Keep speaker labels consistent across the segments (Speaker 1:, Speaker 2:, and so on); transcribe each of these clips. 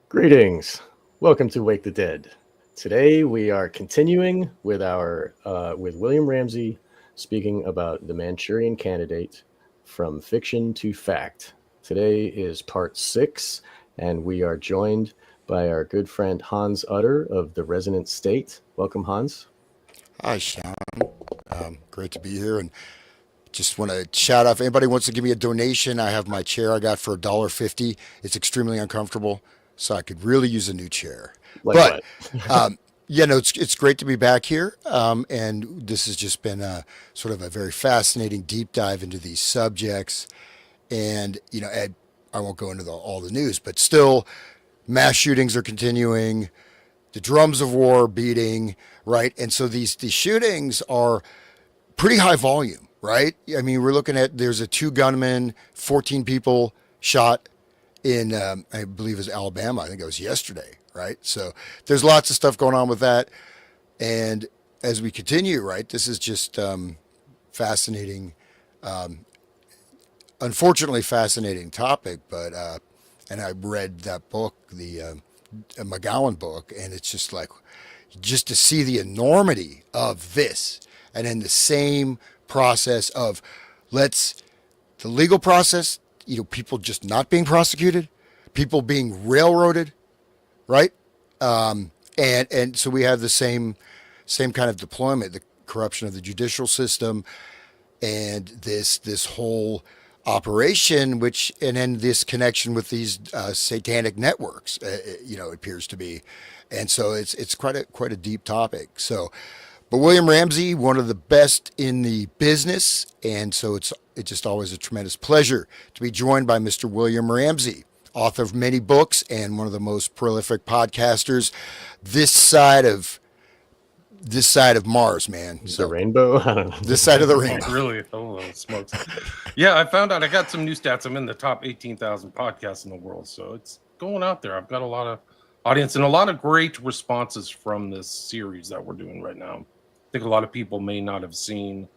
Speaker 1: Greetings. Welcome to Wake the Dead. Today we are continuing with our with William Ramsey speaking about the Manchurian Candidate from fiction to fact. Today is part 6 and we are joined by our good friend Hans Utter of the Resonant State. Welcome Hans.
Speaker 2: Hi, Sean. Great to be here, and just want to shout out if anybody wants to give me a donation. I have my chair I got for $1.50. It's extremely uncomfortable, so I could really use a new chair.
Speaker 1: Like
Speaker 2: But
Speaker 1: what?
Speaker 2: it's great to be back here, and this has just been a sort of a very fascinating deep dive into these subjects. And I won't go into all the news, but still, mass shootings are continuing. The drums of war are beating, right? And so these shootings are pretty high volume, right? I mean, we're looking at there's a two gunmen, 14 people shot in, I believe it was Alabama. I think it was yesterday, right? So there's lots of stuff going on with that. And as we continue, right, this is just fascinating, unfortunately fascinating topic. But and I read that book, the McGowan book, and it's just like just to see the enormity of this, and in the same process of let's the legal process, people just not being prosecuted, people being railroaded, right? And so we have the same kind of deployment, the corruption of the judicial system, and this whole operation, which and then this connection with these satanic networks, appears to be, and so it's quite a deep topic. So, but William Ramsey, one of the best in the business, and so it's just always a tremendous pleasure to be joined by Mr. William Ramsey, author of many books and one of the most prolific podcasters this side of Mars, man.
Speaker 1: The rainbow? I don't know.
Speaker 2: This side of the rainbow.
Speaker 3: Really? Oh, smokes. Yeah, I found out I got some new stats. I'm in the top 18,000 podcasts in the world. So it's going out there. I've got a lot of audience and a lot of great responses from this series that we're doing right now. I think a lot of people may not have seen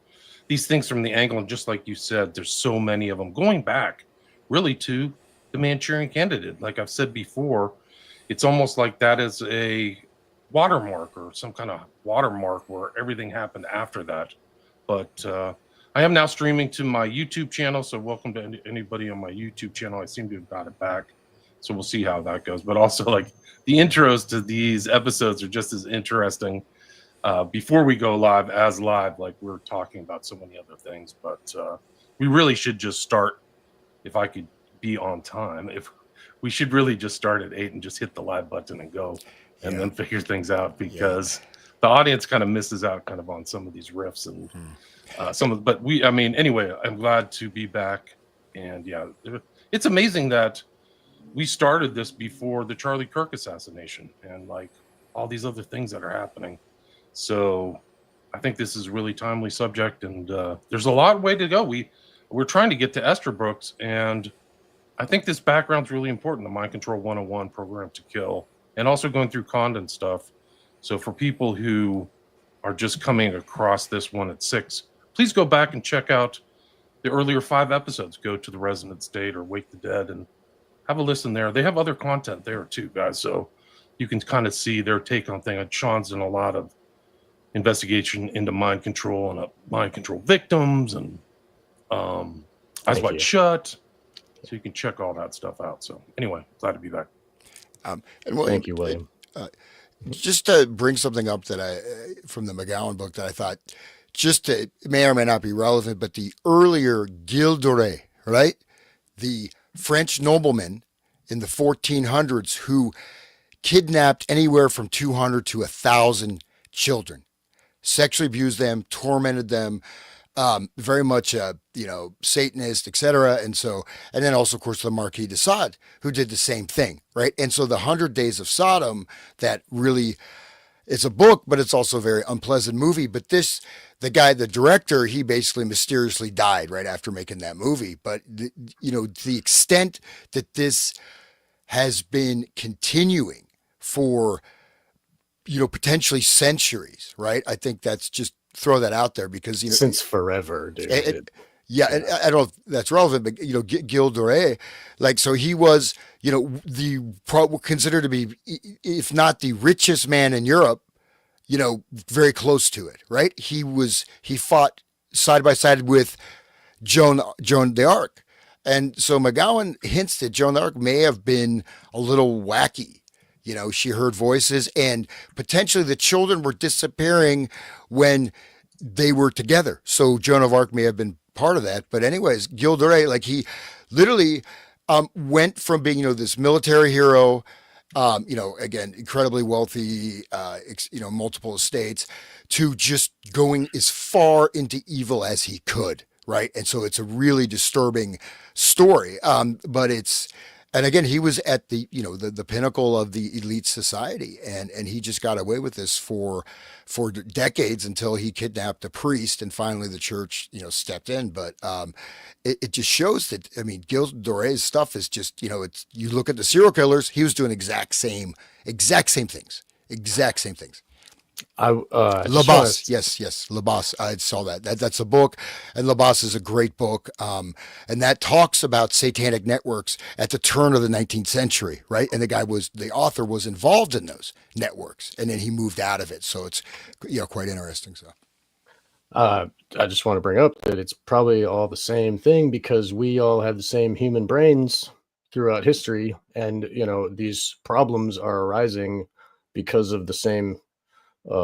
Speaker 3: these things from the angle. And just like you said, there's so many of them going back really to the Manchurian Candidate. Like I've said before, it's almost like that is a watermark or some kind of watermark where everything happened after that. But I am now streaming to my YouTube channel, so welcome to anybody on my YouTube channel. I seem to have got it back, so we'll see how that goes. But also, like, the intros to these episodes are just as interesting before we go live as live. Like, we're talking about so many other things, but we really should just start, if I could be on time, if we should really just start at 8 and just hit the live button and go. And then figure things out, because the audience kind of misses out kind of on some of these riffs and anyway, I'm glad to be back. And yeah, it's amazing that we started this before the Charlie Kirk assassination and like all these other things that are happening. So I think this is a really timely subject, and there's a lot way to go. We're trying to get to Esther Brooks, and I think this background's really important, the Mind Control 101 Program to Kill, and also going through Condon stuff. So for people who are just coming across this one at 6, please go back and check out the earlier 5 episodes. Go to the Resonant State or Wake the Dead and have a listen there. They have other content there too, guys. So you can kind of see their take on things. Sean's done a lot of investigation into mind control and mind control victims and Eyes Wide Shut. So you can check all that stuff out. So anyway, glad to be back.
Speaker 1: Thank you, William.
Speaker 2: Just to bring something up that from the McGowan book that I thought it may or may not be relevant, but the earlier Gilles de Rais, right? The French nobleman in the 1400s who kidnapped anywhere from 200 to 1,000 children, sexually abused them, tormented them, very much, Satanist, etc. And then also, of course, the Marquis de Sade, who did the same thing, right? And so the 100 Days of Sodom, that really, it's a book, but it's also a very unpleasant movie. But the director, he basically mysteriously died right after making that movie. But, the extent that this has been continuing for, potentially centuries, right? I think that's just throw that out there because
Speaker 1: since forever, dude.
Speaker 2: Yeah, and I don't know if that's relevant, but Gilles de Rais, like, so he was, considered to be, if not the richest man in Europe, very close to it, right? He fought side by side with Joan d'Arc, and so McGowan hints that Joan d'Arc may have been a little wacky. She heard voices, and potentially the children were disappearing when they were together. So Joan of Arc may have been part of that. But anyways, Gilles de Rais, like, he literally went from being, this military hero, again, incredibly wealthy, multiple estates, to just going as far into evil as he could. Right. And so it's a really disturbing story. But and again, he was at the pinnacle of the elite society, and he just got away with this for decades until he kidnapped a priest, and finally the church, stepped in. But it just shows that, I mean, Gilles de Rais' stuff is just, you look at the serial killers, he was doing exact same things. Labas, yes, Labas. I saw that. That's a book, and Labas is a great book. And that talks about satanic networks at the turn of the 19th century, right? And the author was involved in those networks, and then he moved out of it. So it's, quite interesting. So,
Speaker 1: I just want to bring up that it's probably all the same thing, because we all have the same human brains throughout history, and these problems are arising because of the same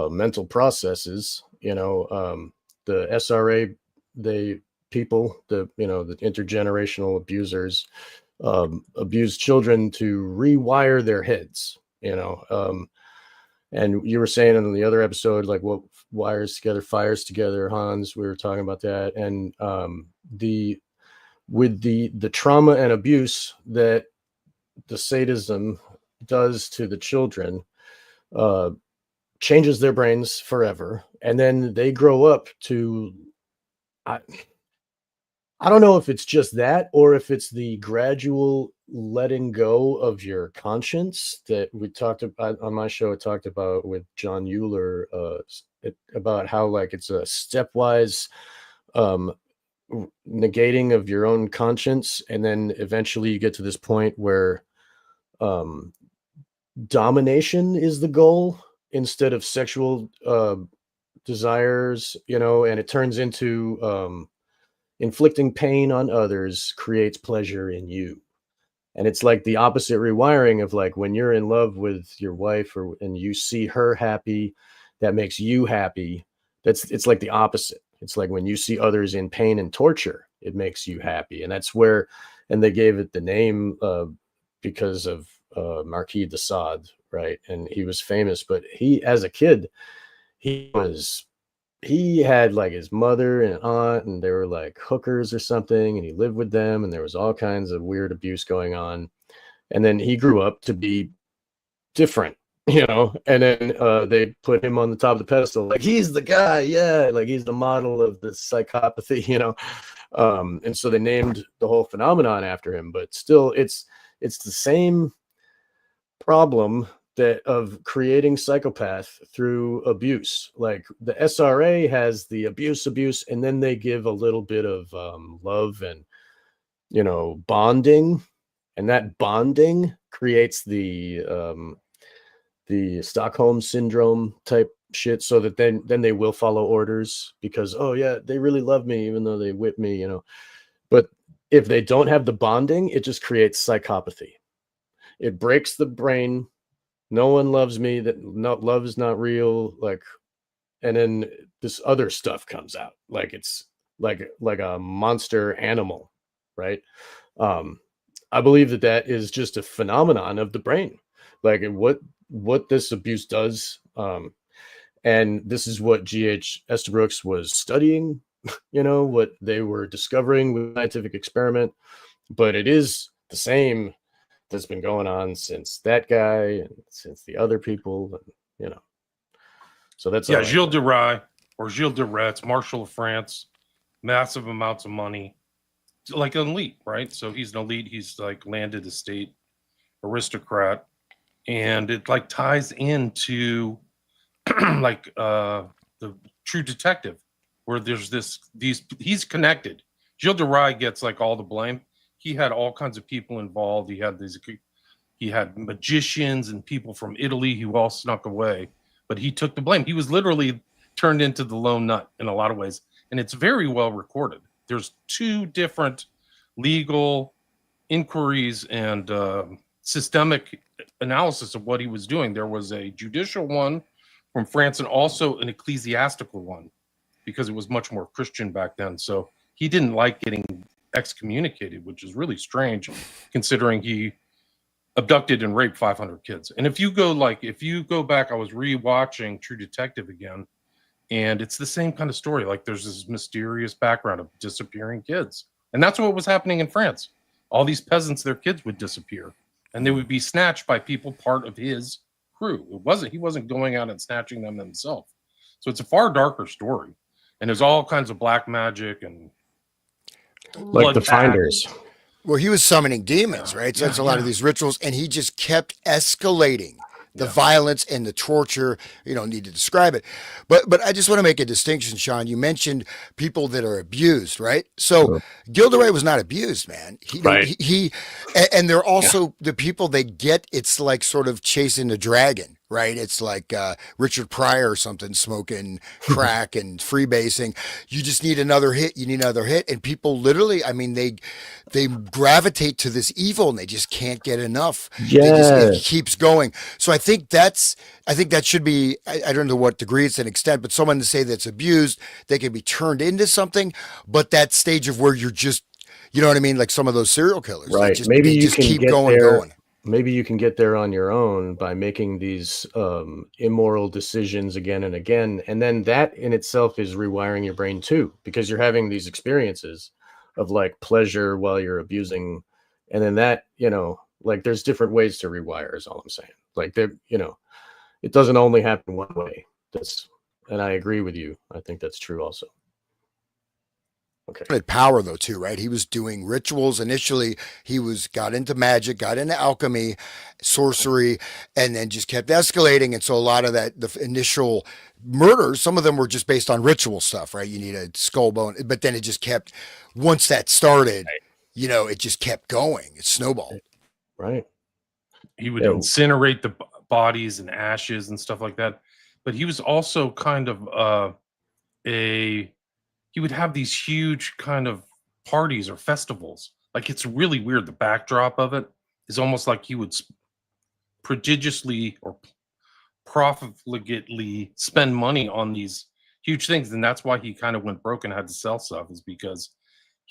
Speaker 1: mental processes. The SRA, the intergenerational abusers abuse children to rewire their heads. And you were saying in the other episode, like, what wires together, fires together, Hans. We were talking about that, and with the trauma and abuse that the sadism does to the children, changes their brains forever, and then they grow up to, I don't know if it's just that, or if it's the gradual letting go of your conscience that we talked about on my show. I talked about with John Euler, about how, like, it's a stepwise negating of your own conscience, and then eventually you get to this point where domination is the goal instead of sexual desires, and it turns into inflicting pain on others creates pleasure in you. And it's like the opposite rewiring of, like, when you're in love with your wife, and you see her happy, that makes you happy. It's like the opposite. It's like when you see others in pain and torture, it makes you happy. And that's where, and they gave it the name because of Marquis de Sade, right? And he was famous, but he, as a kid, he had, like, his mother and aunt, and they were like hookers or something, and he lived with them, and there was all kinds of weird abuse going on. And then he grew up to be different, and then they put him on the top of the pedestal, like, he's the guy, yeah, like, he's the model of the psychopathy, and so they named the whole phenomenon after him. But still, it's the same problem that of creating psychopath through abuse. Like, the SRA has the abuse, and then they give a little bit of love and bonding, and that bonding creates the Stockholm syndrome type shit, so that then they will follow orders, because, oh yeah, they really love me even though they whip me, But if they don't have the bonding, it just creates psychopathy. It breaks the brain. No one loves me. Love is not real. Like, and then this other stuff comes out, like it's like a monster animal, right? I believe that is just a phenomenon of the brain, like what this abuse does. And this is what G.H. Estabrooks was studying, what they were discovering with scientific experiment. But it is the same that's been going on since that guy and since the other people, and so that's,
Speaker 3: yeah, Gilles de Rais, or Gilles de Retz, Marshal of France, massive amounts of money, like an elite, right? So he's an elite, he's like landed estate aristocrat, and it like ties into like the True Detective, where there's he's connected Gilles de Rais gets like all the blame. He had all kinds of people involved. He had magicians and people from Italy who all snuck away, but he took the blame. He was literally turned into the lone nut in a lot of ways, and it's very well recorded. There's 2 different legal inquiries and systemic analysis of what he was doing. There was a judicial one from France and also an ecclesiastical one, because it was much more Christian back then. So he didn't like getting excommunicated, which is really strange considering he abducted and raped 500 kids. And if you go back, I was rewatching True Detective again, and it's the same kind of story. Like, there's this mysterious background of disappearing kids. And that's what was happening in France. All these peasants, their kids would disappear, and they would be snatched by people part of his crew. He wasn't going out and snatching them himself. So it's a far darker story. And there's all kinds of black magic and
Speaker 1: like the Finders.
Speaker 2: Well, he was summoning demons, right? So that's a lot of these rituals, and he just kept escalating the violence and the torture. You don't need to describe it, but I just want to make a distinction, Sean. You mentioned people that are abused, right? So Gilles de Rais was not abused, man. He and they're also the people they get. It's like sort of chasing a dragon, right? It's like Richard Pryor or something, smoking crack and freebasing. You just need another hit. You need another hit, and people literally, I mean, they gravitate to this evil and they just can't get enough. It keeps going. So I think that should be, I don't know what degree it's an extent, but someone to say that's abused, they can be turned into something, but that stage of where you're just, you know what I mean? Like some of those serial killers.
Speaker 1: Right.
Speaker 2: Maybe you can keep going.
Speaker 1: Maybe you can get there on your own by making these immoral decisions again and again. And then that in itself is rewiring your brain too, because you're having these experiences of like pleasure while you're abusing. And then that, like there's different ways to rewire is all I'm saying. Like it doesn't only happen one way. And I agree with you. I think that's true also. Okay.
Speaker 2: Power though too, right? He was doing rituals initially. He got into magic, got into alchemy, sorcery, and then just kept escalating. And so a lot of the initial murders, some of them were just based on ritual stuff, right? You need a skull bone, but then it just kept. Once that started, it just kept going. It snowballed.
Speaker 1: Right.
Speaker 3: He would incinerate the bodies and ashes and stuff like that. But he was also kind of he would have these huge kind of parties or festivals. Like, it's really weird. The backdrop of it is almost like he would prodigiously or profligately spend money on these huge things. And that's why he kind of went broke and had to sell stuff, is because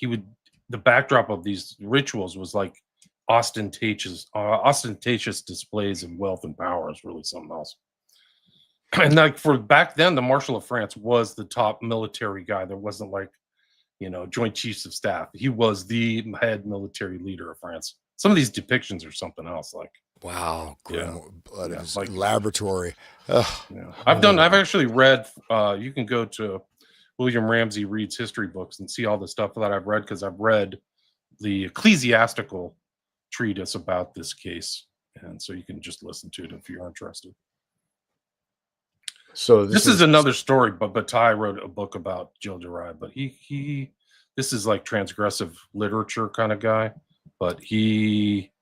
Speaker 3: the backdrop of these rituals was like ostentatious displays of wealth and power is really something else. And like for back then, the Marshal of France was the top military guy. There wasn't like, Joint Chiefs of Staff. He was the head military leader of France. Some of these depictions are something else. Like,
Speaker 2: wow, blood of his laboratory.
Speaker 3: I've actually read. You can go to William Ramsey Reads history books and see all the stuff that I've read, because I've read the ecclesiastical treatise about this case, and so you can just listen to it if you're interested. So this is another story, but Bataille wrote a book about Gilles de Rais, but this is like transgressive literature kind of guy, but he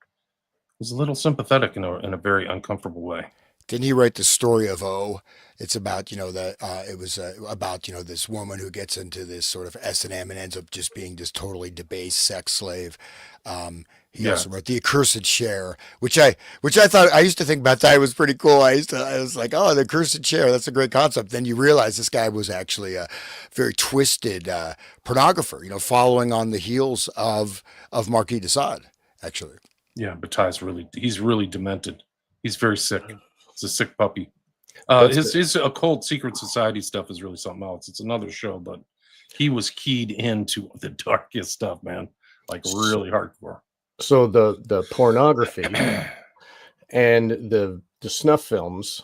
Speaker 3: was a little sympathetic in a very uncomfortable way.
Speaker 2: Didn't he write the story of O? It's about, it was about, this woman who gets into this sort of S&M and ends up just being this totally debased sex slave. He also wrote The Accursed Share, which I thought, I used to think Bataille was pretty cool. I was like, oh, The Accursed Share, that's a great concept. Then you realize this guy was actually a very twisted pornographer, following on the heels of Marquis de Sade, actually.
Speaker 3: Yeah, Bataille's he's really demented. He's very sick. It's a sick puppy. His occult secret society stuff is really something else. It's another show, but he was keyed into the darkest stuff, man. Like really hardcore.
Speaker 1: So the pornography and the snuff films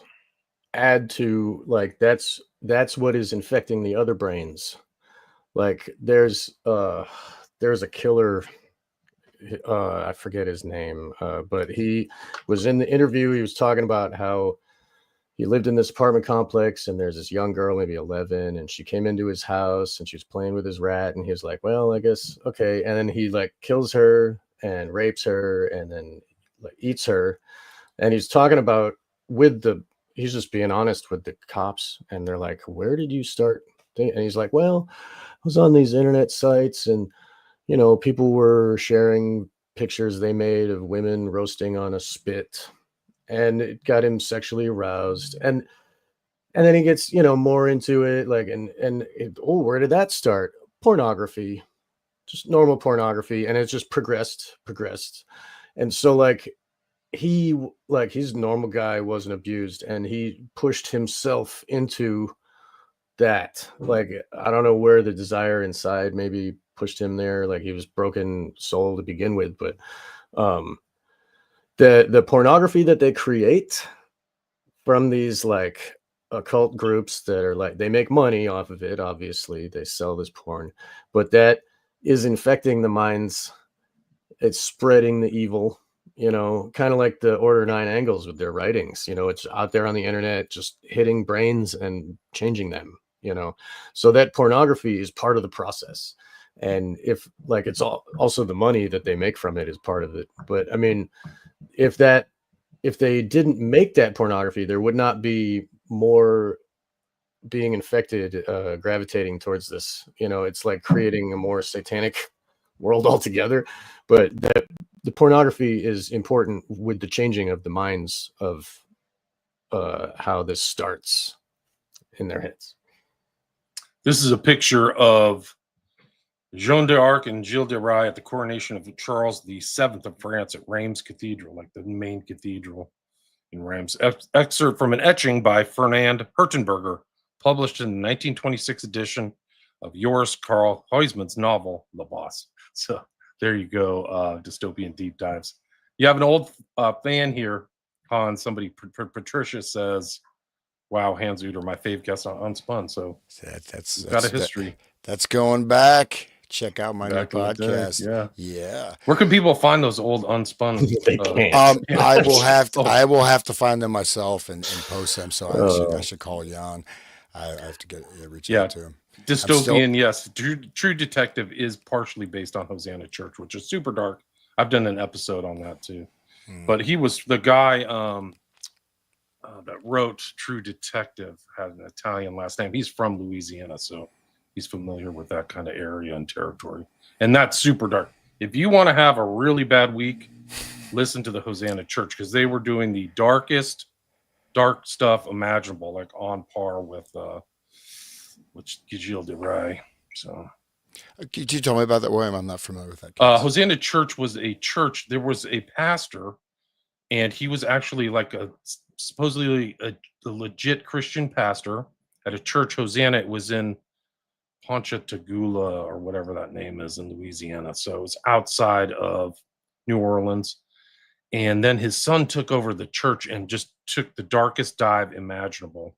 Speaker 1: add to, like, that's what is infecting the other brains. Like there's a killer, I forget his name, but he was in the interview. He was talking about how he lived in this apartment complex, and there's this young girl, maybe 11, and she came into his house and she was playing with his rat, and he was like, well, I guess, okay. And then he like kills her and rapes her and then like eats her. And he's talking about he's just being honest with the cops, and they're like, where did you start? And he's like, well, I was on these internet sites, and people were sharing pictures they made of women roasting on a spit, and it got him sexually aroused. And then he gets, more into it, like, where did that start? Pornography, just normal pornography. And it's just progressed. And so like, he's a normal guy, wasn't abused, and he pushed himself into that. Like, I don't know where the desire inside maybe pushed him there. Like, he was broken soul to begin with, but the pornography that they create from these like occult groups that are like, they make money off of it, obviously they sell this porn, but that is infecting the minds. It's spreading the evil, kind of like the Order 9 Angles with their writings. It's out there on the internet, just hitting brains and changing them. So that pornography is part of the process. And if like, it's also the money that they make from it is part of it. But I mean, if they didn't make that pornography, there would not be more being infected, gravitating towards this. It's like creating a more satanic world altogether. But the pornography is important with the changing of the minds of how this starts in their heads.
Speaker 3: This is a picture of Jeanne d'Arc and Gilles de Rais at the coronation of Charles VII of France at Reims Cathedral, like the main cathedral in Reims. Excerpt from an etching by Fernand Hertenberger, published in the 1926 edition of Joris Karl Huysman's novel, Le Boss. So there you go, dystopian deep dives. You have an old fan here, Han. Somebody, Patricia says, wow, Hans Uter, my fave guest on Unspun. So that's got a history.
Speaker 2: That's going back. Check out my
Speaker 3: Back
Speaker 2: new podcast.
Speaker 3: Yeah. Where can people find those old Unspun?
Speaker 1: They can't.
Speaker 2: I will have to find them myself and post them. So I should call Jan. I have to reach out to him.
Speaker 3: Dystopian, yes. True Detective is partially based on Hosanna Church, which is super dark. I've done an episode on that too. But he was the guy that wrote True Detective, had an Italian last name. He's from Louisiana, so he's familiar with that kind of area and territory. And that's super dark. If you want to have a really bad week, listen to the Hosanna Church, because they were doing the darkest dark stuff imaginable, like on par with Gilles de Rais. So,
Speaker 2: could you tell me about that, William? I'm not familiar with that case.
Speaker 3: Hosanna Church was a church. There was a pastor, and he was actually like supposedly a legit Christian pastor at a church. Hosanna, it was in Ponchatoula or whatever that name is in Louisiana. So it's outside of New Orleans. And then his son took over the church and just took the darkest dive imaginable.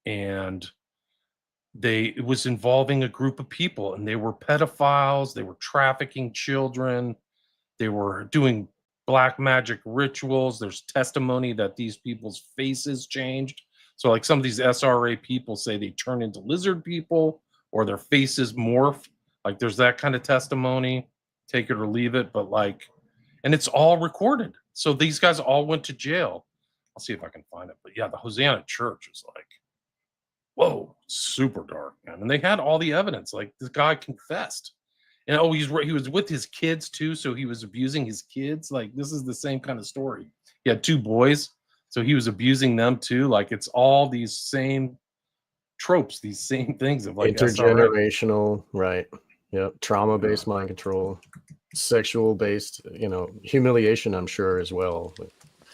Speaker 3: And it was involving a group of people, and they were pedophiles. They were trafficking children. They were doing black magic rituals. There's testimony that these people's faces changed. So like some of these SRA people say they turn into lizard people, or their faces morph. Like there's that kind of testimony, take it or leave it. But like, and it's all recorded. So these guys all went to jail. I'll see if I can find it. But yeah, the Hosanna Church is like, whoa, super dark, man. And they had all the evidence. Like this guy confessed. And he was with his kids too. So he was abusing his kids. Like this is the same kind of story. He had 2 boys. So he was abusing them too. Like it's all these same tropes, these same things of like
Speaker 1: intergenerational, right? Yeah, trauma-based mind control, sexual-based, humiliation, I'm sure as well.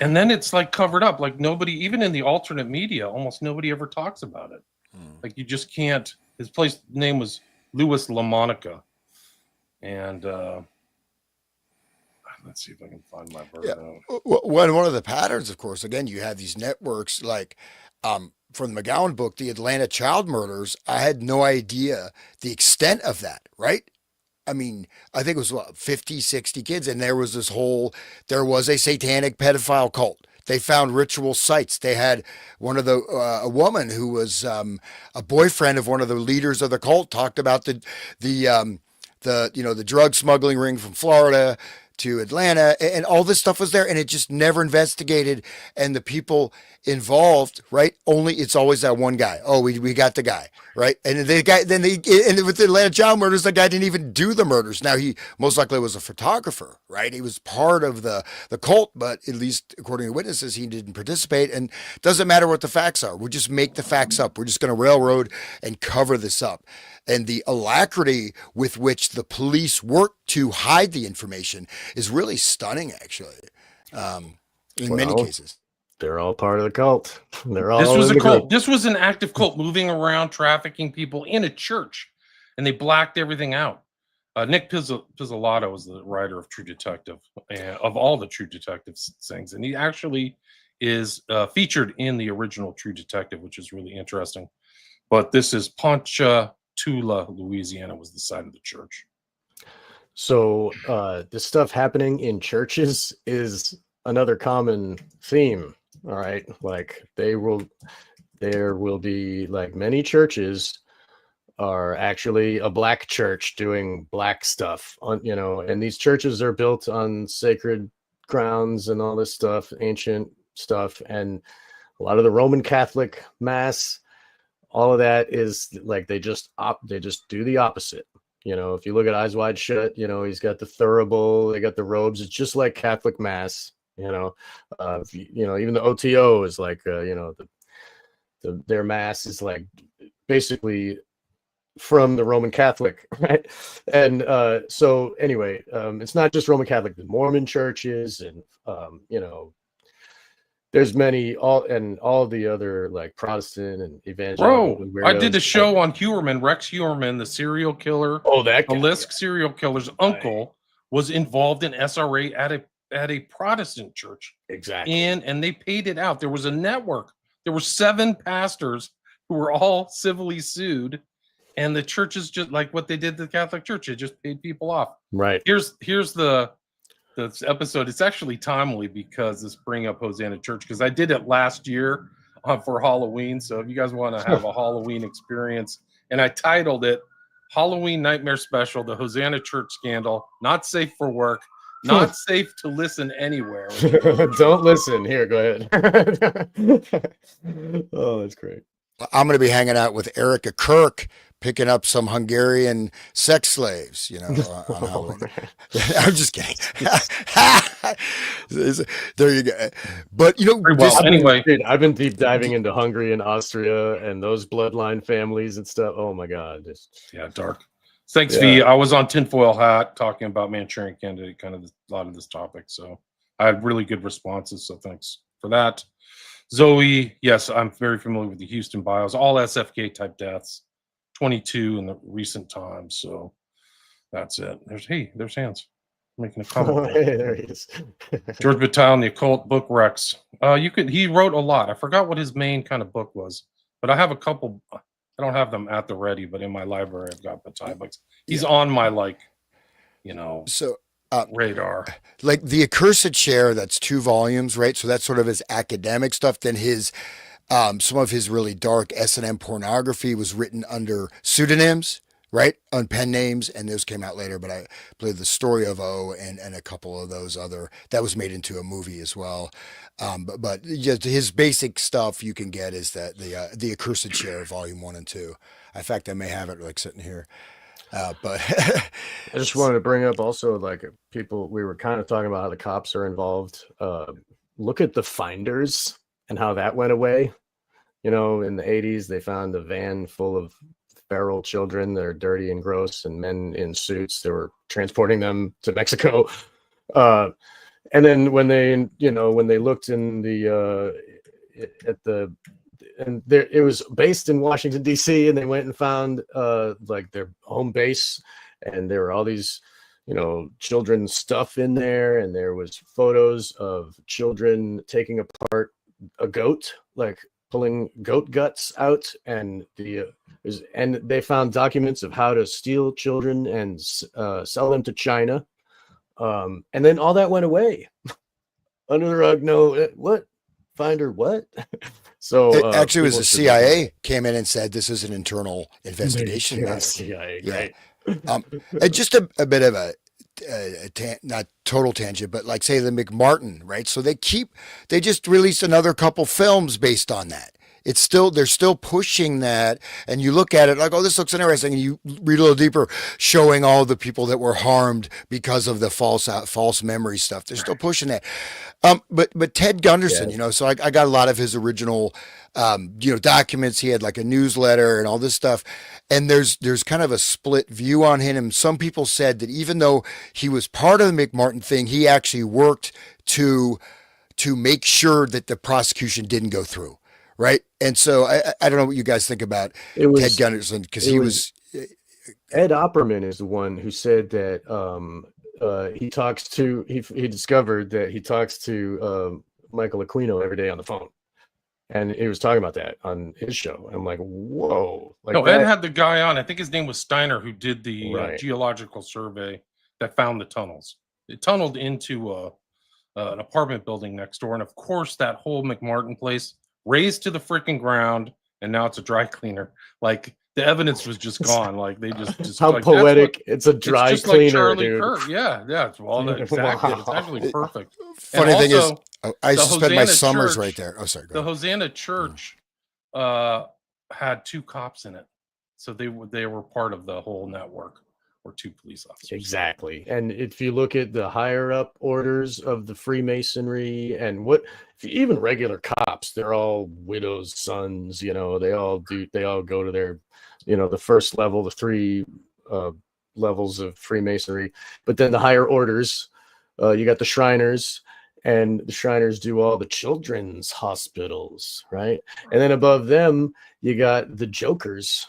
Speaker 3: And then it's like covered up. Like nobody, even in the alternate media, almost nobody ever talks about it. Like you just can't. His name was Louis LaMonica, and let's see if I can find my bird.
Speaker 2: Yeah. One of the patterns, of course, again, you have these networks like from the McGowan book, the Atlanta child murders. I had no idea the extent of that, right? I mean, I think it was 50, 60 kids. And there was a satanic pedophile cult They found ritual sites. They had one of the a woman who was a boyfriend of one of the leaders of the cult talked about the drug smuggling ring from Florida to Atlanta, and all this stuff was there, and it just never investigated. And the people involved, right? Only it's always that one guy. Oh, we got the guy, right? And the guy, and with the Atlanta child murders, the guy didn't even do the murders. Now he most likely was a photographer, right? He was part of the cult, but at least according to witnesses, he didn't participate. And it doesn't matter what the facts are. We'll just make the facts up. We're just going to railroad and cover this up. And the alacrity with which the police work to hide the information is really stunning, actually, in many cases.
Speaker 1: They're all part of the cult. They're all.
Speaker 3: This was a cult. This was an active cult moving around, trafficking people in a church, and they blacked everything out. Nick Pizzolatto was the writer of True Detective, of all the True Detective things, and he actually is featured in the original True Detective, which is really interesting. But this is Ponchatoula, Louisiana, was the site of the church.
Speaker 1: So this stuff happening in churches is another common theme. All right, like there will be like many churches are actually a black church doing black stuff on, and these churches are built on sacred grounds and all this stuff, ancient stuff, and a lot of the Roman Catholic mass, all of that is like they just do the opposite. If you look at Eyes Wide Shut, he's got the thurible, they got the robes. It's just like Catholic mass. Even the OTO is like their mass is like basically from the Roman Catholic, right? And so anyway, it's not just Roman Catholic, the Mormon churches, and there's many all the other like Protestant and evangelical.
Speaker 3: Bro, I did a show on Huerman, Rex Huerman, the serial killer.
Speaker 1: Oh, that guy.
Speaker 3: The Lisk serial killer's uncle was involved in SRA at a Protestant church.
Speaker 1: Exactly.
Speaker 3: And they paid it out. There was a network. There were 7 pastors who were all civilly sued, and the churches just like what they did to the Catholic Church. It just paid people off.
Speaker 1: Right.
Speaker 3: Here's the episode. It's actually timely because this bring up Hosanna Church, because I did it last year for Halloween. So if you guys want to have a Halloween experience, and I titled it Halloween Nightmare Special, the Hosanna Church Scandal, not safe for work, not safe to listen anywhere.
Speaker 1: Don't listen. Here, go ahead. Oh, that's great.
Speaker 2: I'm going to be hanging out with Erica Kirk, picking up some Hungarian sex slaves, on Halloween. I'm just kidding. There you go. But
Speaker 3: anyway,
Speaker 1: I've been deep diving into Hungary and Austria and those bloodline families and stuff. Oh my God.
Speaker 3: Dark. Thanks, V. I was on Tinfoil Hat talking about Manchurian Candidate, kind of a lot of this topic. So I had really good responses. So thanks for that. Zoe, yes, I'm very familiar with the Houston bios, all SFK type deaths, 22 in the recent times. So that's it. There's Hans making a comment.
Speaker 1: Hey, there he is.
Speaker 3: George Bataille, the occult book Rex. He wrote a lot. I forgot what his main kind of book was, but I have a couple. I don't have them at the ready, but in my library I've got Bataille books. He's on my radar.
Speaker 2: Like the Accursed Chair, that's 2 volumes, right? So that's sort of his academic stuff. Then his some of his really dark S&M pornography was written under pseudonyms, right? On pen names, and those came out later. But I believe The Story of O and a couple of those that was made into a movie as well. But just his basic stuff you can get is that the Accursed Chair, volume 1 and 2. In fact, I may have it like sitting here. But
Speaker 1: I just wanted to bring up also like people, we were kind of talking about how the cops are involved. Look at the finders and how that went away. In the 80s, they found a van full of feral children that are dirty and gross, and men in suits. They were transporting them to Mexico. And then when they looked in it was based in Washington, D.C., and they went and found like their home base, and there were all these, children's stuff in there, and there was photos of children taking apart a goat, like pulling goat guts out, and they found documents of how to steal children and sell them to China. And then all that went away under the rug. No, what? find her what? So
Speaker 2: It actually was
Speaker 1: people
Speaker 2: the
Speaker 1: should look into
Speaker 2: CIA came in and said this is an internal
Speaker 1: it.
Speaker 2: investigation
Speaker 1: Yeah,
Speaker 2: matter.
Speaker 1: CIA,
Speaker 2: Yeah.
Speaker 1: right?
Speaker 2: And just a bit of not total tangent, but like say the McMartin, right? So they just released another couple films based on that. They're still pushing that, and you look at it like, oh, this looks interesting, and you read a little deeper, showing all the people that were harmed because of the false memory stuff. They're still pushing that. But Ted Gunderson,
Speaker 1: Yeah.
Speaker 2: you know, so I got a lot of his original, documents. He had like a newsletter and all this stuff, and there's kind of a split view on him. Some people said that even though he was part of the McMartin thing, he actually worked to make sure that the prosecution didn't go through. Right. And so I don't know what you guys think about
Speaker 1: It
Speaker 2: Ted
Speaker 1: was
Speaker 2: Gunderson, because
Speaker 1: it
Speaker 2: he
Speaker 1: was
Speaker 2: was,
Speaker 1: Ed Opperman is the one who said that he discovered that he talks to Michael Aquino every day on the phone, and he was talking about that on his show. I'm like, whoa, like
Speaker 3: No,
Speaker 1: that,
Speaker 3: Ed had the guy on. I think his name was Steiner, who did the
Speaker 1: right?
Speaker 3: geological survey that found the tunnels. It tunneled into an apartment building next door, and of course, that whole McMartin place razed to the freaking ground, and now it's a dry cleaner. Like the evidence was just gone. Like they just
Speaker 1: How
Speaker 3: like
Speaker 1: poetic! It's a
Speaker 3: it's
Speaker 1: dry
Speaker 3: just like
Speaker 1: cleaner,
Speaker 3: Charlie
Speaker 1: dude.
Speaker 3: Kirk. Yeah, yeah. It's well, exactly. It's
Speaker 1: Wow.
Speaker 3: actually perfect.
Speaker 2: funny
Speaker 3: And
Speaker 2: thing is,
Speaker 3: also,
Speaker 2: I used
Speaker 3: the
Speaker 2: to spend my
Speaker 3: Hosanna
Speaker 2: summers
Speaker 3: Church-
Speaker 2: right there. Oh, sorry. Go
Speaker 3: the
Speaker 2: ahead.
Speaker 3: Hosanna Church had 2 cops in it, so they were part of the whole network, or 2 police officers.
Speaker 1: Exactly. And if you look at the higher up orders of the Freemasonry and even regular cops, they're all widows' sons, you know, they all go to their, you know, the first level, the 3 levels of Freemasonry. But then the higher orders, you got the Shriners, and the Shriners do all the children's hospitals, right? And then above them, you got the Jokers,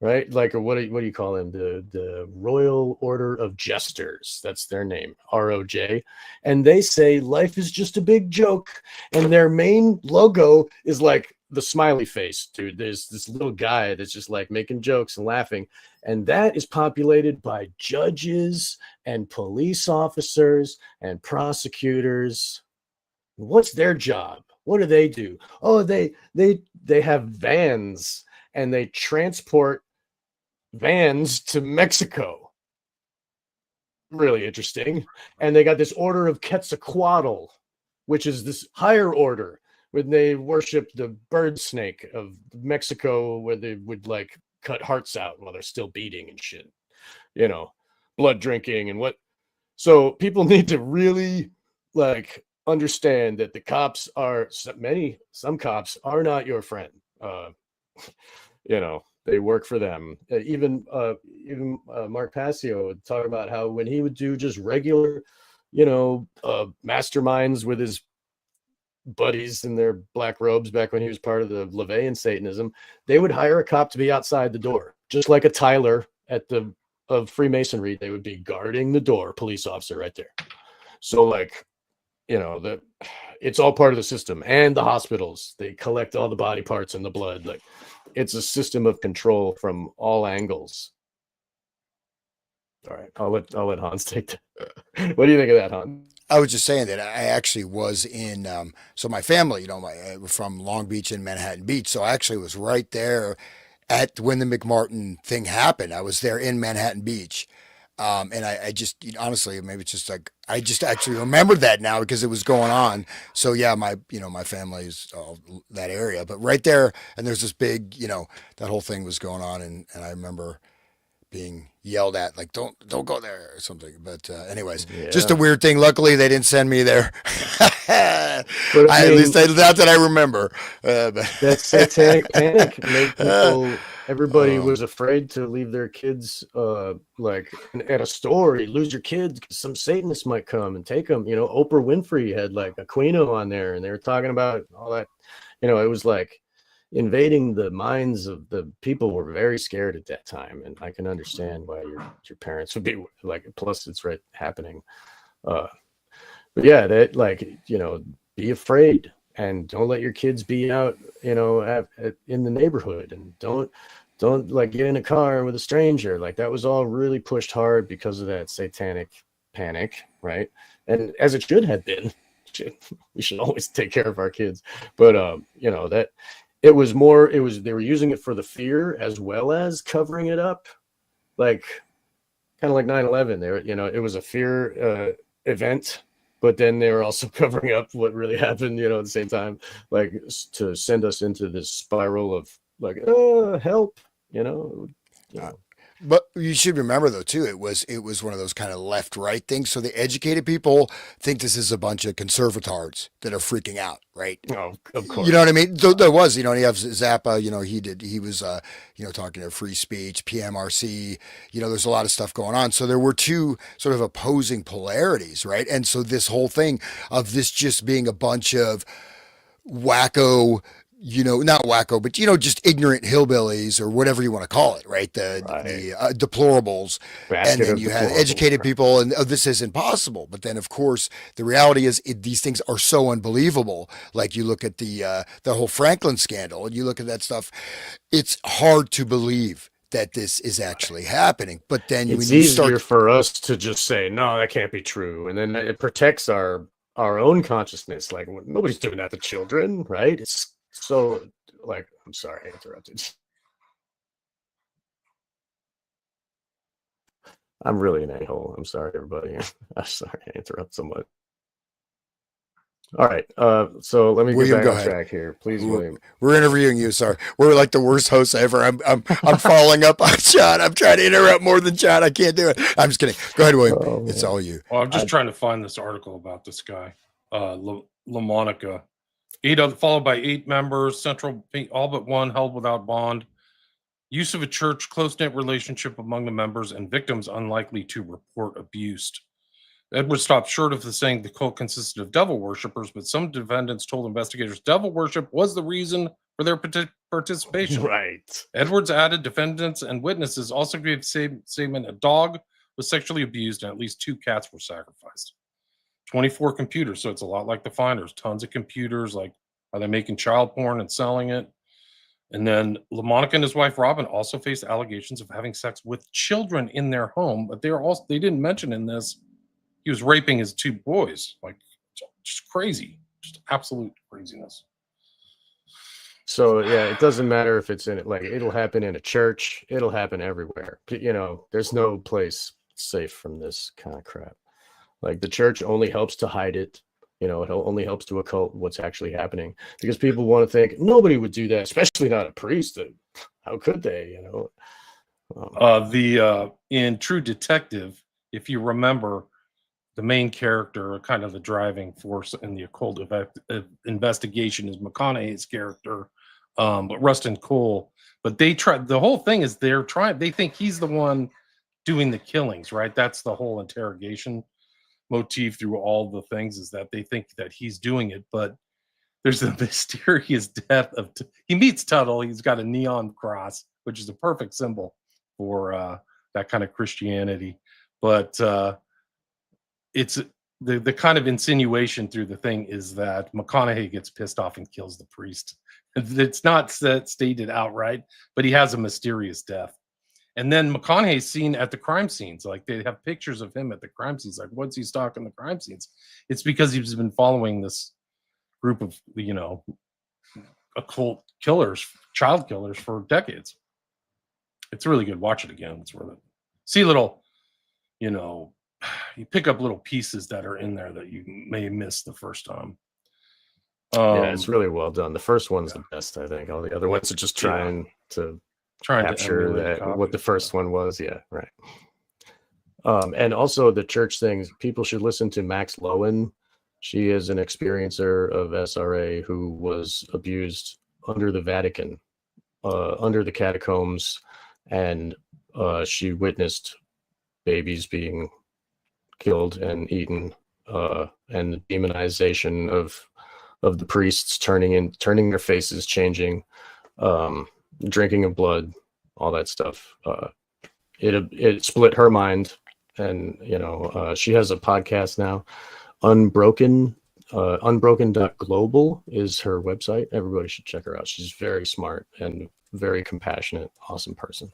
Speaker 1: right? Like, or what do you call them? The Royal Order of Jesters. That's their name, ROJ. And they say life is just a big joke. And their main logo is like the smiley face, dude. There's this little guy that's just like making jokes and laughing. And that is populated by judges and police officers and prosecutors. What's their job? What do they do? Oh, they have vans, and they transport vans to Mexico. Really interesting. And they got this order of Quetzalcoatl, which is this higher order when they worship the bird snake of Mexico, where they would like cut hearts out while they're still beating and shit, you know, blood drinking and what. So people need to really like understand that the cops are some cops are not your friend. You know, they work for them. Even Mark Passio would talk about how when he would do just regular, you know, masterminds with his buddies in their black robes back when he was part of the LaVeyan Satanism, they would hire a cop to be outside the door, just like a Tyler of Freemasonry. They would be guarding the door, police officer right there. So like, you know, it's all part of the system. And the hospitals, they collect all the body parts and the blood. Like, it's a system of control from all angles. All right, I'll let Hans take that. What do you think of that, Hans?
Speaker 2: I was just saying that I actually was in, so my family, you know, we're from Long Beach and Manhattan Beach. So I actually was right there at when the McMartin thing happened. I was there in Manhattan Beach. And I just, you know, honestly, maybe it's just like, I just actually remembered that now because it was going on. So yeah, my family's all that area, but right there, and there's this big, you know, that whole thing was going on. And I remember being yelled at, like, don't go there or something. But anyways, just a weird thing. Luckily they didn't send me there. But at least not that I remember. But
Speaker 1: that satanic panic made people, everybody was afraid to leave their kids like at a store. You lose your kids because some Satanist might come and take them. You know, Oprah Winfrey had like Aquino on there, and they were talking about all that. You know, it was like invading the minds of the people. Were very scared at that time, and I can understand why your parents would be like. Plus, it's right happening. But yeah, that, like, you know, be afraid and don't let your kids be out, you know, in the neighborhood, and don't like get in a car with a stranger. Like, that was all really pushed hard because of that satanic panic, right? And as it should have been, we should always take care of our kids. But you know, that it was more, it was, they were using it for the fear as well as covering it up, like kind of like 9/11. There, you know, it was a fear event, but then they were also covering up what really happened, you know, at the same time, like to send us into this spiral of like, help, you know.
Speaker 2: But you should remember though too, it was one of those kind of left right things. So the educated people think this is a bunch of conservatards that are freaking out, right?
Speaker 1: Oh, of course.
Speaker 2: You know what I mean? There was, you know, and you have Zappa, you know, he was, you know, talking to free speech, PMRC, you know, there's a lot of stuff going on. So there were two sort of opposing polarities, right? And so this whole thing of this just being a bunch of wacko, you know, not wacko, but, you know, just ignorant hillbillies or whatever you want to call it, right? The deplorables.
Speaker 1: Basket
Speaker 2: and then you have educated people and this is impossible. But then, of course, the reality is these things are so unbelievable. Like you look at the whole Franklin scandal and you look at that stuff, it's hard to believe that this is actually happening. But then
Speaker 1: it's easier for us to just say, no, that can't be true. And then it protects our own consciousness. Like nobody's doing that to children, right? It's so, like, I'm sorry, I interrupted. I'm really an a-hole. I'm sorry, everybody. I'm sorry I interrupt someone. All right, so let me get back on track here, please, William.
Speaker 2: We're interviewing you. Sorry, we're like the worst hosts ever. I'm following up on John. I'm trying to interrupt more than John. I can't do it. I'm just kidding. Go ahead, William. Oh, it's all you.
Speaker 3: Well, I'm just trying to find this article about this guy, LaMonica. Followed by 8 members, central, all but one held without bond. Use of a church, close-knit relationship among the members, and victims unlikely to report abuse. Edward stopped short of saying the cult consisted of devil worshippers, but some defendants told investigators devil worship was the reason for their participation.
Speaker 1: Right.
Speaker 3: Edwards added defendants and witnesses also gave statement a dog was sexually abused and at least 2 cats were sacrificed. 24 computers, so it's a lot like the Finders. Tons of computers, like are they making child porn and selling it? And then LaMonica and his wife Robin also faced allegations of having sex with children in their home, but they didn't mention in this he was raping his 2 boys. Like just crazy, just absolute craziness.
Speaker 1: So yeah, it doesn't matter if it's in it. Like it'll happen in a church, it'll happen everywhere. You know, there's no place safe from this kind of crap. Like the church only helps to hide it. You know, it only helps to occult what's actually happening because people want to think nobody would do that, especially not a priest. How could they? You
Speaker 3: know, in True Detective, if you remember, the main character, kind of the driving force in the occult investigation, is McConaughey's character, but Rustin Cole. But they tried. The whole thing is they think he's the one doing the killings, right? That's the whole interrogation motif through all the things, is that they think that he's doing it, but there's a mysterious death of he meets Tuttle. He's got a neon cross, which is a perfect symbol for that kind of Christianity, but it's the kind of insinuation through the thing is that McConaughey gets pissed off and kills the priest. It's not stated outright, but he has a mysterious death. And then McConaughey's seen at the crime scenes. Like they have pictures of him at the crime scenes. Like, what's he stalking the crime scenes? It's because he's been following this group of, you know, occult killers, child killers for decades. It's really good. Watch it again. It's worth it. See little, you know, you pick up little pieces that are in there that you may miss the first time.
Speaker 1: Yeah, it's really well done. The first one's the best, I think. All the other ones are just trying to capture that what the first one was. Yeah, right. And also the church things. People should listen to Max Lowen. She is an experiencer of SRA who was abused under the Vatican, under the catacombs, and she witnessed babies being killed and eaten, and the demonization of the priests turning their faces, changing, drinking of blood, all that stuff. It split her mind, and you know, she has a podcast now. Unbroken.global is her website. Everybody should check her out. She's very smart and very compassionate, awesome person.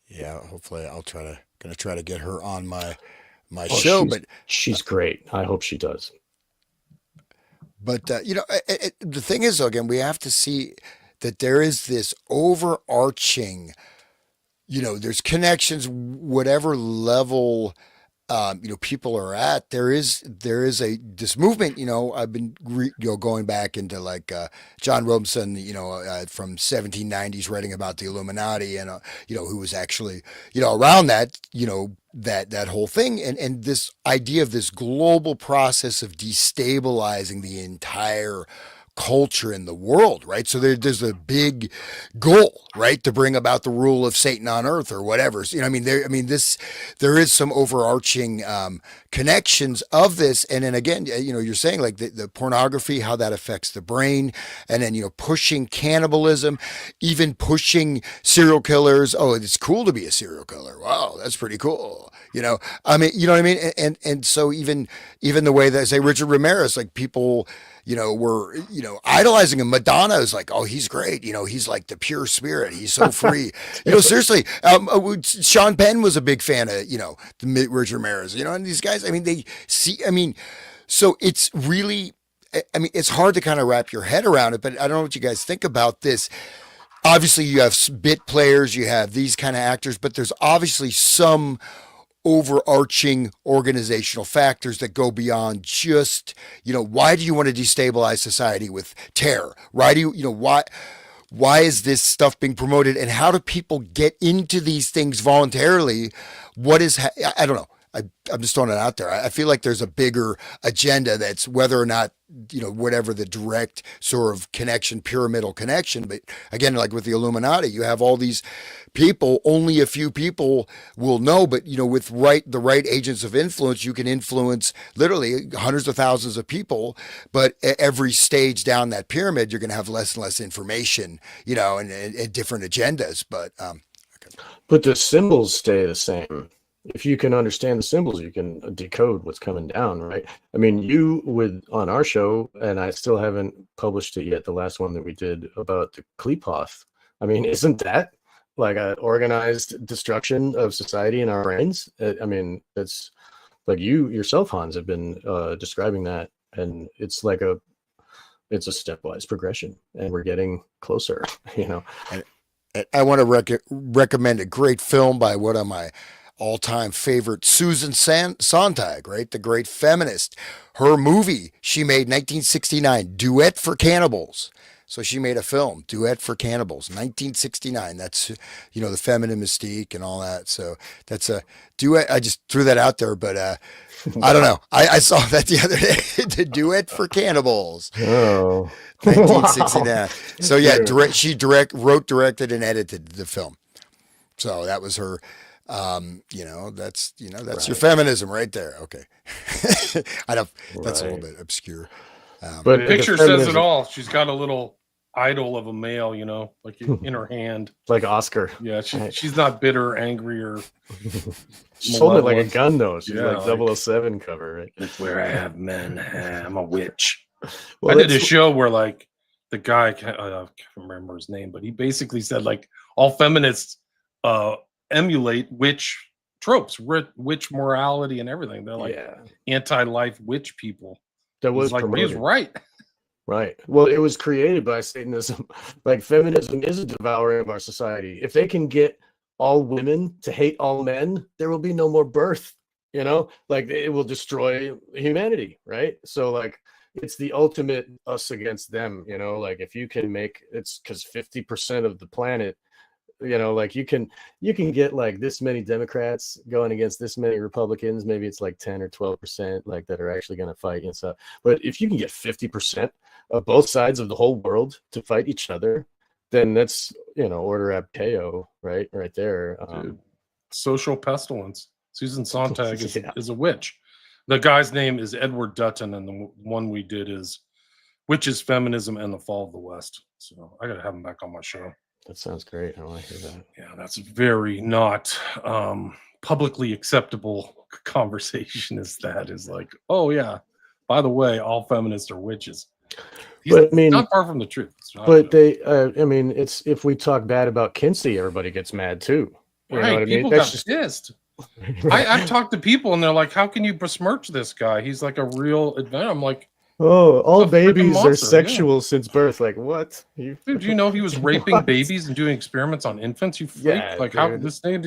Speaker 2: Yeah, hopefully I'll gonna try to get her on my my show, but
Speaker 1: she's great. I hope she does.
Speaker 2: But the thing is, though, again, we have to see that there is this overarching, there's connections, whatever level, people are at. There is this movement. I've been going back into like John Robinson, from 1790s, writing about the Illuminati, and who was actually around that, that whole thing, and this idea of this global process of destabilizing the entire culture in the world, right? So there's a big goal, right, to bring about the rule of Satan on earth or whatever. So, there is some overarching connections of this, and then again, you're saying like the pornography, how that affects the brain, and then pushing cannibalism, even pushing serial killers. Oh, it's cool to be a serial killer. Wow, that's pretty cool. You know what I mean? And so even the way that, say, Richard Ramirez, like people, were, idolizing him. Madonna is like, oh, he's great. He's like the pure spirit. He's so free. Seriously. Sean Penn was a big fan of, the Richard Ramirez, and these guys, so it's really, it's hard to kind of wrap your head around it, but I don't know what you guys think about this. Obviously you have bit players, you have these kind of actors, but there's obviously some overarching organizational factors that go beyond just, why do you want to destabilize society with terror? Why do you, why is this stuff being promoted, and how do people get into these things voluntarily? I don't know. I'm just throwing it out there. I feel like there's a bigger agenda that's whether or not, whatever the direct sort of connection, pyramidal connection. But again, like with the Illuminati, you have all these people, only a few people will know, but with the right agents of influence, you can influence literally hundreds of thousands of people. But at every stage down that pyramid, you're going to have less and less information, and different agendas. But
Speaker 1: But the symbols stay the same. If you can understand the symbols, you can decode what's coming down, right? I mean, you would, on our show, and I still haven't published it yet, the last one that we did about the Kleepoth. I mean, isn't that like an organized destruction of society in our brains? It's like you yourself, Hans, have been describing that, and it's like it's a stepwise progression, and we're getting closer, And
Speaker 2: I want to recommend a great film by one of my all-time favorite, Susan Sontag, right? The great feminist. Her movie she made 1969, Duet for Cannibals. So she made a film, Duet for Cannibals, 1969. That's, the feminine mystique and all that. So that's a duet. I just threw that out there, but I don't know. I saw that the other day, the Duet for Cannibals.
Speaker 1: Oh,
Speaker 2: 1969. Wow. So yeah, she wrote, directed, and edited the film. So that was her. That's right. Your feminism right there. Okay. I don't, that's a little bit obscure.
Speaker 3: But the picture says it all. She's got a little idol of a male, like in her hand.
Speaker 1: Like Oscar.
Speaker 3: Yeah. She's not bitter, angry, or
Speaker 1: she's holding it like a gun though. She's like 007 cover, right?
Speaker 3: That's where I have men. I'm a witch. Well, I did a show where like the guy, I can't remember his name, but he basically said like all feminists, emulate witch tropes, witch morality, and everything. They're like anti-life witch people.
Speaker 1: That was
Speaker 3: like he's right.
Speaker 1: Right. Well, it was created by Satanism. Like feminism is a devouring of our society. If they can get all women to hate all men, there will be no more birth. Like it will destroy humanity. Right. So like it's the ultimate us against them. Like if you can make it's because 50% of the planet. Like you can get like this many Democrats going against this many Republicans. Maybe it's like 10 or 12% like that are actually going to fight and stuff. But if you can get 50% of both sides of the whole world to fight each other, then that's, order ab chao, right there.
Speaker 3: Social pestilence. Susan Sontag is a witch. The guy's name is Edward Dutton, and the one we did is Witches, Feminism, and the Fall of the West. So I got to have him back on my show.
Speaker 1: That sounds great. I want to hear that.
Speaker 3: Yeah, that's very not publicly acceptable conversation. Is like, oh yeah, by the way, all feminists are witches.
Speaker 1: But
Speaker 3: not far from the truth.
Speaker 1: But it's if we talk bad about Kinsey, everybody gets mad too. You know what I mean?
Speaker 3: People got pissed. I've talked to people and they're like, how can you besmirch this guy? He's like a real adventure. I'm like,
Speaker 1: Oh, all
Speaker 3: a freaking
Speaker 1: babies are
Speaker 3: monster, yeah.
Speaker 1: sexual since birth. Like what?
Speaker 3: dude, do you know he was raping
Speaker 1: What?
Speaker 3: babies and doing experiments on infants? You freak!
Speaker 1: Yeah,
Speaker 3: Like how
Speaker 1: dude.
Speaker 3: this thing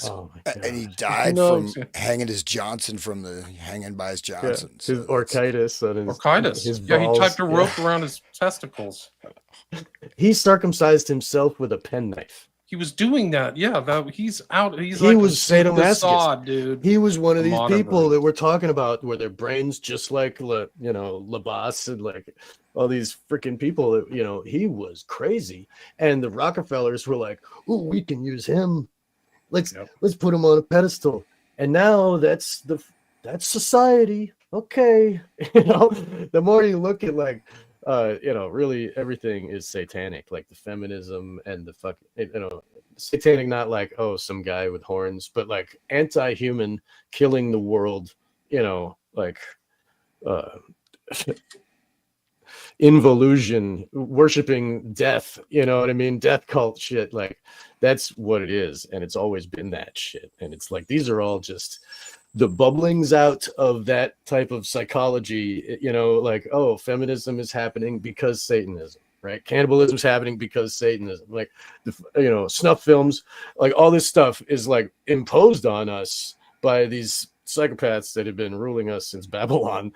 Speaker 1: Oh my
Speaker 2: And he
Speaker 1: god.
Speaker 2: died
Speaker 3: No,
Speaker 2: from hanging his Johnson from the hanging by his
Speaker 1: Yeah,
Speaker 2: Johnson.
Speaker 1: his
Speaker 2: So that's-
Speaker 1: orchitis on his
Speaker 3: orchitis. Yeah, he
Speaker 1: balls.
Speaker 3: typed a rope around his testicles.
Speaker 1: He circumcised himself with a penknife.
Speaker 3: He was doing that. Yeah, that he's out. He's
Speaker 1: He
Speaker 3: like
Speaker 1: was
Speaker 3: the
Speaker 1: sadomasochist.
Speaker 3: sod, dude.
Speaker 1: He was one of
Speaker 3: The
Speaker 1: these
Speaker 3: modern
Speaker 1: people
Speaker 3: version.
Speaker 1: that we're talking about, where their brains just like Labas and like all these freaking people that he was crazy, and the Rockefellers were like, "Ooh, we can use him. Let's put him on a pedestal." And now that's society. Okay, the more you look at like really everything is satanic, like the feminism and the satanic, not like, oh, some guy with horns, but like anti-human, killing the world, like involution, worshiping death, you know what I mean? Death cult shit. Like that's what it is. And it's always been that shit. And it's like, these are all just the bubblings out of that type of psychology, like, oh, feminism is happening because Satanism, right? Cannibalism is happening because Satanism, like, snuff films, like all this stuff is like imposed on us by these psychopaths that have been ruling us since Babylon.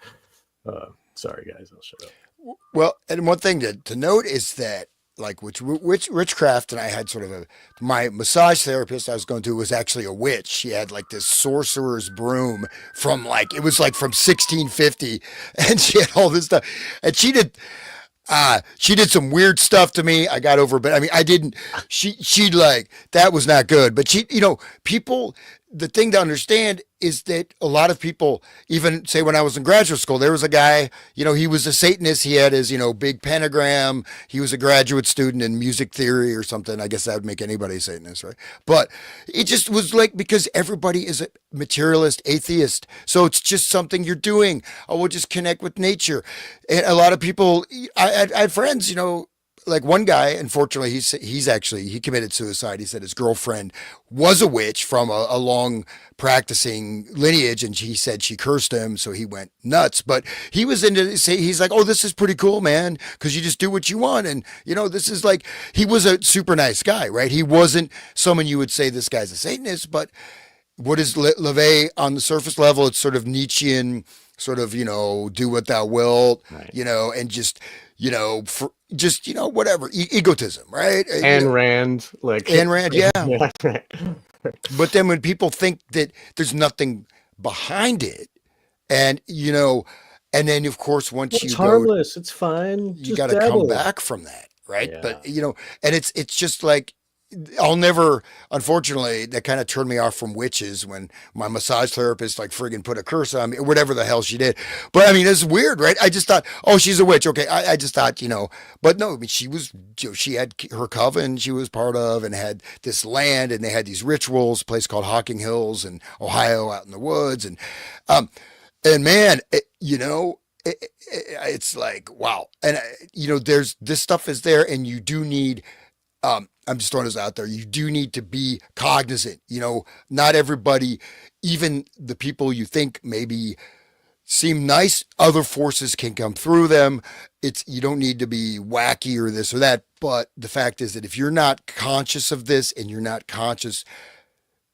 Speaker 1: Sorry, guys, I'll shut up.
Speaker 2: Well, and one thing to note is that, like, which Richcraft and I had sort of my massage therapist I was going to was actually a witch. She had like this sorcerer's broom from it was like from 1650, and she had all this stuff, and she did some weird stuff to me. I got over, but I mean, I didn't. She like that was not good. But people. The thing to understand is that a lot of people, even say when I was in graduate school, there was a guy, he was a Satanist. He had his, big pentagram. He was a graduate student in music theory or something. I guess that would make anybody a Satanist, right? But it just was like, because everybody is a materialist, atheist. So it's just something you're doing. Oh, we'll just connect with nature. And a lot of people, I had friends, like one guy, unfortunately, he committed suicide. He said his girlfriend was a witch from a long practicing lineage, and he said she cursed him, so he went nuts. But he was he's like, oh, this is pretty cool, man, because you just do what you want, and this is like, he was a super nice guy, right? He wasn't someone you would say this guy's a Satanist, but what is LaVey on the surface level? It's sort of Nietzschean, sort of do what thou wilt,
Speaker 1: right.
Speaker 2: And just whatever, egotism, right?
Speaker 1: Ayn Rand, like
Speaker 2: Ayn Rand, yeah.
Speaker 1: Right.
Speaker 2: But then when people think that there's nothing behind it, and and then of course once
Speaker 1: it's
Speaker 2: you
Speaker 1: harmless, it's fine.
Speaker 2: you got to come back from that, right?
Speaker 1: Yeah.
Speaker 2: But and it's just like, I'll never, unfortunately, that kind of turned me off from witches when my massage therapist like friggin' put a curse on me, or whatever the hell she did. But I mean, it's weird, right? I just thought, oh, she's a witch. Okay. I just thought, but no, I mean, she was, she had her coven she was part of, and had this land, and they had these rituals, a place called Hocking Hills in Ohio out in the woods. And man, it's like, wow. And, there's this stuff is there, and you do need, I'm just throwing this out there. You do need to be cognizant. Not everybody, even the people you think maybe seem nice, other forces can come through them. You don't need to be wacky or this or that. But the fact is that if you're not conscious of this, and you're not conscious,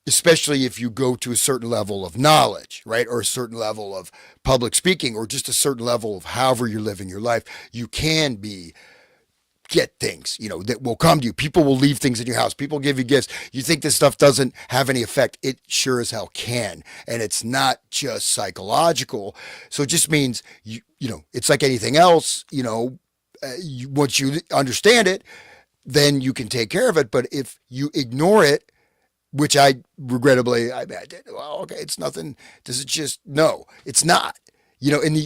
Speaker 2: especially if you go to a certain level of knowledge, right? Or a certain level of public speaking, or just a certain level of however you're living your life, you can get things, that will come to you. People will leave things in your house. People give you gifts. You think this stuff doesn't have any effect. It sure as hell can. And it's not just psychological. So it just means, it's like anything else, once you understand it, then you can take care of it. But if you ignore it, which I regrettably, I did, well, okay, it's nothing. Does it just, no, it's not. In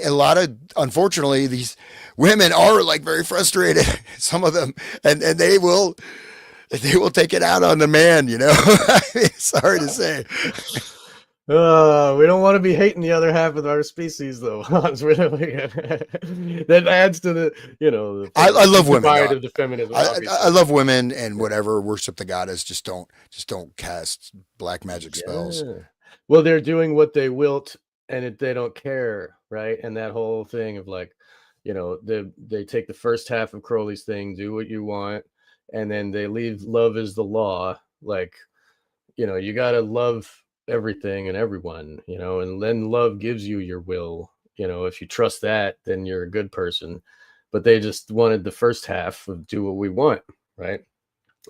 Speaker 2: a lot of, unfortunately, these women are like very frustrated, some of them, and they will take it out on the man, I mean, sorry to say.
Speaker 1: We don't want to be hating the other half of our species, though. That adds to the, the
Speaker 2: I love women.
Speaker 1: divide of the feminism.
Speaker 2: I love women and whatever, worship the goddess. Just don't cast black magic spells.
Speaker 1: Yeah. Well, they're doing what they wilt, and they don't care, right? And that whole thing of like, they take the first half of Crowley's thing, do what you want, and then they leave love is the law. Like, you gotta love everything and everyone, and then love gives you your will. If you trust that, then you're a good person. But they just wanted the first half of do what we want, right?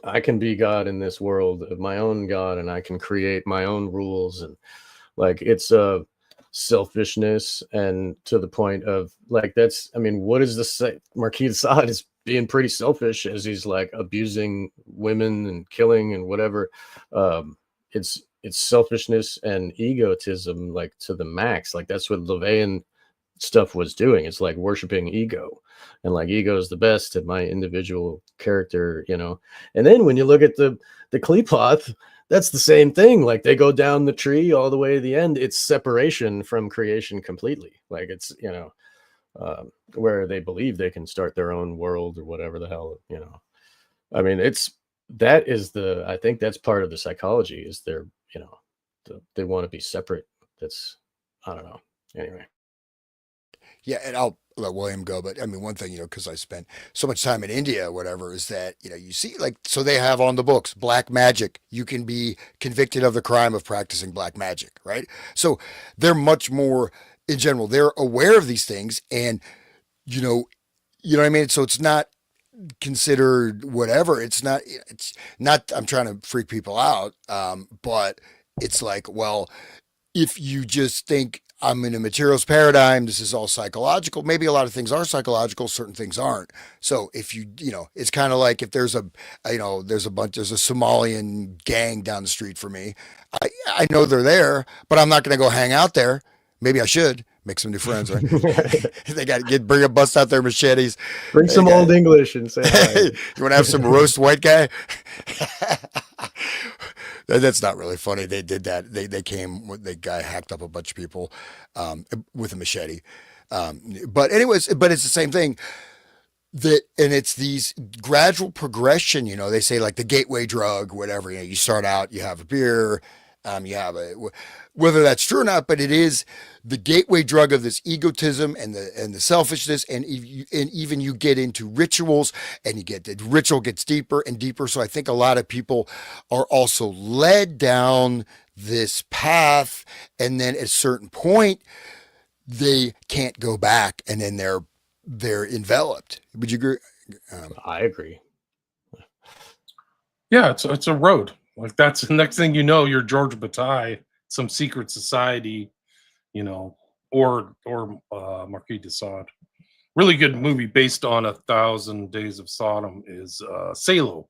Speaker 1: I can be God in this world of my own God, and I can create my own rules. And like, it's a selfishness, and to the point of like, what is this? Marquis de Sade is being pretty selfish as he's like abusing women and killing and whatever. It's selfishness and egotism, like to the max. Like that's what Levian stuff was doing. It's like worshiping ego, and like ego is the best at my individual character, And then when you look at the Qliphoth, that's the same thing. Like they go down the tree all the way to the end. It's separation from creation completely. Like it's where they believe they can start their own world or whatever the hell, I mean, I think that's part of the psychology is they want to be separate. I don't know. Anyway.
Speaker 2: Yeah, and I'll let William go, but I mean, one thing, because I spent so much time in India, or whatever, is that, you see, like, so they have on the books, black magic. You can be convicted of the crime of practicing black magic, right? So they're much more, in general, they're aware of these things, and, you know what I mean? So it's not considered whatever. It's not, I'm trying to freak people out, but it's like, well, if you just think I'm in a materials paradigm, this is all psychological. Maybe a lot of things are psychological, certain things aren't. So if it's kind of like if there's a Somalian gang down the street for me. I know they're there, but I'm not going to go hang out there. Maybe I should make some new friends, right? They got to bust out their machetes.
Speaker 1: Bring some old English and say hi.
Speaker 2: You want to have some roast white guy? That's not really funny. They did that. They came. The guy hacked up a bunch of people with a machete. But anyways, but it's the same thing. And it's these gradual progression. They say like the gateway drug, whatever. You start out, you have a beer, you have whether that's true or not, but it is the gateway drug of this egotism and the selfishness, and even you get into rituals, and the ritual gets deeper and deeper. So I think a lot of people are also led down this path, and then at a certain point they can't go back, and then they're enveloped. Would you agree?
Speaker 1: I agree.
Speaker 3: Yeah, it's a road. Like that's the next thing you know, you're George Bataille, some secret society, or Marquis de Sade. Really good movie based on 1,000 Days of Sodom is Salo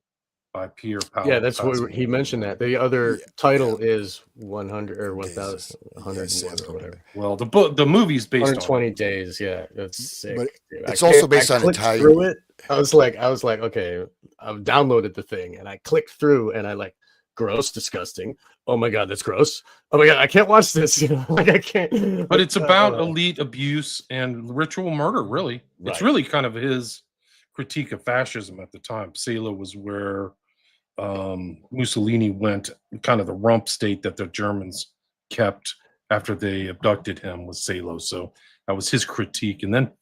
Speaker 3: by Pierre Paolo.
Speaker 1: Yeah, that's what he mentioned. That the other title is 100 or 1,000, 101 or whatever.
Speaker 3: Well, the movie's based
Speaker 1: 120
Speaker 3: on
Speaker 1: days. Yeah, that's sick.
Speaker 2: But it's also based on Italian.
Speaker 1: Through it, I was like, okay, I've downloaded the thing, and I clicked through, and I like, gross, disgusting. Oh my god, that's gross. Oh my god, I can't watch this. Like I can't.
Speaker 3: But it's about elite abuse and ritual murder. Really,
Speaker 1: right.
Speaker 3: It's really kind of his critique of fascism at the time. Salo was where Mussolini went, kind of the rump state that the Germans kept after they abducted him was Salo. So that was his critique. And then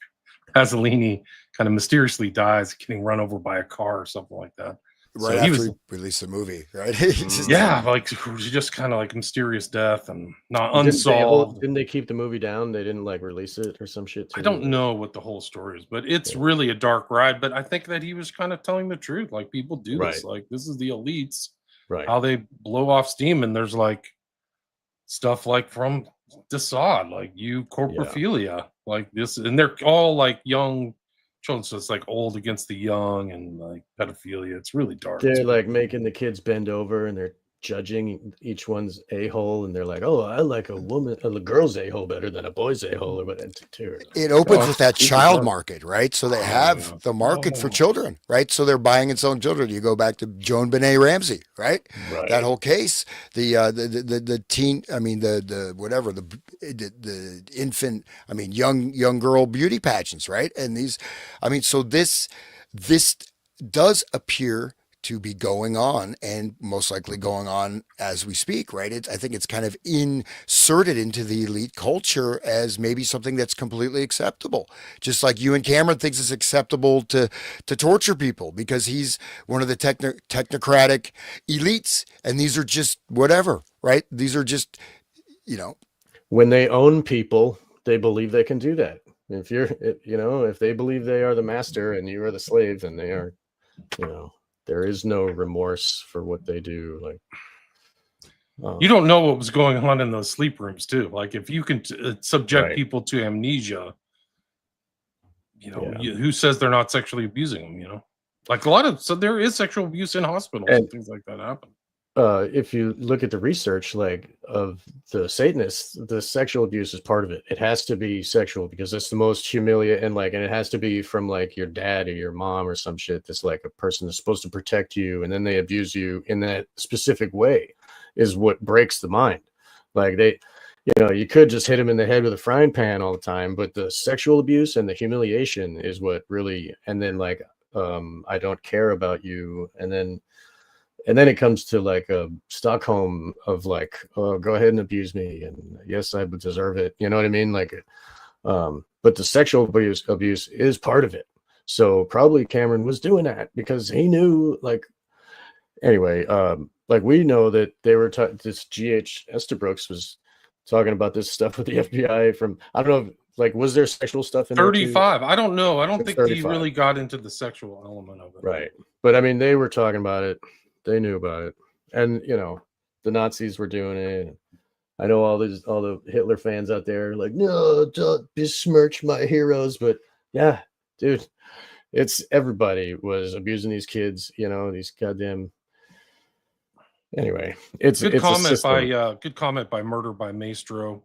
Speaker 3: Pasolini kind of mysteriously dies, getting run over by a car or something like that.
Speaker 2: Right, so he released the movie, right?
Speaker 3: Like it was just kind of like mysterious death and not unsolved.
Speaker 1: Didn't they keep the movie down? They didn't like release it or some shit too?
Speaker 3: I don't know what the whole story is, but it's really a dark ride. But I think that he was kind of telling the truth. Like people do this. Like this is the elites,
Speaker 1: right? How
Speaker 3: they blow off steam, and there's like stuff like from de Sade, like corporophilia, like this, and they're all like young children, so it's like old against the young and like pedophilia. It's really dark.
Speaker 1: They're like making the kids bend over and they're judging each one's a-hole, and they're like, oh, I like a girl's a-hole better than a boy's a-hole, or whatever.
Speaker 2: It opens
Speaker 3: Oh,
Speaker 2: with that
Speaker 3: Jesus
Speaker 2: child
Speaker 3: Christ.
Speaker 2: market, right? So they
Speaker 3: Oh,
Speaker 2: have
Speaker 3: yeah.
Speaker 2: the market for
Speaker 3: Oh.
Speaker 2: children, right? So they're buying and selling children. You go back to Joan Benet Ramsey, right?
Speaker 1: Right.
Speaker 2: That whole case, the teen, I mean the whatever the infant, I mean young girl beauty pageants, right? And these, I mean, so this does appear to be going on, and most likely going on as we speak, right? I think it's kind of inserted into the elite culture as maybe something that's completely acceptable. Just like Ewan Cameron thinks it's acceptable to torture people because he's one of the technocratic elites, and these are just whatever, right? These are just,
Speaker 1: When they own people, they believe they can do that. If they believe they are the master and you are the slave, then they are, there is no remorse for what they do. Like,
Speaker 3: You don't know what was going on in those sleep rooms, too. Like, if you can subject
Speaker 1: Right.
Speaker 3: people to amnesia,
Speaker 1: Yeah.
Speaker 3: who says they're not sexually abusing them? Like so there is sexual abuse in hospitals and things like that happen.
Speaker 1: If you look at the research, like of the Satanists, the sexual abuse is part of it. It has to be sexual because it's the most humiliating, and it has to be from like your dad or your mom or some shit. That's like a person that's supposed to protect you, and then they abuse you in that specific way, is what breaks the mind. Like you could just hit him in the head with a frying pan all the time, but the sexual abuse and the humiliation is what really. And then like, I don't care about you, and then it comes to like a Stockholm of like, oh, go ahead and abuse me, and yes, I would deserve it. You know what I mean? Like, but the sexual abuse is part of it. So probably Cameron was doing that because he knew. Like, anyway, like we know that they were this G.H. Estabrooks was talking about this stuff with the FBI from, I don't know, like, was there sexual stuff in
Speaker 3: 35. I don't know. I don't think
Speaker 1: 35.
Speaker 3: he really got into the sexual element of it.
Speaker 1: Right. But I mean, they were talking about it. They knew about it. And, the Nazis were doing it. I know all the Hitler fans out there are like, no, don't besmirch my heroes. But yeah, dude, it's everybody was abusing these kids, these goddamn. Anyway, it's
Speaker 3: good
Speaker 1: it's
Speaker 3: comment by Murder by Maestro.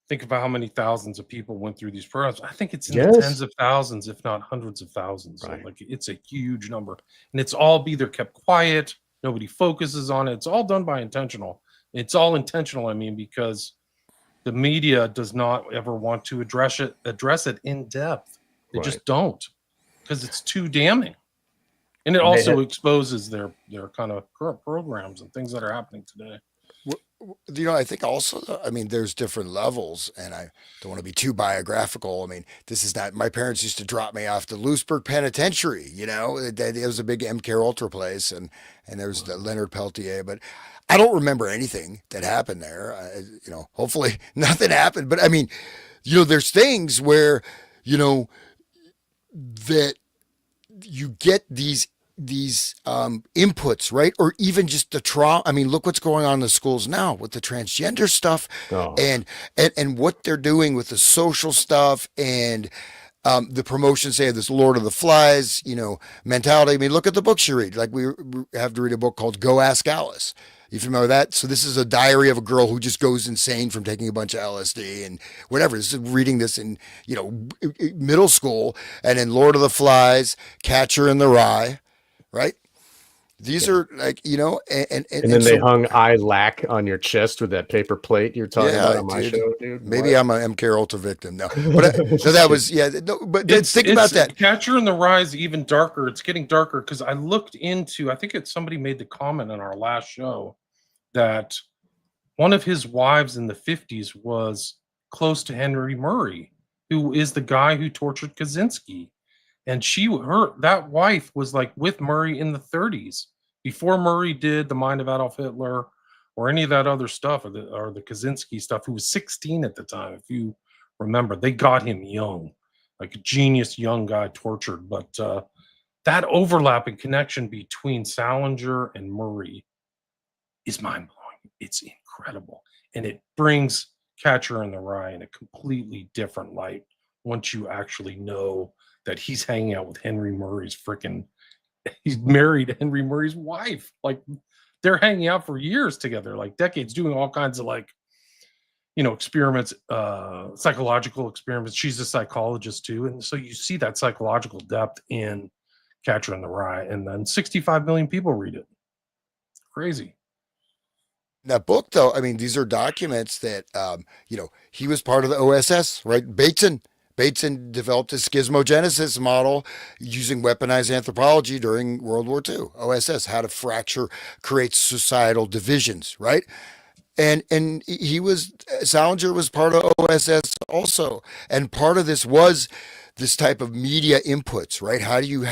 Speaker 3: Think about how many thousands of people went through these programs. I think it's in the tens of thousands, if not hundreds of thousands.
Speaker 1: Right.
Speaker 3: So, like, it's a huge number, and it's all either kept quiet. Nobody focuses on it. It's all done by intentional. It's all intentional. I mean, because the media does not ever want to address it in depth. They just don't, because it's too damning. And it also exposes their kind of current programs and things that are happening today.
Speaker 2: I think also, I mean, there's different levels, and I don't want to be too biographical. I mean, this is not, my parents used to drop me off to Lewisburg Penitentiary, it was a big MK Ultra place, and there's the Leonard Peltier, but I don't remember anything that happened there. Hopefully nothing happened, but I mean, there's things where, that you get these inputs, right? Or even just the trauma. I mean, look what's going on in the schools now with the transgender stuff, and what they're doing with the social stuff, and the promotion, say, of this Lord of the Flies, mentality. I mean, look at the books you read. Like, we have to read a book called Go Ask Alice. You familiar with that? So this is a diary of a girl who just goes insane from taking a bunch of LSD and whatever. This is reading this in, middle school, and then Lord of the Flies, Catcher in the Rye, right? These are like, and
Speaker 1: then they hung I lack on your chest with that paper plate you're talking about on my show, dude.
Speaker 2: Maybe I'm an MK Ultra victim now, but so that was, but think about that.
Speaker 3: Catcher in the Rye is even darker. It's getting darker because I looked into, I think somebody made the comment on our last show that one of his wives in the 50s was close to Henry Murray, who is the guy who tortured Kaczynski. And that wife was like with Murray in the 30s, before Murray did The Mind of Adolf Hitler or any of that other stuff, or the Kaczynski stuff, who was 16 at the time. If you remember, they got him young, like a genius young guy tortured. But that overlapping connection between Salinger and Murray is mind-blowing. It's incredible. And it brings Catcher in the Rye in a completely different light once you actually know that he's hanging out with Henry Murray's he's married to Henry Murray's wife. Like, they're hanging out for years together, like decades, doing all kinds of like, experiments, psychological experiments. She's a psychologist too. And so you see that psychological depth in Catcher in the Rye, and then 65 million people read it. Crazy.
Speaker 2: That book, though, I mean, these are documents that, he was part of the OSS, right? Bateson developed a schismogenesis model using weaponized anthropology during World War II. OSS, how to create societal divisions, right? And Salinger was part of OSS also. And part of this was this type of media inputs, right? How do you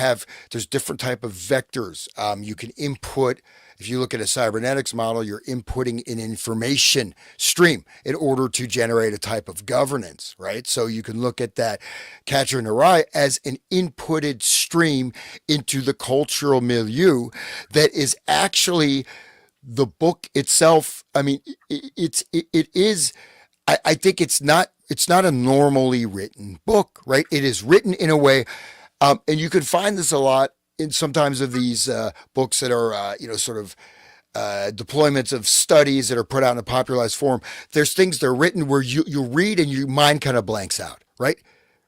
Speaker 2: there's different type of vectors. You can input, if you look at a cybernetics model, you're inputting an information stream in order to generate a type of governance, right? So you can look at that Catcher in the Rye as an inputted stream into the cultural milieu that is actually the book itself. I mean, it is, I think it's not a normally written book, right? It is written in a way, and you can find this a lot in sometimes of these books that are, sort of deployments of studies that are put out in a popularized form. There's things that are written where you read and your mind kind of blanks out, right?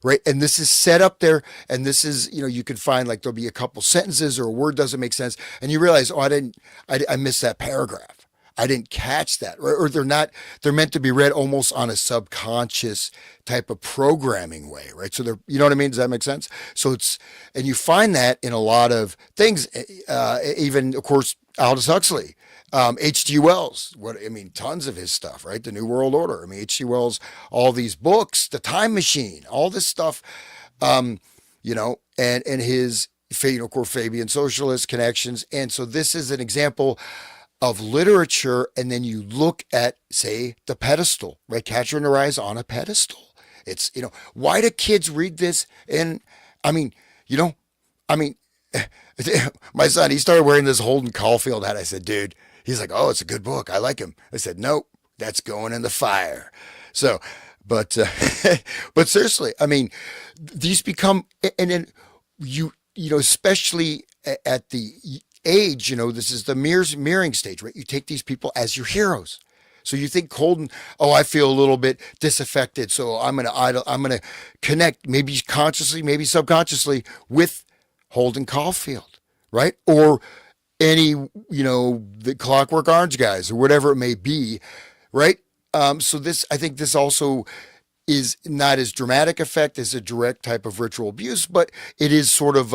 Speaker 2: Right. And this is set up there. And this is, you can find like there'll be a couple sentences or a word doesn't make sense. And you realize, I missed that paragraph. I didn't catch that. Or they're meant to be read almost on a subconscious type of programming way, right? So you know what I mean? Does that make sense? So and you find that in a lot of things, even of course, Aldous Huxley, H.G. Wells, tons of his stuff, right? The New World Order. H.G. Wells, all these books, The Time Machine, all this stuff, and his, of course, Fabian Socialist connections. And so this is an example of literature. And then you look at, say, the pedestal, right? Catcher in the Rye is on a pedestal. It's, why do kids read this? And my son, he started wearing this Holden Caulfield hat. I said, dude, he's like, oh, it's a good book. I like him. I said, nope, that's going in the fire. So, but seriously, these become, and then especially at the age, this is the mirroring stage, right? You take these people as your heroes. So you think Holden, I feel a little bit disaffected. So I'm going to connect maybe consciously, maybe subconsciously with Holden Caulfield, right? Or any, the Clockwork Orange guys or whatever it may be, right? So I think this also is not as dramatic effect as a direct type of ritual abuse, but it is sort of,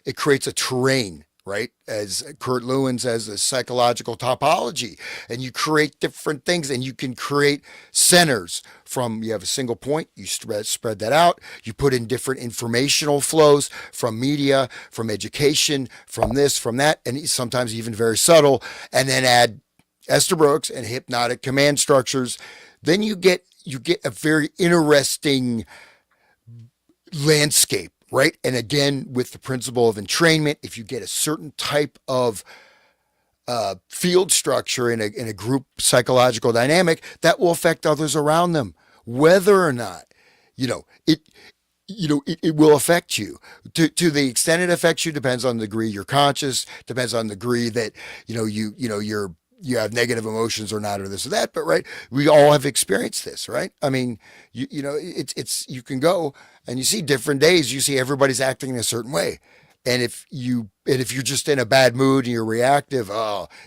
Speaker 2: it creates a terrain, right? As Kurt Lewin says, a psychological topology, and you create different things and you can create centers you have a single point, you spread that out, you put in different informational flows from media, from education, from this, from that, and sometimes even very subtle, and then add Estabrooks and hypnotic command structures. Then you get a very interesting landscape, right? And again, with the principle of entrainment, if you get a certain type of field structure in a group psychological dynamic, that will affect others around them, whether or not, it will affect you. To the extent it affects you depends on the degree you're conscious, depends on the degree that, you have negative emotions or not, or this or that, but right, we all have experienced this, right? You can go and you see different days, you see everybody's acting in a certain way. And if you're just in a bad mood and you're reactive,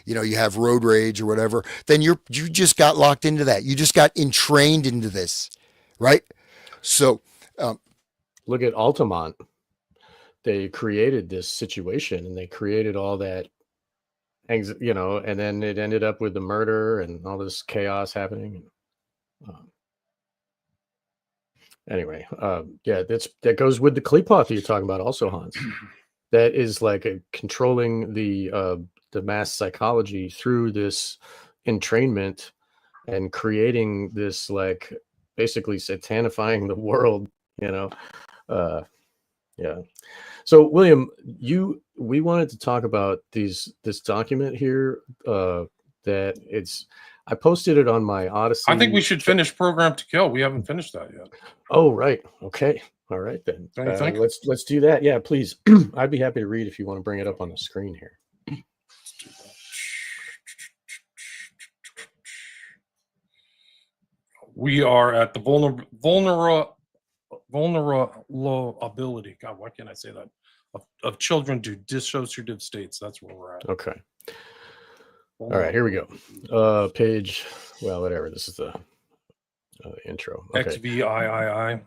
Speaker 2: you have road rage or whatever, then you just got locked into that. You just got entrained into this, right? So,
Speaker 1: look at Altamont. They created this situation and they created all that, and then it ended up with the murder and all this chaos happening. Anyway, that goes with the Kleepoth that you're talking about also, Hans. That is like controlling the mass psychology through this entrainment and creating this, like, basically satanifying the world, yeah. So William, we wanted to talk about this document here, that I posted it on my Odyssey.
Speaker 3: I think we should finish Program to Kill. We haven't finished that yet.
Speaker 1: Oh, right. Okay. All right, then. Let's do that. Yeah, please. I'd be happy to read if you want to bring it up on the screen here.
Speaker 3: We are at the vulnerability. God, why can't I say that? Of children to dissociative states. That's where we're at.
Speaker 1: Okay. All right, here we go. Page, well, whatever. This is the intro. Okay.
Speaker 3: XVIII.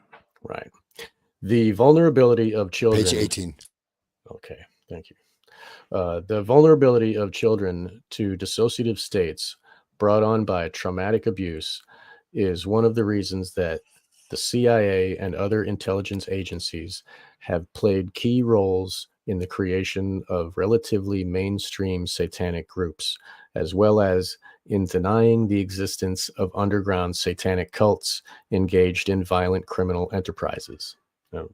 Speaker 1: Right. The vulnerability of children.
Speaker 2: Page 18.
Speaker 1: Okay, thank you. The vulnerability of children to dissociative states brought on by traumatic abuse is one of the reasons that the CIA and other intelligence agencies have played key roles in the creation of relatively mainstream satanic groups, as well as in denying the existence of underground satanic cults engaged in violent criminal enterprises. Now,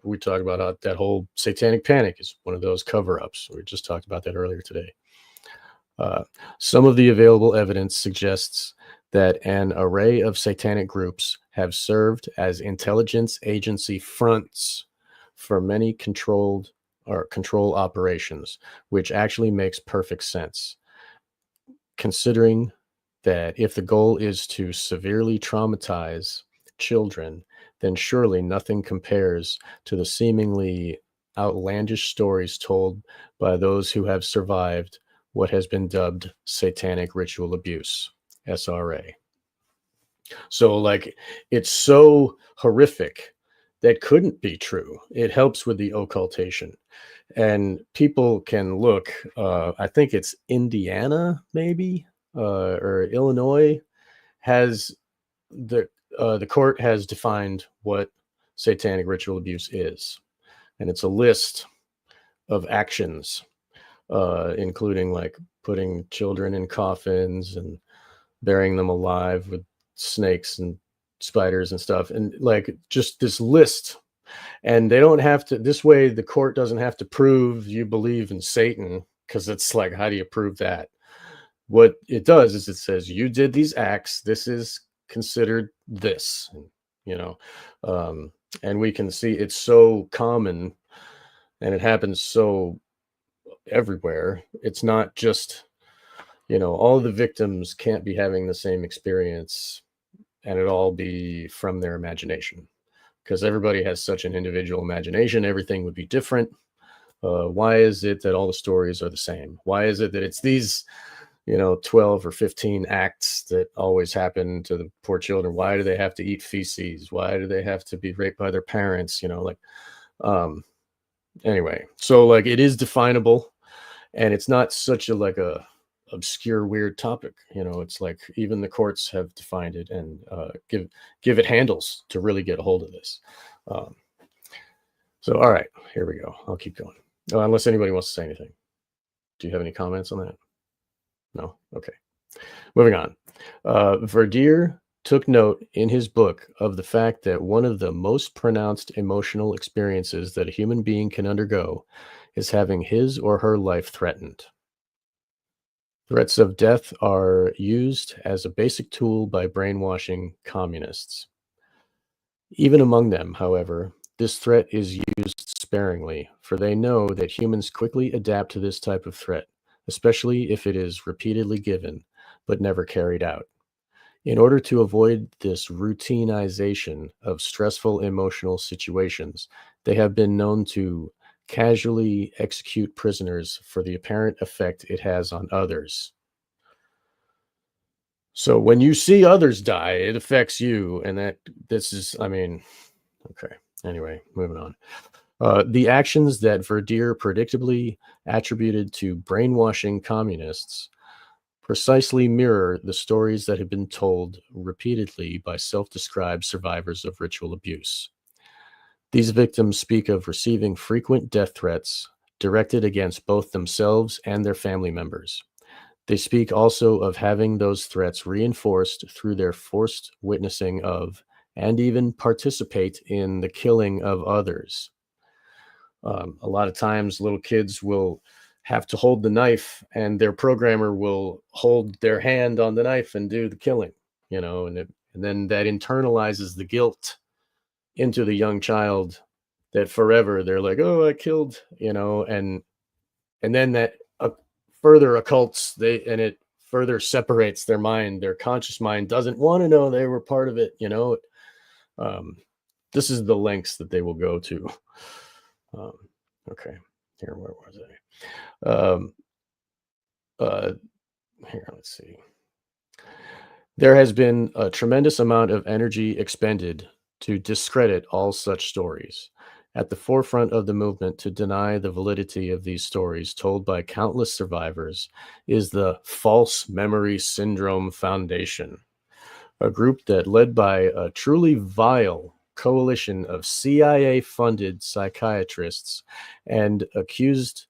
Speaker 1: we talk about how that whole satanic panic is one of those cover-ups. We just talked about that earlier today. Some of the available evidence suggests that an array of satanic groups have served as intelligence agency fronts for many control operations, which actually makes perfect sense, considering that if the goal is to severely traumatize children, then surely nothing compares to the seemingly outlandish stories told by those who have survived what has been dubbed satanic ritual abuse, SRA. So, like, it's so horrific that couldn't be true. It helps with the occultation. And people can look, I think it's Indiana, maybe, or Illinois, has the court has defined what satanic ritual abuse is. And it's a list of actions, including like putting children in coffins and burying them alive with snakes and spiders and stuff. And like just this list. And they don't have to, this way the court doesn't have to prove you believe in Satan, because it's like, how do you prove that? What it does is it says you did these acts, this is considered this, you know. And we can see it's so common and it happens so everywhere. It's not just, you know, all the victims can't be having the same experience and it all be from their imagination, because everybody has such an individual imagination. Everything would be different. Why is it that all the stories are the same? Why is it that it's these, you know, 12 or 15 acts that always happen to the poor children? Why do they have to eat feces? Why do they have to be raped by their parents? You know, like, anyway, so like it is definable, and it's not such a like a obscure weird topic. You know, it's like even the courts have defined it and give it handles to really get a hold of this. So all right, here we go. I'll keep going, unless anybody wants to say anything. Do you have any comments on that? No? Okay. Moving on. Verdier took note in his book of the fact that one of the most pronounced emotional experiences that a human being can undergo is having his or her life threatened. Threats of death are used as a basic tool by brainwashing communists. Even among them, however, this threat is used sparingly, for they know that humans quickly adapt to this type of threat, especially if it is repeatedly given, but never carried out. In order to avoid this routinization of stressful emotional situations, they have been known to casually execute prisoners for the apparent effect it has on others. So when you see others die, it affects you. And this is, I mean, okay. Anyway, moving on. The actions that Verdier predictably attributed to brainwashing communists precisely mirror the stories that have been told repeatedly by self-described survivors of ritual abuse. These victims speak of receiving frequent death threats directed against both themselves and their family members. They speak also of having those threats reinforced through their forced witnessing of, and even participate in, the killing of others. A lot of times little kids will have to hold the knife and their programmer will hold their hand on the knife and do the killing, you know, and then that internalizes the guilt into the young child, that forever they're like, oh, I killed, you know, and then that further occults, it further separates their mind. Their conscious mind doesn't want to know they were part of it. This is the lengths that they will go to. Okay, here, where was I? Here, let's see. There has been a tremendous amount of energy expended to discredit all such stories. At the forefront of the movement to deny the validity of these stories told by countless survivors is the False Memory Syndrome Foundation, a group that led by a truly vile coalition of CIA-funded psychiatrists and accused,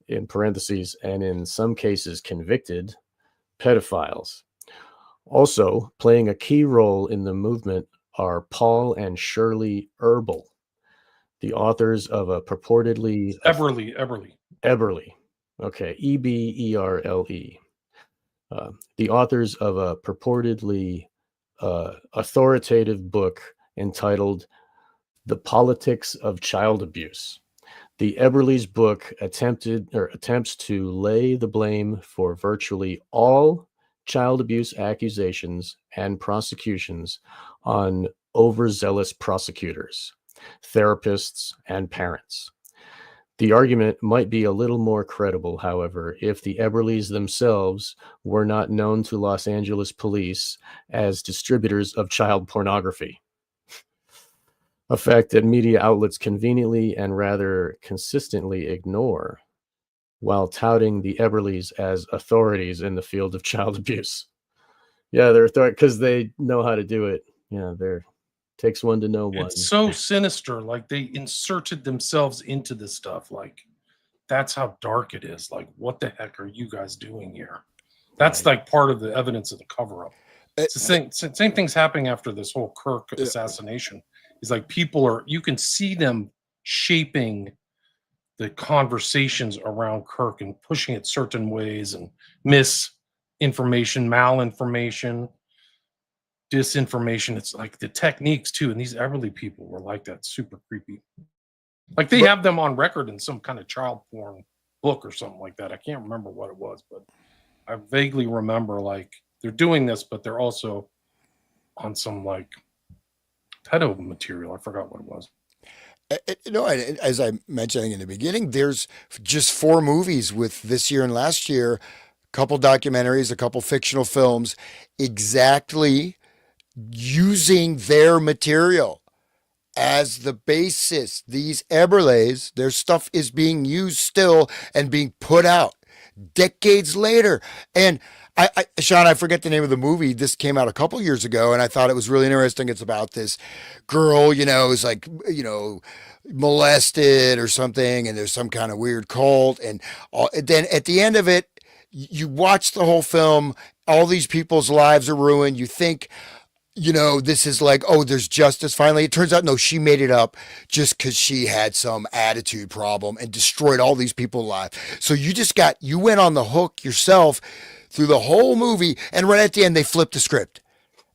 Speaker 1: in parentheses, and in some cases convicted, pedophiles. Also playing a key role in the movement are Paul and Shirley Eberle, the authors of a purportedly... Eberle. Okay, Eberle. The authors of a purportedly authoritative book entitled The Politics of Child Abuse. The Eberle's book attempts to lay the blame for virtually all child abuse accusations and prosecutions on overzealous prosecutors, therapists, and parents. The argument might be a little more credible, however, if the Eberles themselves were not known to Los Angeles police as distributors of child pornography, a fact that media outlets conveniently and rather consistently ignore while touting the Eberles as authorities in the field of child abuse. Yeah, they're because they know how to do it. Yeah, takes one to know one.
Speaker 3: It's so sinister. Like, they inserted themselves into this stuff. Like, that's how dark it is. Like, what the heck are you guys doing here? That's right. Like part of the evidence of the cover-up. It's the same thing's happening after this whole Kirk assassination. It's like you can see them shaping the conversations around Kirk and pushing it certain ways, and misinformation, malinformation, disinformation. It's like the techniques too. And these Eberle people were like that, super creepy. Like they have them on record in some kind of child porn book or something like that. I can't remember what it was, but I vaguely remember like they're doing this, but they're also on some like pedo material. I forgot what it was.
Speaker 2: As I mentioned in the beginning, there's just 4 movies with this year and last year, a couple documentaries, a couple fictional films, exactly using their material as the basis. These Eberles, their stuff is being used still and being put out decades later. And Sean, I forget the name of the movie. This came out a couple years ago, and I thought it was really interesting. It's about this girl, is like, molested or something, and there's some kind of weird cult. And then at the end of it, you watch the whole film, all these people's lives are ruined. You think, this is like, oh, there's justice finally. It turns out, no, she made it up just because she had some attitude problem and destroyed all these people's lives. So you went on the hook yourself through the whole movie, and right at the end, they flipped the script.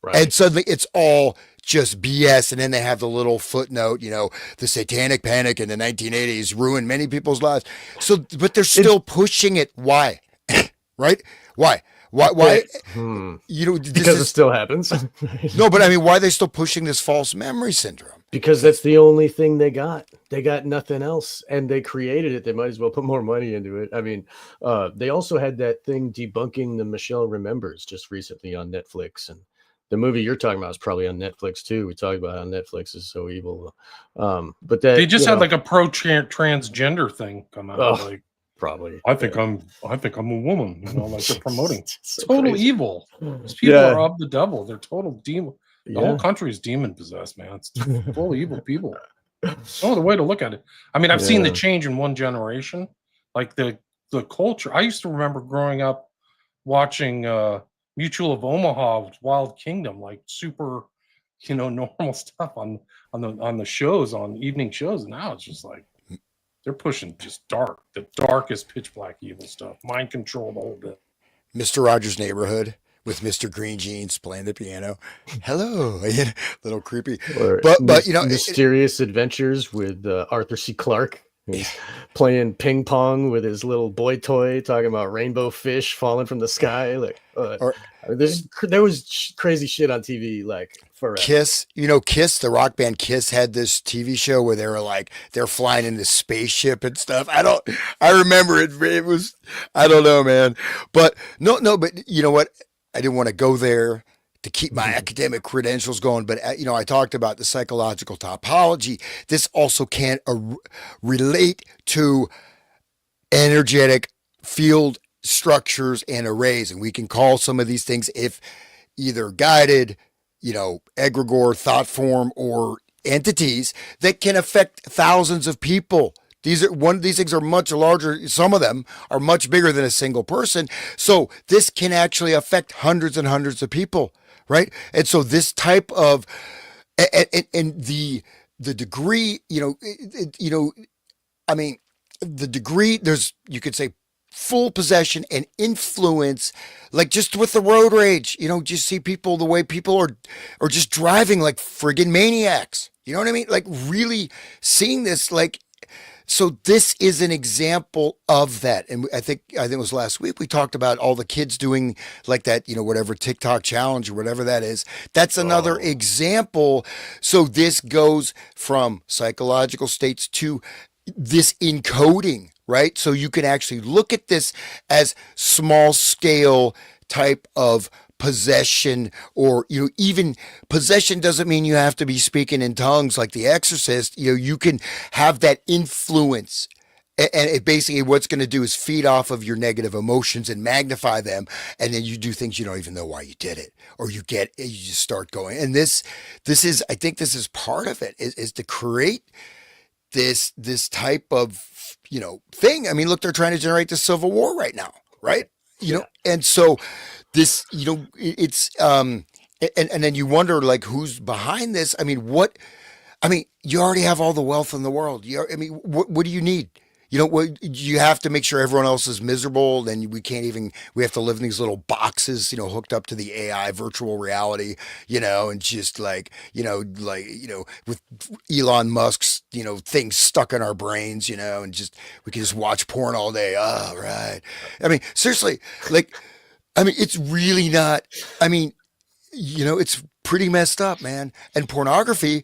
Speaker 2: Right. And suddenly it's all just BS. And then they have the little footnote, the satanic panic in the 1980s ruined many people's lives. So, but they're still pushing it. Why? Right? Why?
Speaker 1: Because it still happens.
Speaker 2: No, but I mean, why are they still pushing this false memory syndrome?
Speaker 1: Because that's the only thing they got. They got nothing else, and they created it. They might as well put more money into it. I mean, they also had that thing debunking the Michelle Remembers just recently on Netflix, and the movie you're talking about is probably on Netflix too. We talked about how Netflix is so evil, but they just
Speaker 3: had like a transgender thing come out.
Speaker 1: Probably.
Speaker 3: I think I'm a woman. Like they're promoting so total crazy. Evil. These people are of the devil. They're total demon. The whole country is demon possessed, man. It's full of evil people. No other way to look at it. I mean, I've seen the change in one generation. Like the culture. I used to remember growing up watching Mutual of Omaha, Wild Kingdom, like super, normal stuff on the shows, on evening shows. And now it's just like they're pushing just the darkest pitch black evil stuff, mind control, the whole bit.
Speaker 2: Mr. Rogers' Neighborhood with Mr. Green Jeans playing the piano. Hello, little creepy.
Speaker 1: Or mysterious adventures with Arthur C. Clarke. He's playing ping pong with his little boy toy, talking about rainbow fish falling from the sky. Like,
Speaker 2: Or
Speaker 1: I mean, there was crazy shit on TV like forever.
Speaker 2: Kiss, Kiss, the rock band Kiss had this TV show where they were like they're flying in this spaceship and stuff. I remember it. It was, I don't know, man. But no, but you know what? I didn't want to go there to keep my academic credentials going. But I talked about the psychological topology. This also can relate to energetic field structures and arrays, and we can call some of these things, if either guided, egregore, thought form, or entities that can affect thousands of people. These things are much larger. Some of them are much bigger than a single person. So this can actually affect hundreds and hundreds of people, right? And so this type of, and the degree, I mean, the degree, you could say full possession and influence, like just with the road rage, just see people, the way people are just driving like friggin' maniacs. You know what I mean? Like really seeing this, like, so this is an example of that. And I think it was last week we talked about all the kids doing like that, whatever TikTok challenge or whatever that is. That's another example. So this goes from psychological states to this encoding, right? So you can actually look at this as small scale type of possession, or even possession doesn't mean you have to be speaking in tongues like the exorcist. You can have that influence, and it basically, what's going to do is feed off of your negative emotions and magnify them, and then you do things you don't even know why you did it, or you just start going. And this is, I think this is part of it, is to create this type of thing. I mean, look, they're trying to generate the Civil War right now, right? And so this, it's and then you wonder, like, who's behind this? I mean, you already have all the wealth in the world. What do you need? You have to make sure everyone else is miserable. Then we have to live in these little boxes, hooked up to the AI virtual reality, and just with Elon Musk's, things stuck in our brains, and just, we can just watch porn all day. Oh, right. I mean, seriously, it's really not, it's pretty messed up, man. And pornography,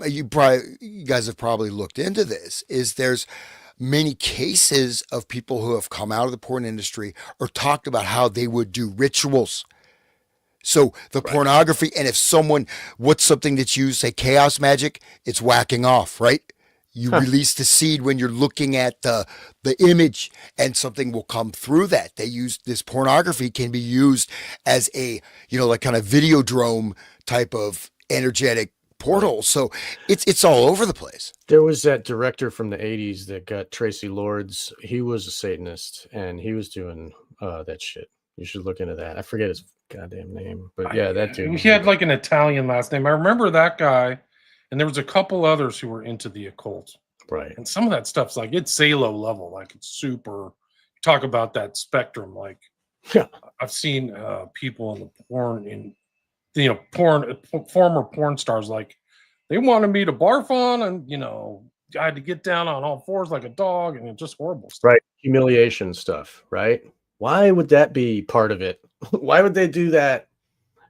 Speaker 2: you guys have probably looked into this, there's many cases of people who have come out of the porn industry or talked about how they would do rituals. So the pornography, and if what's something that's used, say chaos magic, it's whacking off, right? You release the seed when you're looking at the image, and something will come through that. They use this pornography, can be used as a, like kind of videodrome type of energetic portal. So it's all over the place.
Speaker 1: There was that director from the 80s that got Tracy Lords. He was a Satanist, and he was doing that shit. You should look into that. I forget his goddamn name, but yeah, that dude.
Speaker 3: He had like an Italian last name. I remember that guy, and there was a couple others who were into the occult.
Speaker 1: Right.
Speaker 3: And some of that stuff's like, it's Salo level, like it's super. Talk about that spectrum. Like, I've seen people in the porn, former porn stars, like, they wanted me to barf on, and I had to get down on all fours like a dog, and it's just horrible stuff.
Speaker 1: Right. Humiliation stuff, right? Why would that be part of it? Why would they do that?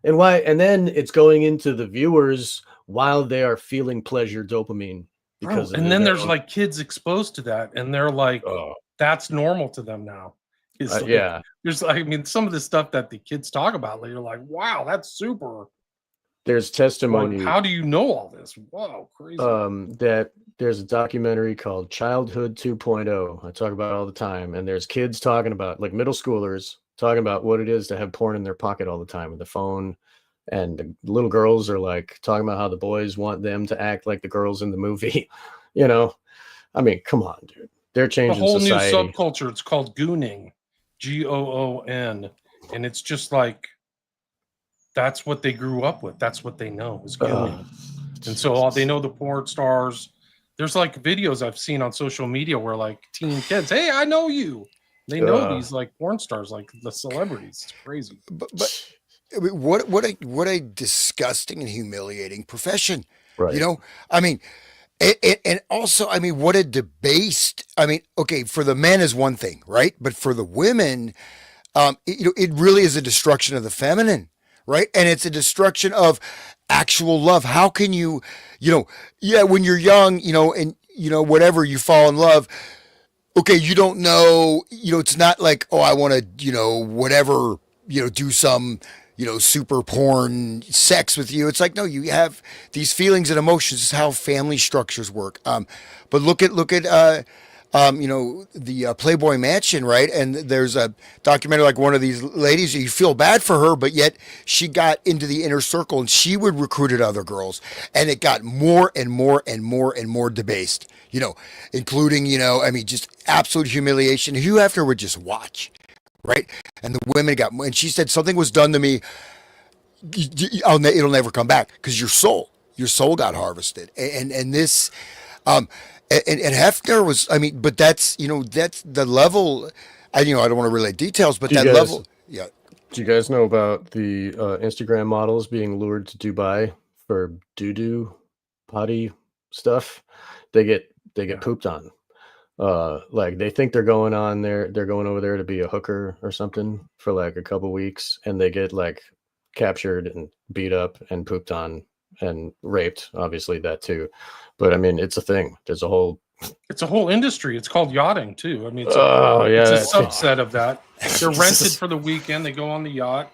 Speaker 1: And why? And then it's going into the viewers while they are feeling pleasure, dopamine.
Speaker 3: And then there's like kids exposed to that, and they're like, that's normal to them now. There's, some of the stuff that the kids talk about, like, you're like, wow, that's super.
Speaker 1: There's testimony.
Speaker 3: Like, how do you know all this? Wow, crazy.
Speaker 1: That there's a documentary called Childhood 2.0. I talk about it all the time, and there's kids talking about, like, middle schoolers talking about what it is to have porn in their pocket all the time with the phone, and the little girls are like talking about how the boys want them to act like the girls in the movie. Come on, dude. They're changing
Speaker 3: a whole
Speaker 1: society.
Speaker 3: New subculture. It's called gooning, Goon, and it's just like, that's what they grew up with. That's what they know is gooning. And so they know the porn stars. There's like videos I've seen on social media where like teen kids, hey, I know you. They know these like porn stars, like the celebrities. It's crazy.
Speaker 2: But what a disgusting and humiliating profession.
Speaker 1: Right.
Speaker 2: And also, I mean, what a debased. I mean, okay, for the men is one thing, right? But for the women, it really is a destruction of the feminine, right? And it's a destruction of actual love. How can you, yeah, when you're young, and whatever you fall in love, okay, you don't know, it's not like, oh, I want to, whatever, do some, super porn sex with you. It's like, no, you have these feelings and emotions. This is how family structures work. But look at, the Playboy Mansion, right? And there's a documentary like one of these ladies, you feel bad for her, but yet she got into the inner circle and she would recruit other girls. And it got more and more and more and more debased, including, I mean, just absolute humiliation. Who after would just watch, right? And the women and she said, something was done to me. It'll never come back because your soul got harvested. And this, and Hefner was, I mean, but that's the level. I don't want to relate details, but that level, yeah.
Speaker 1: Do you guys know about the Instagram models being lured to Dubai for doo-doo potty stuff? They get pooped on. Like they think they're going over there to be a hooker or something for like a couple weeks, and they get like captured and beat up and pooped on and raped, obviously that too. But I mean, it's a thing. It's a whole
Speaker 3: industry. It's called yachting too. I mean, it's a subset of that. They're rented for the weekend. They go on the yacht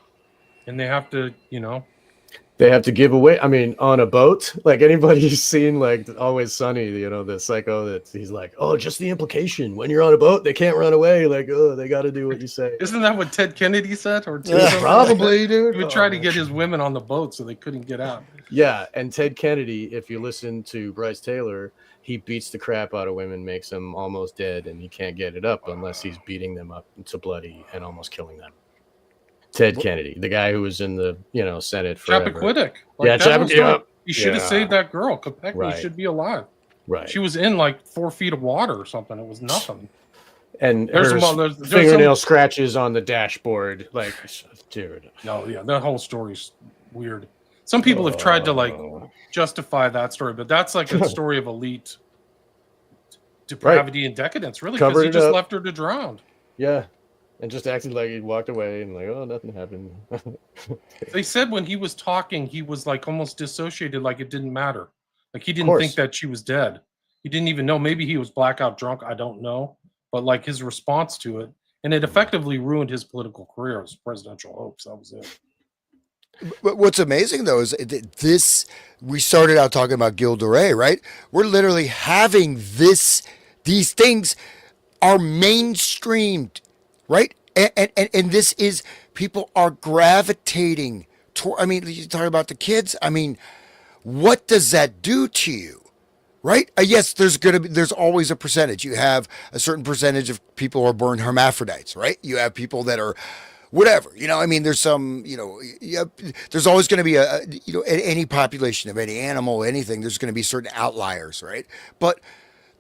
Speaker 3: and they have to,
Speaker 1: they have to give away. I mean, on a boat, like anybody who's seen like Always Sunny, the psycho that he's like, oh, just the implication. When you're on a boat, they can't run away. Like, oh, they got to do what you say.
Speaker 3: Isn't that what Ted Kennedy said? Or
Speaker 1: probably, dude.
Speaker 3: He would try to get his women on the boat so they couldn't get out.
Speaker 1: Yeah, and Ted Kennedy, if you listen to Bryce Taylor, he beats the crap out of women, makes them almost dead, and he can't get it up unless he's beating them up to bloody and almost killing them. Ted Kennedy, the guy who was in the Senate forever.
Speaker 3: Chappaquiddick. You should have saved that girl. Kopechne should be alive.
Speaker 1: Right.
Speaker 3: She was in like 4 feet of water or something. It was nothing.
Speaker 1: And there's fingernail scratches on the dashboard. Like, dude.
Speaker 3: No, yeah, that whole story's weird. Some people have tried to like justify that story, but that's like a story of elite depravity and decadence, really, because he just left her to drown.
Speaker 1: Yeah. And just acted like he walked away and like, oh, nothing happened.
Speaker 3: They said when he was talking, he was like almost dissociated, like it didn't matter. Like he didn't think that she was dead. He didn't even know. Maybe he was blackout drunk. I don't know. But like his response to it, and it effectively ruined his political career, his presidential hopes. That was it.
Speaker 2: But what's amazing though is this. We started out talking about Gilles de Rais, right? We're literally having this. These things are mainstreamed. Right? And this is, people are gravitating toward, I mean, you talk about the kids. I mean, what does that do to you? Right? Yes, there's always a percentage. You have a certain percentage of people who are born hermaphrodites, right? You have people that are whatever, I mean, there's some, there's always going to be any population of any animal, anything, there's going to be certain outliers, right? But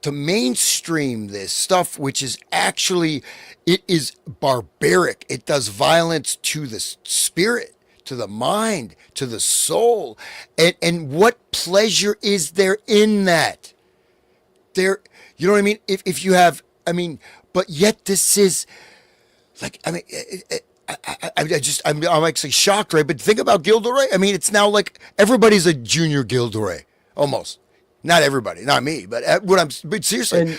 Speaker 2: to mainstream this stuff, which is actually, it is barbaric. It does violence to the spirit, to the mind, to the soul. And what pleasure is there in that? There, you know what I mean? If you have, I mean, but yet this is like, I mean, I'm actually shocked, right? But think about Gilles de Rais. I mean, it's now like everybody's a junior Gilles de Rais, almost. Not everybody, not me, but but seriously.
Speaker 1: And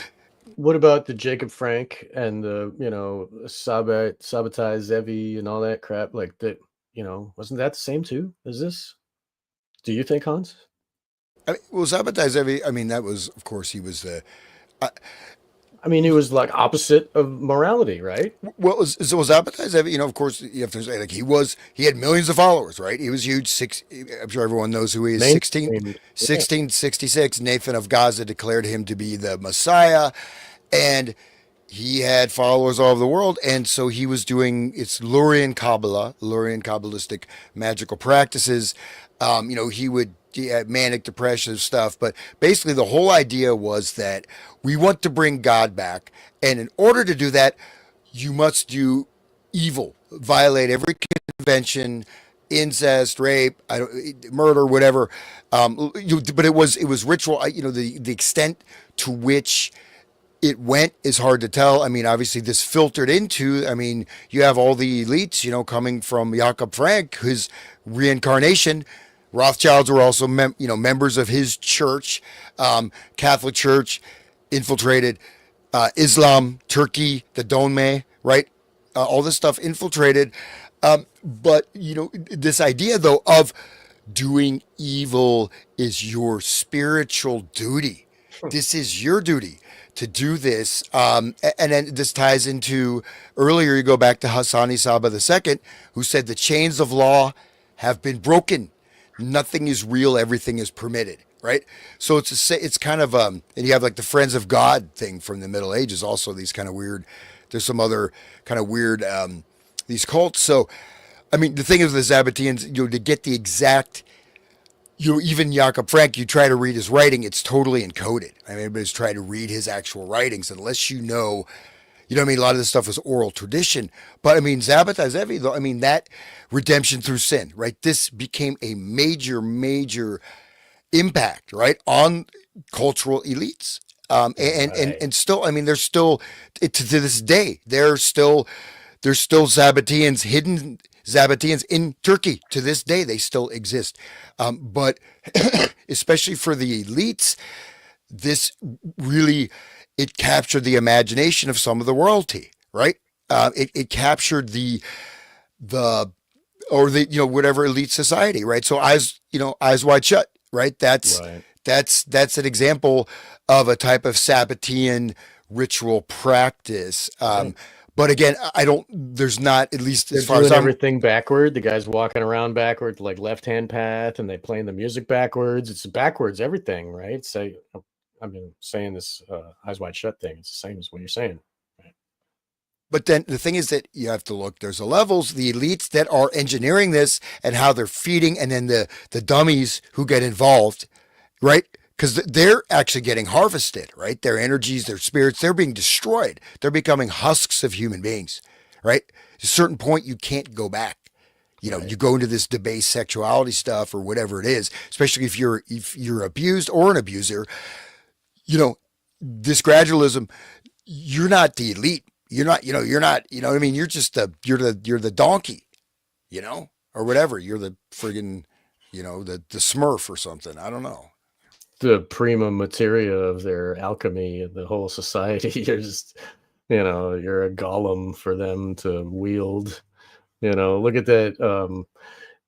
Speaker 1: what about the Jacob Frank and the, Sabotage Zevi and all that crap? Like that, wasn't that the same too as this? Do you think, Hans?
Speaker 2: Well, Sabotage Zevi, I mean, that was, of course, he was the.
Speaker 1: I mean, he was like opposite of morality, right?
Speaker 2: Well, so Sabotage Zevi, of course, you have to say, like, he had millions of followers, right? He was huge. I'm sure everyone knows who he is. 1666, Nathan of Gaza declared him to be the Messiah, and he had followers all over the world, and so he was doing Lurian Kabbalah, Lurian Kabbalistic magical practices. He had manic depressive stuff, but basically the whole idea was that we want to bring God back, and in order to do that, you must do evil, violate every convention, incest, rape, murder, whatever. But it was ritual. The extent to which it went is hard to tell. I mean, obviously, this filtered into. I mean, you have all the elites, coming from Jakob Frank, his reincarnation. Rothschilds were also, members of his church, Catholic Church, infiltrated Islam, Turkey, the Dome, right? All this stuff infiltrated. But this idea though of doing evil is your spiritual duty. This is your duty to do this. And then this ties into earlier, you go back to Hassani Saba II, who said the chains of law have been broken. Nothing is real. Everything is permitted. Right. So it's kind of, and you have like the Friends of God thing from the Middle Ages. Also these kind of weird, there's some other kind of weird, these cults. So, I mean, the thing is the Zabbatians, to get the exact, even Jakob Frank, you try to read his writing, it's totally encoded. I mean, everybody's trying to read his actual writings, unless a lot of this stuff was oral tradition. But I mean, Zabbatai Zevi, though, I mean, that redemption through sin, right? This became a major, major impact, right, on cultural elites. And still, I mean, there's still, to this day, there's still Zabbatians, hidden Zabbatians in Turkey to this day. They still exist. But especially for the elites, this really, it captured the imagination of some of the royalty, right? It captured the whatever elite society, right? So eyes wide shut, right? That's an example of a type of Sabbatean ritual practice. But again, there's not, at least as far as
Speaker 1: everything backward. The guy's walking around backward, like left-hand path, and they playing the music backwards. It's backwards, everything, right? So I've been saying this eyes wide shut thing. It's the same as what you're saying. Right?
Speaker 2: But then the thing is that you have to look, there's the levels, the elites that are engineering this and how they're feeding, and then the dummies who get involved, right? Because they're actually getting harvested, right? Their energies, their spirits, they're being destroyed. They're becoming husks of human beings, right? At a certain point, you can't go back. You go into this debased sexuality stuff or whatever it is, especially if you're abused or an abuser. This gradualism, you're not the elite. You're not, you're not, what I mean? You're just you're the donkey, or whatever. You're the friggin', the Smurf or something. I don't know.
Speaker 1: The prima materia of their alchemy and the whole society. You're just, you're a golem for them to wield. Look at that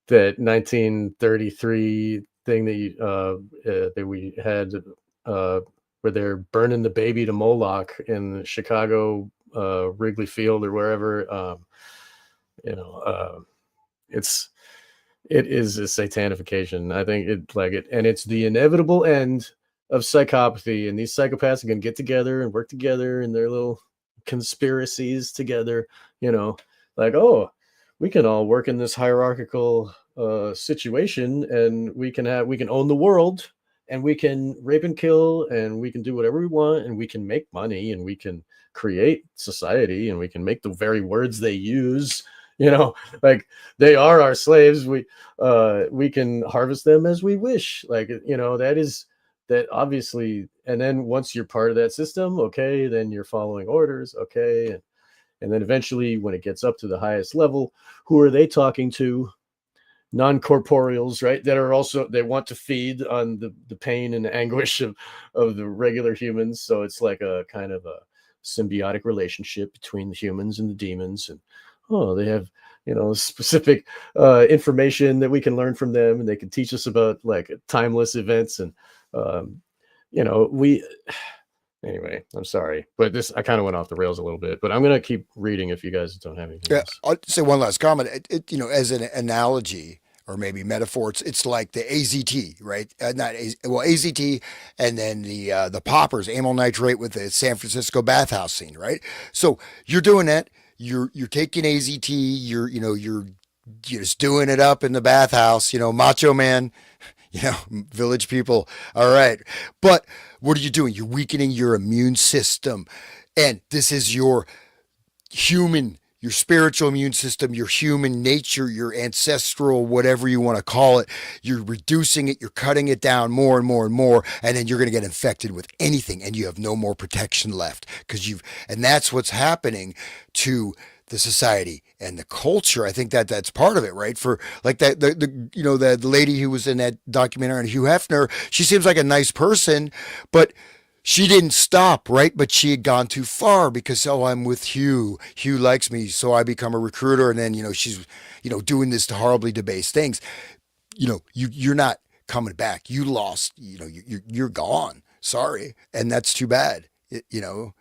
Speaker 1: that 1933 thing that we had where they're burning the baby to Moloch in Chicago, Wrigley Field or wherever. It is a satanification. I think and it's the inevitable end of psychopathy. And these psychopaths are going to get together and work together in their little conspiracies together. We can all work in this hierarchical situation, and we can own the world, and we can rape and kill, and we can do whatever we want, and we can make money, and we can create society, and we can make the very words they use. They are our slaves. We can harvest them as we wish. That obviously. And then once you're part of that system, okay, then you're following orders, okay, and then eventually, when it gets up to the highest level, who are they talking to? Non-corporeals, right? That are also, they want to feed on the pain and anguish of the regular humans. So it's like a kind of a symbiotic relationship between the humans and the demons, and they have specific information that we can learn from them, and they can teach us about like timeless events, and anyway, I'm sorry, but I kind of went off the rails a little bit, but I'm gonna keep reading if you guys don't have anything else.
Speaker 2: I'll say one last comment. As an analogy or maybe metaphor, it's like the AZT, right? AZT, and then the poppers, amyl nitrate with the San Francisco bathhouse scene, right? So you're doing that. You're taking AZT. You're just doing it up in the bathhouse. Macho man. Village people. All right. But what are you doing? You're weakening your immune system. And this is your human, your spiritual immune system, your human nature, your ancestral, whatever you want to call it, you're reducing it, you're cutting it down more and more and more, and then you're going to get infected with anything, and you have no more protection left and that's what's happening to the society and the culture. I think that's part of it, right? For like the lady who was in that documentary on Hugh Hefner, she seems like a nice person, but she didn't stop, right? But she had gone too far because, oh, I'm with Hugh. Hugh likes me, so I become a recruiter. And then, she's, doing this horribly debased things. You're not coming back. You lost, you're gone. Sorry. And that's too bad.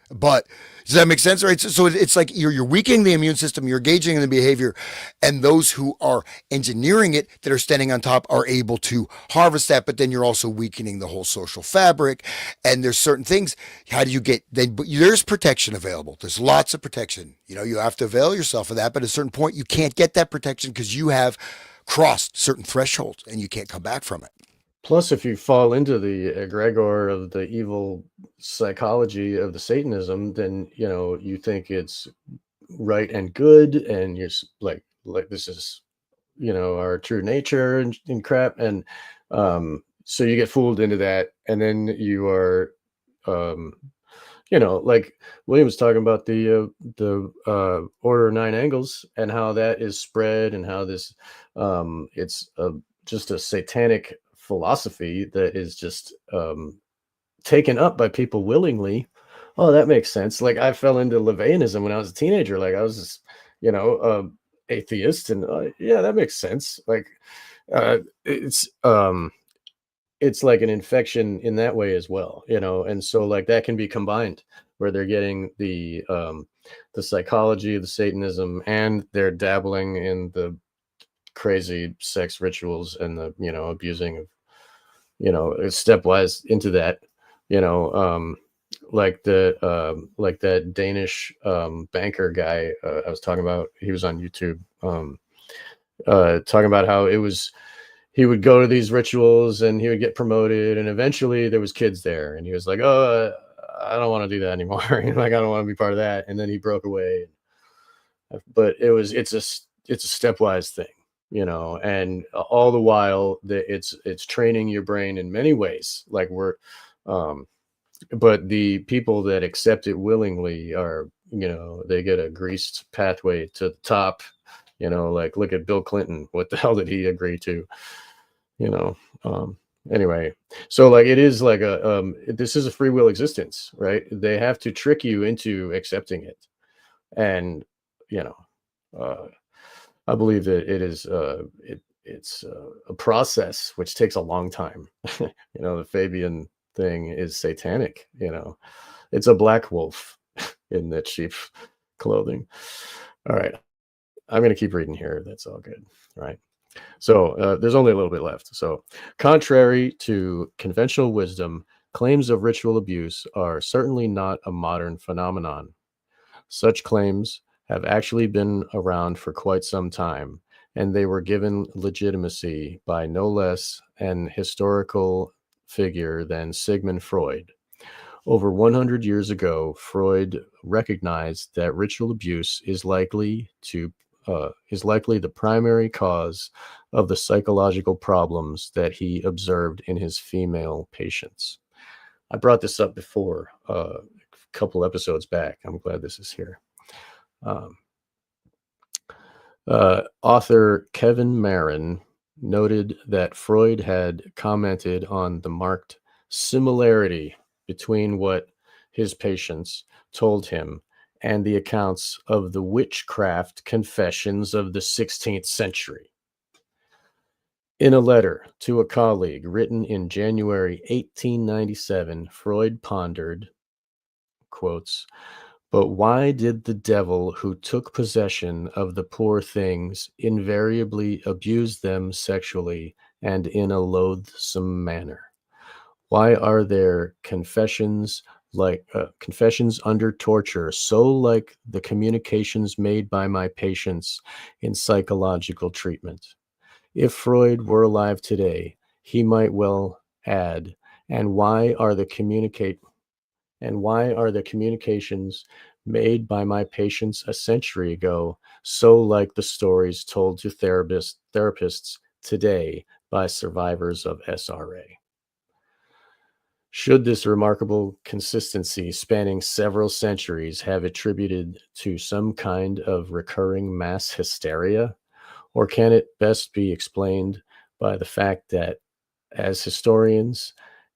Speaker 2: But does that make sense? Right. So it's like you're weakening the immune system, you're engaging in the behavior, and those who are engineering it, that are standing on top, are able to harvest that. But then you're also weakening the whole social fabric. And there's certain things. How do you get then? But there's protection available. There's lots of protection. You have to avail yourself of that. But at a certain point, you can't get that protection because you have crossed certain thresholds and you can't come back from it.
Speaker 1: Plus, if you fall into the egregor of the evil psychology of the Satanism, then you think it's right and good, and you're like this is our true nature and crap, and so you get fooled into that, and then you are like William was talking about the Order of Nine Angles and how that is spread, and how this it's just a satanic philosophy that is just taken up by people willingly. Oh, that makes sense. Like I fell into LaVeyanism when I was a teenager. Like I was just, atheist, and yeah, that makes sense. Like it's like an infection in that way as well, and so like that can be combined, where they're getting the psychology of the Satanism, and they're dabbling in the crazy sex rituals and the abusing of stepwise into that, like that Danish banker guy I was talking about. He was on YouTube talking about how he would go to these rituals and he would get promoted, and eventually there was kids there, and he was like, oh, I don't want to do that anymore. Like I don't want to be part of that. And then he broke away. But it's a stepwise thing, and all the while it's training your brain in many ways. Like but the people that accept it willingly are, they get a greased pathway to the top, like look at Bill Clinton. What the hell did he agree to? Anyway, so like it is like this is a free will existence, right? They have to trick you into accepting it. And I believe that it is it's a process which takes a long time. The Fabian thing is satanic. It's a black wolf in that sheep clothing. All right, I'm going to keep reading here. That's all good. All right. So there's only a little bit left. So contrary to conventional wisdom, claims of ritual abuse are certainly not a modern phenomenon. Such claims have actually been around for quite some time, and they were given legitimacy by no less an historical figure than Sigmund Freud. Over 100 years ago, Freud recognized that ritual abuse is likely the primary cause of the psychological problems that he observed in his female patients. I brought this up before a couple episodes back. I'm glad this is here. Author Kevin Marin noted that Freud had commented on the marked similarity between what his patients told him and the accounts of the witchcraft confessions of the 16th century. In a letter to a colleague written in January 1897, Freud pondered, quotes, "But why did the devil who took possession of the poor things invariably abuse them sexually and in a loathsome manner? Why are there confessions under torture so like the communications made by my patients in psychological treatment? If Freud were alive today, he might well add, and why are the And why are the communications made by my patients a century ago so like the stories told to therapists today by survivors of SRA? Should this remarkable consistency spanning several centuries have attributed to some kind of recurring mass hysteria, or can it best be explained by the fact that, as historians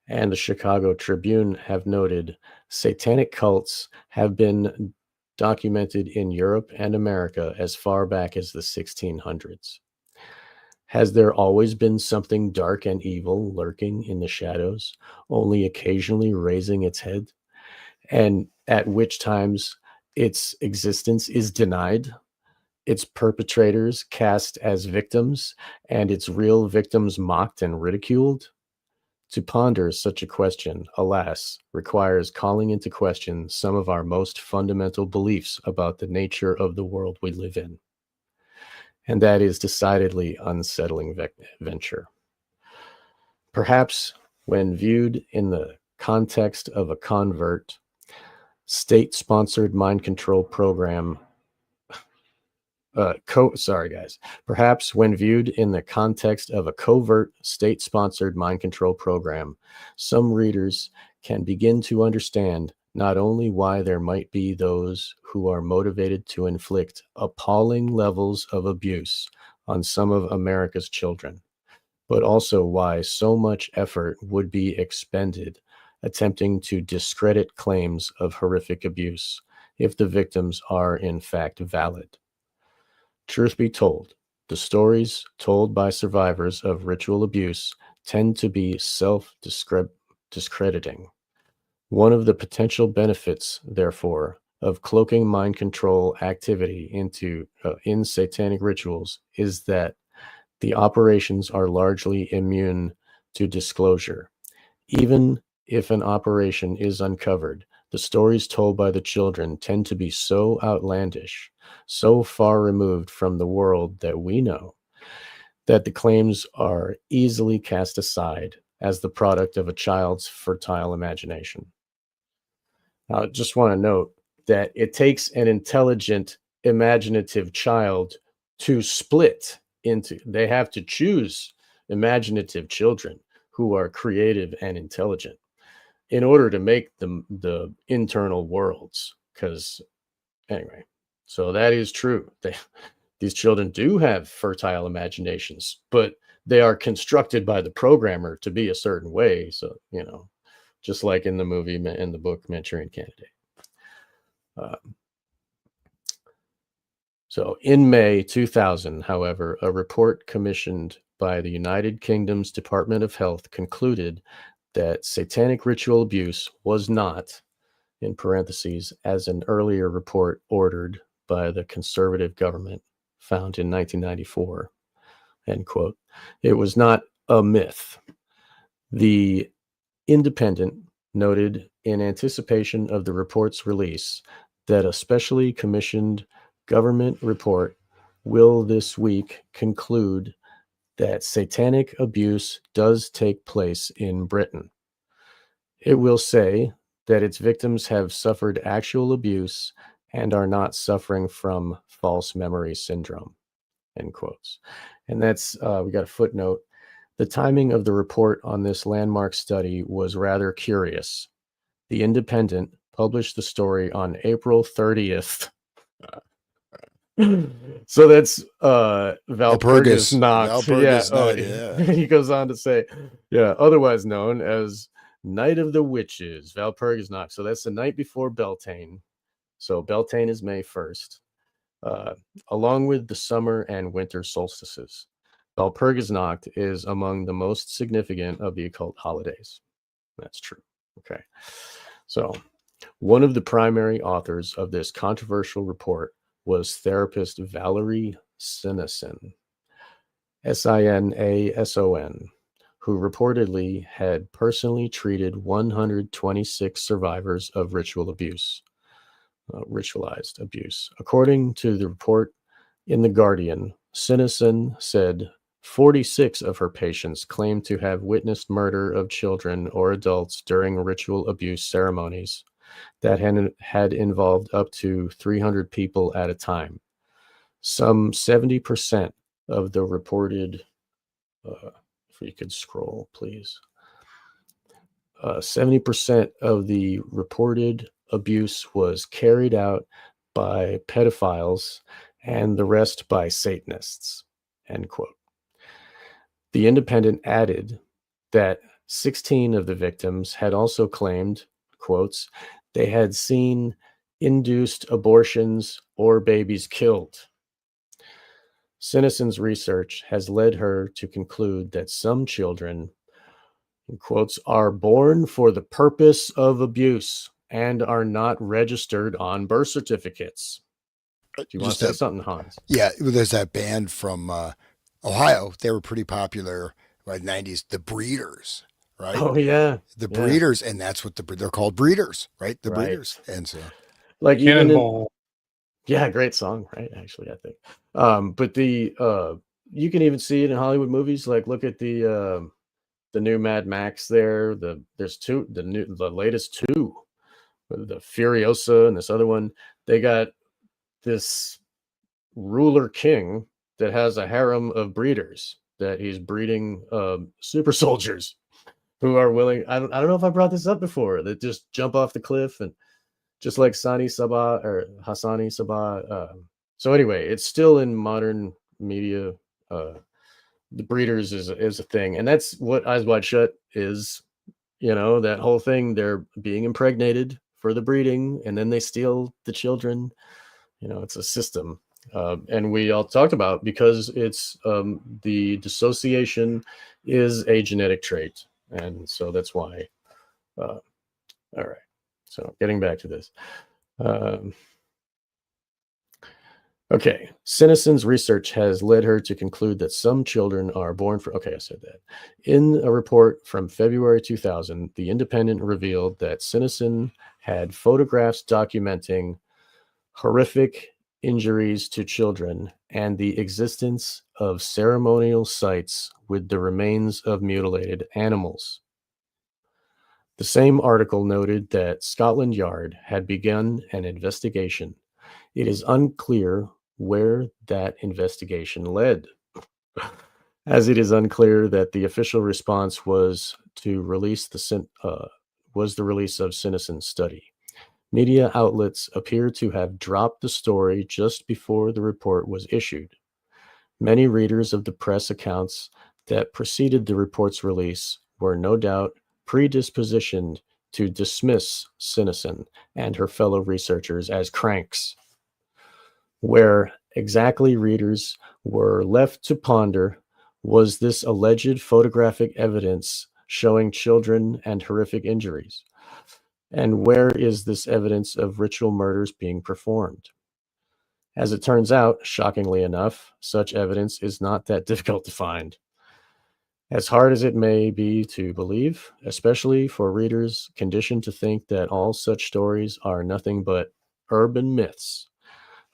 Speaker 1: and the Chicago Tribune have noted, satanic cults have been documented in Europe and America as far back as the 1600s? Has there always been something dark and evil lurking in the shadows, only occasionally raising its head, and at which times its existence is denied, its perpetrators cast as victims, and its real victims mocked and ridiculed? To ponder such a question, alas, requires calling into question some of our most fundamental beliefs about the nature of the world we live in. And that is decidedly unsettling venture. Perhaps when viewed in the context of a covert, state-sponsored mind control program, perhaps when viewed in the context of a covert state-sponsored mind control program, some readers can begin to understand not only why there might be those who are motivated to inflict appalling levels of abuse on some of America's children, but also why so much effort would be expended attempting to discredit claims of horrific abuse if the victims are in fact valid. Truth be told, the stories told by survivors of ritual abuse tend to be self-discrediting. One of the potential benefits, therefore, of cloaking mind control activity in satanic rituals is that the operations are largely immune to disclosure. Even if an operation is uncovered, the stories told by the children tend to be so outlandish, so far removed from the world that we know, that the claims are easily cast aside as the product of a child's fertile imagination. Now, I just want to note that it takes an intelligent, imaginative child to split into, they have to choose imaginative children who are creative and intelligent in order to make the internal worlds. Because anyway, so that is true. These children do have fertile imaginations, but they are constructed by the programmer to be a certain way. So, just like in the movie, in the book Manchurian Candidate. So in May 2000, however, a report commissioned by the United Kingdom's Department of Health concluded that satanic ritual abuse was not, in parentheses, as an earlier report ordered by the conservative government found in 1994, end quote. It was not a myth. The Independent noted in anticipation of the report's release that a specially commissioned government report will this week conclude that satanic abuse does take place in Britain. It will say that its victims have suffered actual abuse and are not suffering from false memory syndrome, end quotes. And that's, we got a footnote. The timing of the report on this landmark study was rather curious. The Independent published the story on April 30th. So that's Valpurgis Nacht.
Speaker 2: Valpurgis Night, yeah.
Speaker 1: He goes on to say, otherwise known as Night of the Witches, Valpurgis Nacht. So that's the night before Beltane. So Beltane is May 1st, along with the summer and winter solstices. Valpurgis Nacht is among the most significant of the occult holidays. That's true. Okay. So one of the primary authors of this controversial report was therapist Valerie Sinason, Sinason, who reportedly had personally treated 126 survivors of ritualized abuse. According to the report in The Guardian, Sinason said 46 of her patients claimed to have witnessed murder of children or adults during ritual abuse ceremonies, that had involved up to 300 people at a time. Some 70% of the reported, if you could scroll, please. 70% of the reported abuse was carried out by pedophiles and the rest by Satanists, end quote. The Independent added that 16 of the victims had also claimed, quotes, they had seen induced abortions or babies killed. Sinison's research has led her to conclude that some children, in quotes, are born for the purpose of abuse and are not registered on birth certificates. Do you want to say something, Hans?
Speaker 2: Yeah, there's that band from Ohio. They were pretty popular by the 90s, the Breeders, right?
Speaker 1: Oh, yeah.
Speaker 2: The Breeders, and that's what they're called, Breeders, right? The
Speaker 1: Right.
Speaker 2: Breeders. And so,
Speaker 1: like, even
Speaker 3: Cannonball.
Speaker 1: yeah, great song, right? Actually, I think. But you can even see it in Hollywood movies. Like, look at the new Mad Max there. There's the latest two, the Furiosa and this other one. They got this ruler king that has a harem of breeders that he's breeding super soldiers who are willing. I don't know if I brought this up before, that just jump off the cliff, and just like Hassani Sabah. So anyway, it's still in modern media. The breeders is a thing, and that's what Eyes Wide Shut is. That whole thing, they're being impregnated for the breeding, and then they steal the children. It's a system. And we all talked about, because it's the dissociation is a genetic trait, and so that's why. All right, so getting back to this. Okay, Sinison's research has led her to conclude that some children are born for. Okay, I said that. In a report from February 2000, The Independent revealed that Sinison had photographs documenting horrific injuries to children and the existence of ceremonial sites with the remains of mutilated animals. The same article noted that Scotland Yard had begun an investigation. It is unclear where that investigation led, as it is unclear that the official response was the release of Sinison's study. Media outlets appear to have dropped the story just before the report was issued. Many readers of the press accounts that preceded the report's release were no doubt predispositioned to dismiss Sinison and her fellow researchers as cranks. Where exactly readers were left to ponder was this alleged photographic evidence showing children and horrific injuries. And where is this evidence of ritual murders being performed? As it turns out, shockingly enough, such evidence is not that difficult to find. As hard as it may be to believe, especially for readers conditioned to think that all such stories are nothing but urban myths,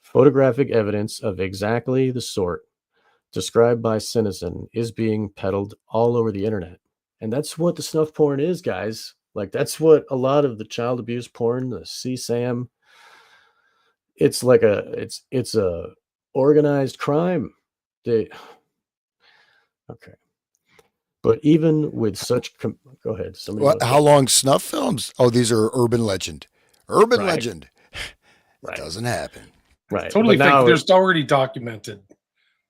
Speaker 1: photographic evidence of exactly the sort described by Sinison is being peddled all over the internet. And that's what the snuff porn is, guys. Like, that's what a lot of the child abuse porn, the CSAM, it's like it's a organized crime. Okay. But even with such, go ahead.
Speaker 2: how long snuff films? Oh, these are urban legend. Urban legend.
Speaker 1: Right.
Speaker 2: It doesn't happen.
Speaker 1: Right.
Speaker 3: Totally think there's already documented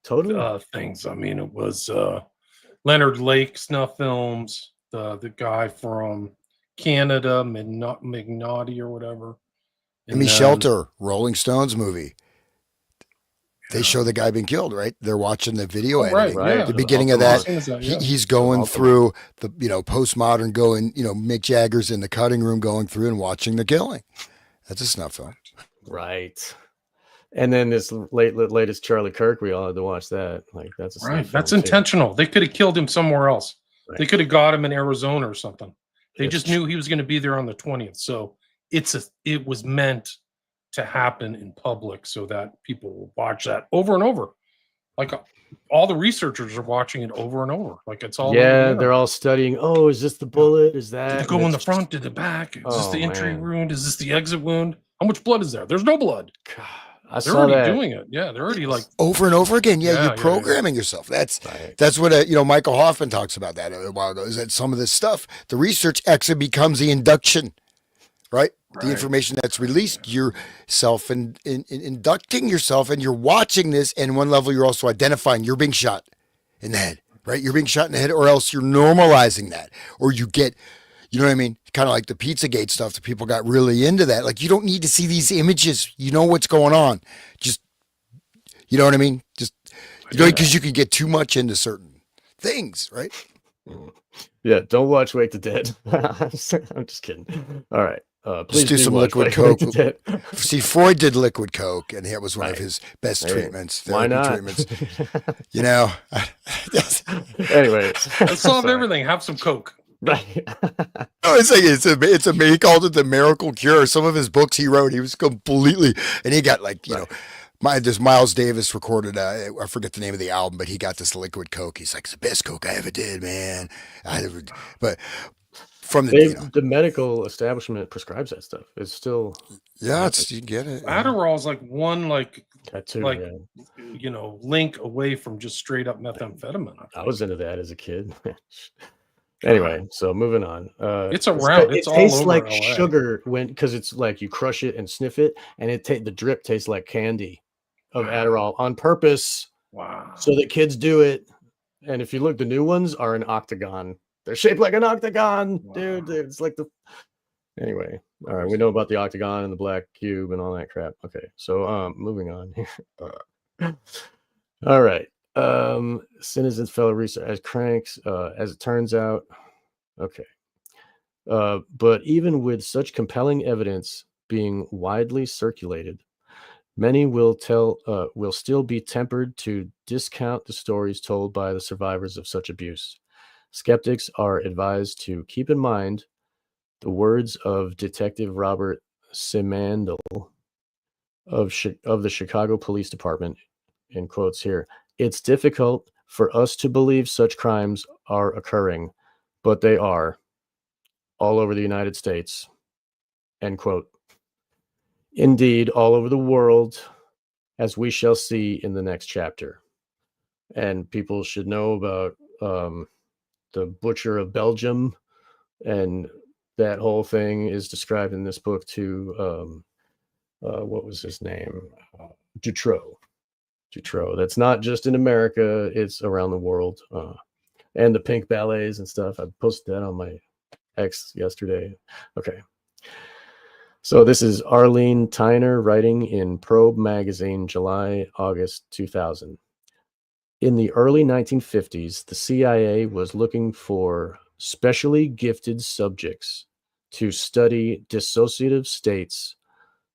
Speaker 3: things. I mean, it was Leonard Lake snuff films, the guy from Canada, Mignotti or whatever.
Speaker 2: Gimme Shelter, Rolling Stones movie. They show the guy being killed, right? They're watching the video editing.
Speaker 1: Right.
Speaker 2: At the beginning of that, he's going through the, postmodern going, Mick Jagger's in the cutting room going through and watching the killing. That's a snuff film.
Speaker 1: Right. And then this latest Charlie Kirk, we all had to watch that. Like, that's a
Speaker 3: right. That's intentional. They could have killed him somewhere else. Right. They could have got him in Arizona or something. They just knew he was going to be there on the 20th. So it was meant to happen in public so that people will watch that over and over. like all the researchers are watching it over and over. Like it's all
Speaker 1: Yeah, they're all studying. Oh, is this the bullet? Is that?
Speaker 3: Did it go in the front? Did it back? Is this the entry
Speaker 1: man.
Speaker 3: wound? Is this the exit wound? How much blood is there? There's no blood.
Speaker 1: God,
Speaker 3: they're already doing it. Yeah, they're already like
Speaker 2: over and over again. Yeah, you're programming yourself. That's what Michael Hoffman talks about that a while ago. Is that some of this stuff, the research actually becomes the induction, right? The information that's released, you're inducting yourself, and you're watching this. And one level, you're also identifying you're being shot in the head, right? You're being shot in the head, or else you're normalizing that, or you get, you know what I mean? Kind of like the Pizzagate stuff that people got really into that. Like, you don't need to see these images. You know what's going on. Just, you know what I mean? Just, because you can get too much into certain things, right?
Speaker 1: Yeah, don't watch Wake the Dead. I'm just kidding. All right. Please
Speaker 2: do some liquid coke. See, Freud did liquid coke, and that was one of his best treatments.
Speaker 1: Why not?
Speaker 2: Treatments.
Speaker 1: Anyway,
Speaker 3: solve everything. Have some coke.
Speaker 1: Right.
Speaker 2: No, it's a he called it the miracle cure. Some of his books he wrote, he was completely, and he got there's Miles Davis recorded, I forget the name of the album, but he got this liquid coke. He's like, it's the best coke I ever did, man. But from the
Speaker 1: medical establishment prescribes that stuff. It's still
Speaker 2: you get it.
Speaker 3: Adderall is like one
Speaker 1: tattoo,
Speaker 3: link away from just straight up methamphetamine.
Speaker 1: I was into that as a kid. Anyway, so moving on.
Speaker 3: It's around. It
Speaker 1: tastes like
Speaker 3: LA.
Speaker 1: sugar because it's like you crush it and sniff it, and the drip tastes like candy of Adderall on purpose.
Speaker 3: Wow!
Speaker 1: So that kids do it, and if you look, the new ones are an octagon. They're shaped like an octagon, dude. It's like Anyway, all right. We know about the octagon and the black cube and all that crap. Okay, so moving on here. All right. Citizens fellow research as cranks, as it turns out. Okay. But even with such compelling evidence being widely circulated, many will still be tempered to discount the stories told by the survivors of such abuse. Skeptics are advised to keep in mind the words of Detective Robert Simandl of the Chicago Police Department, in quotes here. It's difficult for us to believe such crimes are occurring, but they are all over the United States, end quote. Indeed, all over the world, as we shall see in the next chapter. And people should know about the Butcher of Belgium, and that whole thing is described in this book too. What was his name? Dutroux. That's not just in America, it's around the world. And the pink ballets and stuff. I posted that on my X yesterday. Okay. So this is Arlene Tyner writing in Probe magazine, July, August 2000. In the early 1950s, the CIA was looking for specially gifted subjects to study dissociative states,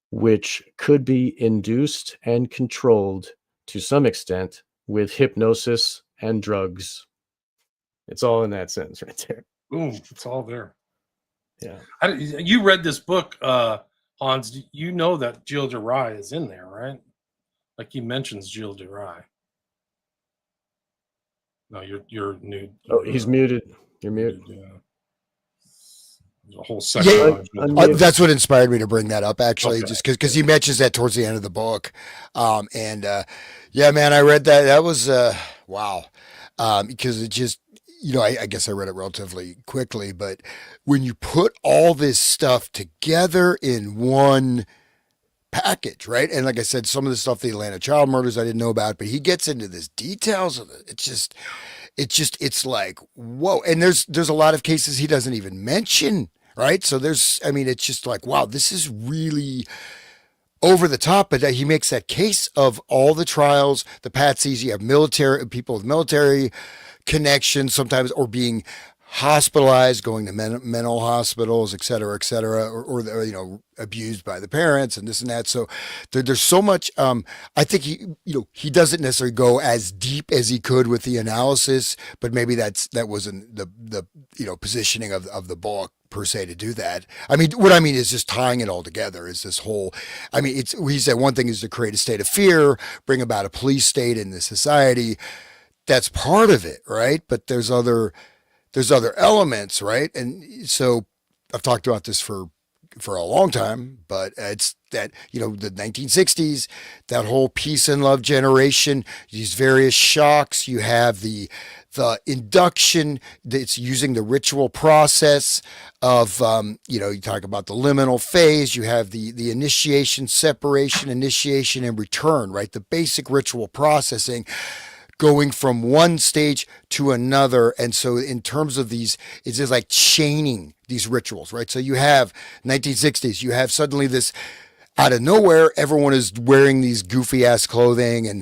Speaker 1: which could be induced and controlled to some extent with hypnosis and drugs. It's all in that sentence right there.
Speaker 3: Boom, it's all there.
Speaker 1: Yeah.
Speaker 3: You read this book, Hans. You know that Gilles de Rais is in there, right? Like he mentions Gilles de Rais. No, you're new.
Speaker 1: Oh, he's muted. You're muted.
Speaker 3: Yeah. There's a whole section.
Speaker 2: That's what inspired me to bring that up, actually, just because he mentions that towards the end of the book. Yeah, man, I read that. That was wow, because it just, I guess I read it relatively quickly, but when you put all this stuff together in one package, right? And like I said, some of the stuff, the Atlanta child murders, I didn't know about, but he gets into this details of it. It's like, whoa. And there's a lot of cases he doesn't even mention, right? So it's just like, wow, this is really over the top. But he makes that case of all the trials, the patsies, you have people with military connections sometimes, or being hospitalized, going to mental hospitals, et cetera, or abused by the parents and this and that. So there's so much. I think he doesn't necessarily go as deep as he could with the analysis, but maybe that wasn't the positioning of the book per se to do that. I mean, what I mean is just tying it all together is this whole, I mean, he said one thing is to create a state of fear, bring about a police state in the society. That's part of it, right? But there's other elements, right? And so I've talked about this for a long time, but it's that, you know, the 1960s, that whole peace and love generation, these various shocks. You have the induction that's using the ritual process of, you know, you talk about the liminal phase. You have the initiation, separation, initiation, and return, right? The basic ritual processing, going from one stage to another. And so in terms of these, it's just like chaining these rituals, right? So you have 1960s, you have suddenly this out of nowhere, everyone is wearing these goofy ass clothing and,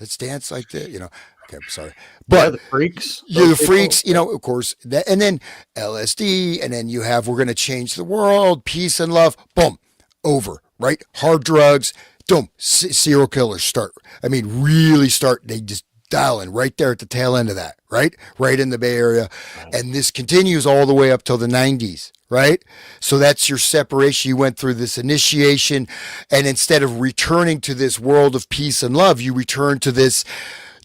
Speaker 2: let's dance like that, you know. Okay, I'm sorry. But
Speaker 1: the freaks.
Speaker 2: The freaks, you know, of course, that, and then LSD, and then you have, we're going to change the world, peace and love, boom, over, right? Hard drugs, boom, serial killers start. I mean, really start. They just dial in right there at the tail end of that, right? Right in the Bay Area. And this continues all the way up till the 90s, right? So that's your separation. You went through this initiation, and instead of returning to this world of peace and love, you return to this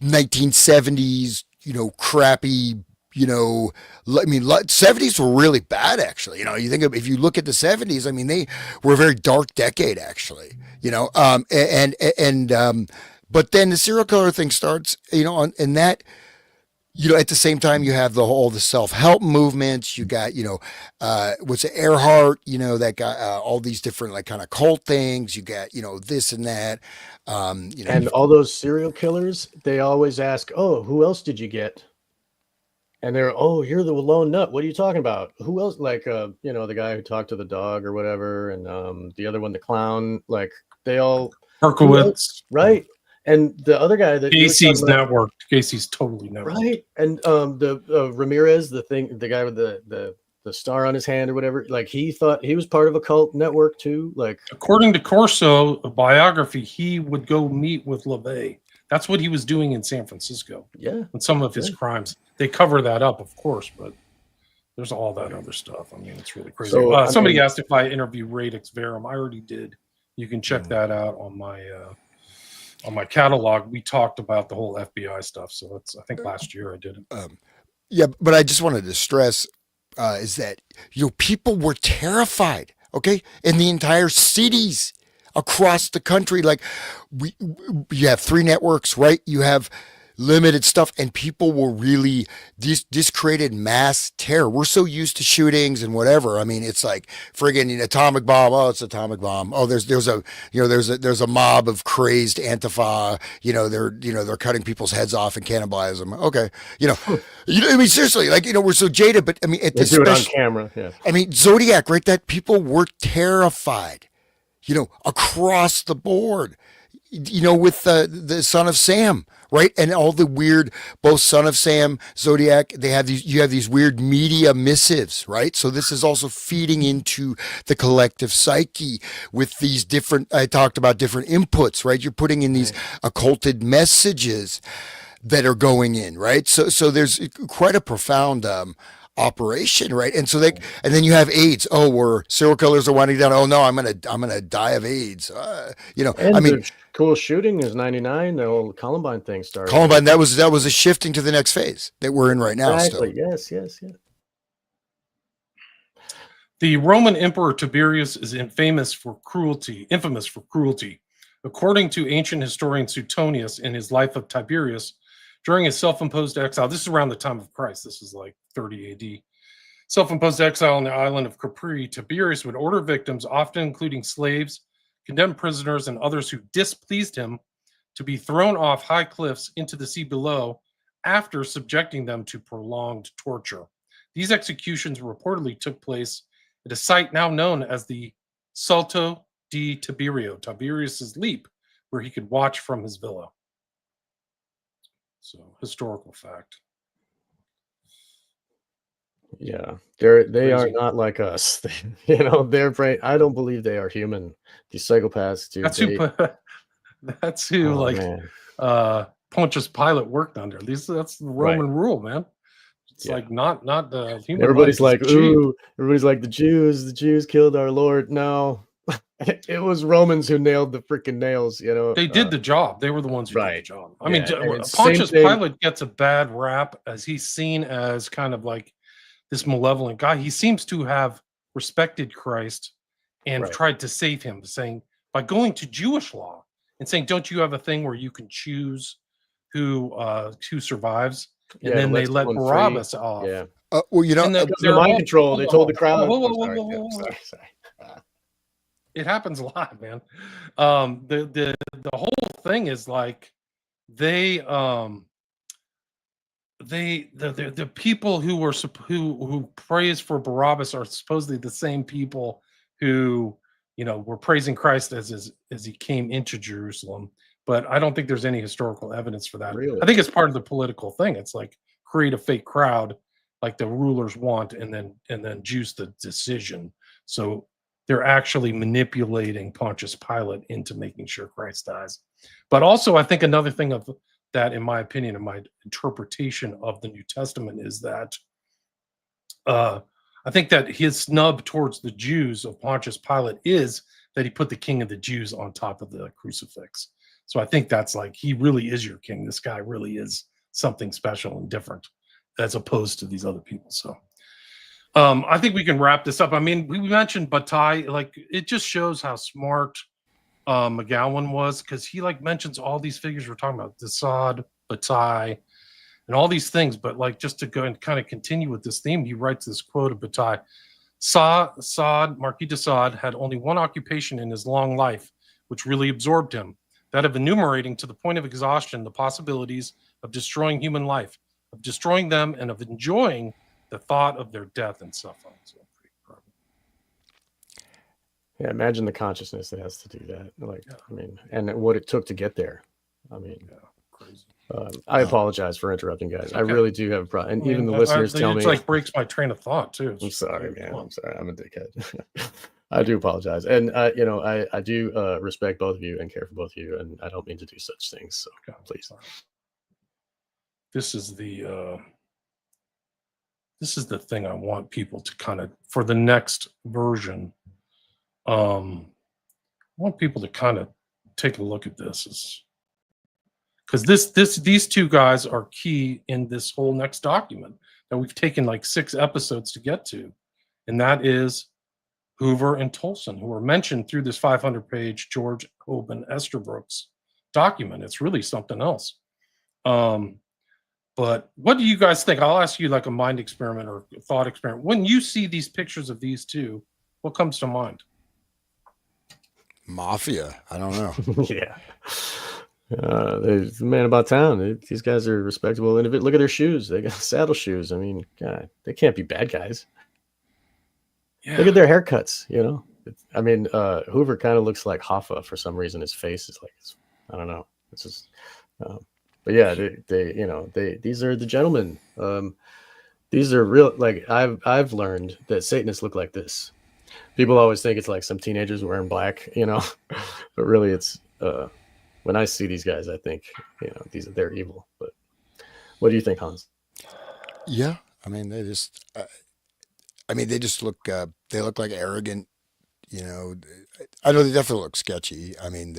Speaker 2: 1970s, you know, crappy, you know, I mean, 70s were really bad, actually. You know, you think of, if you look at the 70s, I mean, they were a very dark decade, actually, you know, but then the serial killer thing starts, you know, and that, you know, at the same time, you have all the self-help movements. You got, you know, what's it, Earhart, you know, that got all these different, like, kind of cult things. You got, you know, this and that. You know,
Speaker 1: and all those serial killers, they always ask, "Oh, who else did you get?" And they're, "Oh, you're the lone nut. What are you talking about? Who else?" Like, you know, the guy who talked to the dog or whatever, and the other one, the clown. Like, they all
Speaker 3: Herkowitz,
Speaker 1: right? And the other guy that
Speaker 3: Casey's network. Casey's totally networked.
Speaker 1: Right? And the Ramirez, the guy with the star on his hand or whatever, like, he thought he was part of a cult network too. Like,
Speaker 3: according to Corso, a biography, he would go meet with LaVey. That's what he was doing in San Francisco.
Speaker 1: Yeah.
Speaker 3: And some of his crimes. They cover that up, of course, but there's all that other stuff. I mean, it's really crazy.
Speaker 1: So,
Speaker 3: somebody asked if I interview Radix Verum. I already did. You can check that out on my catalog. We talked about the whole FBI stuff. So that's, I think last year I did it.
Speaker 2: Yeah, but I just wanted to stress is that, you know, people were terrified, okay, in the entire cities across the country. Like, you have 3 networks, right? You have limited stuff, and people were really, this created mass terror. We're so used to shootings and whatever. I mean, it's like friggin' an atomic bomb. Oh, it's an atomic bomb. Oh, there's a, you know, there's a mob of crazed Antifa. You know, they're cutting people's heads off and cannibalizing them. Okay, you know, I mean, seriously, like, you know, we're so jaded. But I mean,
Speaker 1: they do it on camera. Yeah.
Speaker 2: I mean, Zodiac, right? That people were terrified, you know, across the board. You know, with the Son of Sam, right? And all the weird, both Son of Sam, Zodiac, you have these weird media missives, right? So this is also feeding into the collective psyche with these different, I talked about different inputs, right? You're putting in these occulted messages that are going in, right? So there's quite a profound operation, right? And so and then you have AIDS. Oh, where serial killers are winding down. Oh no, I'm gonna die of AIDS. You know,
Speaker 1: And
Speaker 2: I mean,
Speaker 1: the cool shooting is 99. The old Columbine thing started.
Speaker 2: Columbine, that was a shifting to the next phase that we're in right now.
Speaker 1: Exactly.
Speaker 2: Still.
Speaker 1: Yes.
Speaker 3: The Roman Emperor Tiberius is infamous for cruelty. According to ancient historian Suetonius in his Life of Tiberius, during his self-imposed exile, this is around the time of Christ, this is like 30 AD, self-imposed exile on the island of Capri, Tiberius would order victims, often including slaves, condemned prisoners, and others who displeased him, to be thrown off high cliffs into the sea below after subjecting them to prolonged torture. These executions reportedly took place at a site now known as the Salto di Tiberio, Tiberius's leap, where he could watch from his villa. So, historical fact.
Speaker 1: Yeah, they are not like us. You know, their brain. I don't believe they are human. These psychopaths, dude.
Speaker 3: That's who Pontius Pilate worked under. That's the Roman rule, man. It's like not the human.
Speaker 1: Everybody's
Speaker 3: life
Speaker 1: like,
Speaker 3: is cheap.
Speaker 1: ooh, everybody's like, the Jews killed our Lord. No, it was Romans who nailed the freaking nails, you know.
Speaker 3: They did the job. They were the ones who did the job. I mean, Pontius Pilate gets a bad rap as he's seen as kind of like this malevolent guy. He seems to have respected Christ and tried to save him, saying by going to Jewish law and saying, don't you have a thing where you can choose who survives? And then they let Barabbas off.
Speaker 1: Yeah.
Speaker 2: Well, you know,
Speaker 1: the mind control. They told the crowd. Sorry.
Speaker 3: It happens a lot, man. The whole thing is like the people who praise for Barabbas are supposedly the same people who, you know, were praising Christ as he came into Jerusalem. But I don't think there's any historical evidence for that.
Speaker 1: Really?
Speaker 3: I think it's part of the political thing. It's like create a fake crowd like the rulers want and then juice the decision. So they're actually manipulating Pontius Pilate into making sure Christ dies. But also, I think another thing of that, in my opinion, in my interpretation of the New Testament, is that I think that his snub towards the Jews of Pontius Pilate is that he put the king of the Jews on top of the crucifix. So I think that's like, he really is your king. This guy really is something special and different as opposed to these other people. So I think we can wrap this up. I mean, we mentioned Bataille, like it just shows how smart McGowan was, because he like mentions all these figures we're talking about, Desaad, Bataille, and all these things. But like, just to go and kind of continue with this theme, he writes this quote of Bataille: Marquis de Sade had only one occupation in his long life, which really absorbed him, that of enumerating to the point of exhaustion the possibilities of destroying human life, of destroying them, and of enjoying the thought of their death and suffering. So,
Speaker 1: yeah, imagine the consciousness that has to do that. Like, I mean, and what it took to get there. I mean,
Speaker 3: crazy.
Speaker 1: I apologize for interrupting, guys. I really do have a problem. And even the listeners tell me.
Speaker 3: It like breaks my train of thought, too.
Speaker 1: I'm sorry, man. I'm sorry. I'm a dickhead. I do apologize. And, you know, I do respect both of you and care for both of you. And I don't mean to do such things. So please.
Speaker 3: This is the thing I want people to kind of, for the next version, I want people to kind of take a look at this, because these two guys are key in this whole next document that we've taken like 6 episodes to get to, and that is Hoover and Tolson, who are mentioned through this 500-page George Hoban Estabrooks document. It's really something else. But what do you guys think? I'll ask you like a mind experiment or a thought experiment. When you see these pictures of these two, what comes to mind?
Speaker 2: Mafia. I don't know.
Speaker 1: Yeah. There's the man about town. These guys are respectable. And look at their shoes. They got saddle shoes. I mean, God, they can't be bad guys. Yeah. Look at their haircuts, you know. I mean, Hoover kind of looks like Hoffa for some reason. His face is like, I don't know. It's just, but yeah, these are the gentlemen. These are real. Like I've learned that Satanists look like this. People always think it's like some teenagers wearing black, you know, but really it's, when I see these guys, I think, you know, they're evil. But what do you think, Hans?
Speaker 2: Yeah. I mean, they just look, they look like arrogant, you know. I know they definitely look sketchy. I mean,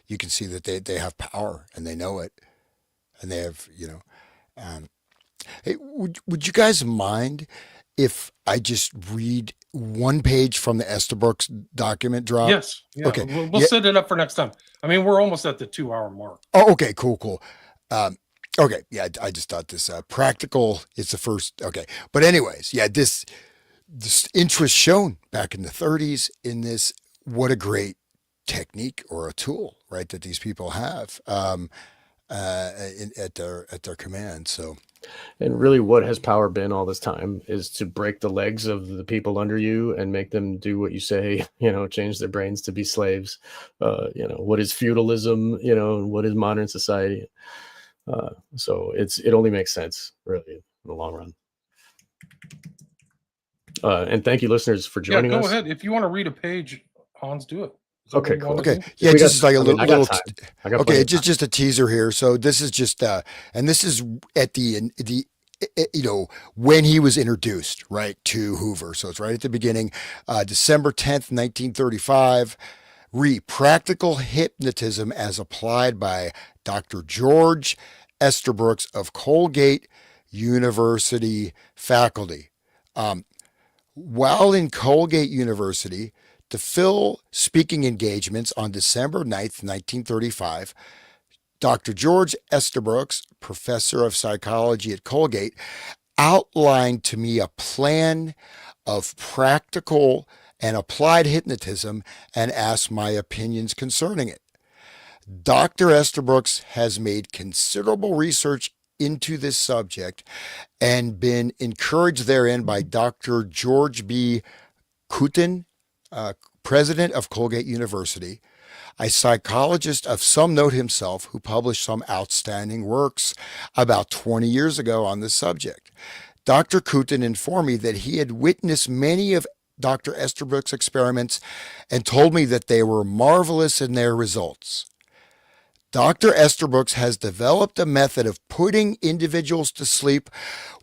Speaker 2: you can see that they have power and they know it, and they have, you know. Hey, would you guys mind if I just read one page from the Estabrooks document drop?
Speaker 3: Yes. Yeah.
Speaker 2: Okay.
Speaker 3: We'll set it up for next time. I mean, we're almost at the 2-hour mark.
Speaker 2: Oh, okay. Cool. Okay. Yeah. I just thought this practical. It's the first. Okay. But anyways, yeah, this interest shown back in the 30s in this, what a great technique or a tool, right, that these people have at their command. So,
Speaker 1: and really what has power been all this time is to break the legs of the people under you and make them do what you say, you know, change their brains to be slaves. You know, what is feudalism, you know, and what is modern society? So it only makes sense, really, in the long run. And thank you, listeners, for joining us.
Speaker 3: Go ahead. If you want to read a page, Hans, do it.
Speaker 1: Okay, cool.
Speaker 2: Okay. Yeah, just like a little okay,
Speaker 1: just
Speaker 2: a teaser here. So this is just and this is at the when he was introduced, right, to Hoover. So it's right at the beginning, December 10th, 1935. Practical hypnotism as applied by Dr. George Estabrooks of Colgate University faculty. While in Colgate University, to fill speaking engagements on December 9th, 1935, Dr. George Estabrooks, professor of psychology at Colgate, outlined to me a plan of practical and applied hypnotism and asked my opinions concerning it. Dr. Estabrooks has made considerable research into this subject and been encouraged therein by Dr. George B. Kutin, president of Colgate University, a psychologist of some note himself who published some outstanding works about 20 years ago on this subject. Dr. Kutin informed me that he had witnessed many of Dr. Estabrooks' experiments and told me that they were marvelous in their results. Dr. Estabrooks has developed a method of putting individuals to sleep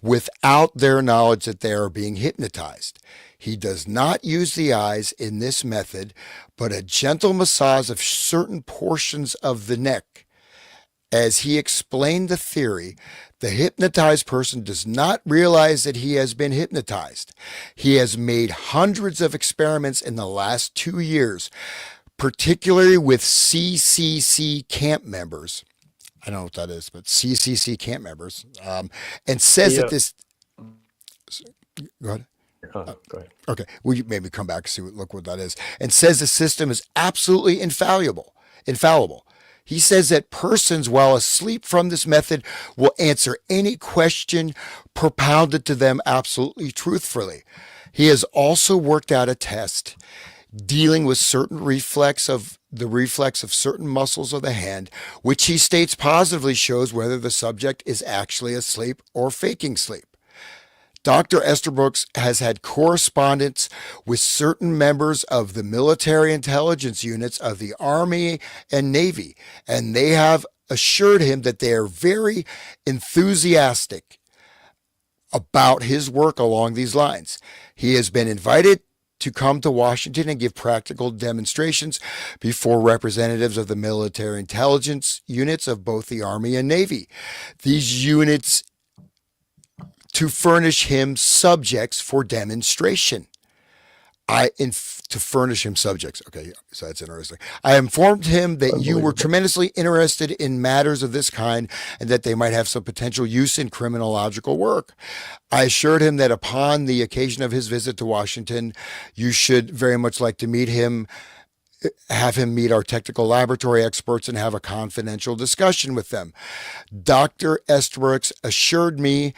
Speaker 2: without their knowledge that they are being hypnotized. He does not use the eyes in this method, but a gentle massage of certain portions of the neck. As he explained the theory, the hypnotized person does not realize that he has been hypnotized. He has made hundreds of experiments in the last 2 years, particularly with CCC camp members. I don't know what that is, but CCC camp members, and says that this. Go ahead.
Speaker 1: Go ahead.
Speaker 2: Okay, will you maybe come back and see look what that is? And says the system is absolutely infallible. He says that persons while asleep from this method will answer any question propounded to them absolutely truthfully. He has also worked out a test dealing with certain reflex of certain muscles of the hand, which he states positively shows whether the subject is actually asleep or faking sleep. Dr. Estabrooks has had correspondence with certain members of the military intelligence units of the Army and Navy, and they have assured him that they are very enthusiastic about his work along these lines. He has been invited to come to Washington and give practical demonstrations before representatives of the military intelligence units of both the Army and Navy. These units to furnish him subjects for demonstration. To furnish him subjects. Okay, so that's interesting. I informed him that you were tremendously interested in matters of this kind and that they might have some potential use in criminological work. I assured him that upon the occasion of his visit to Washington, you should very much like to meet him, have him meet our technical laboratory experts and have a confidential discussion with them. Dr. Estabrooks assured me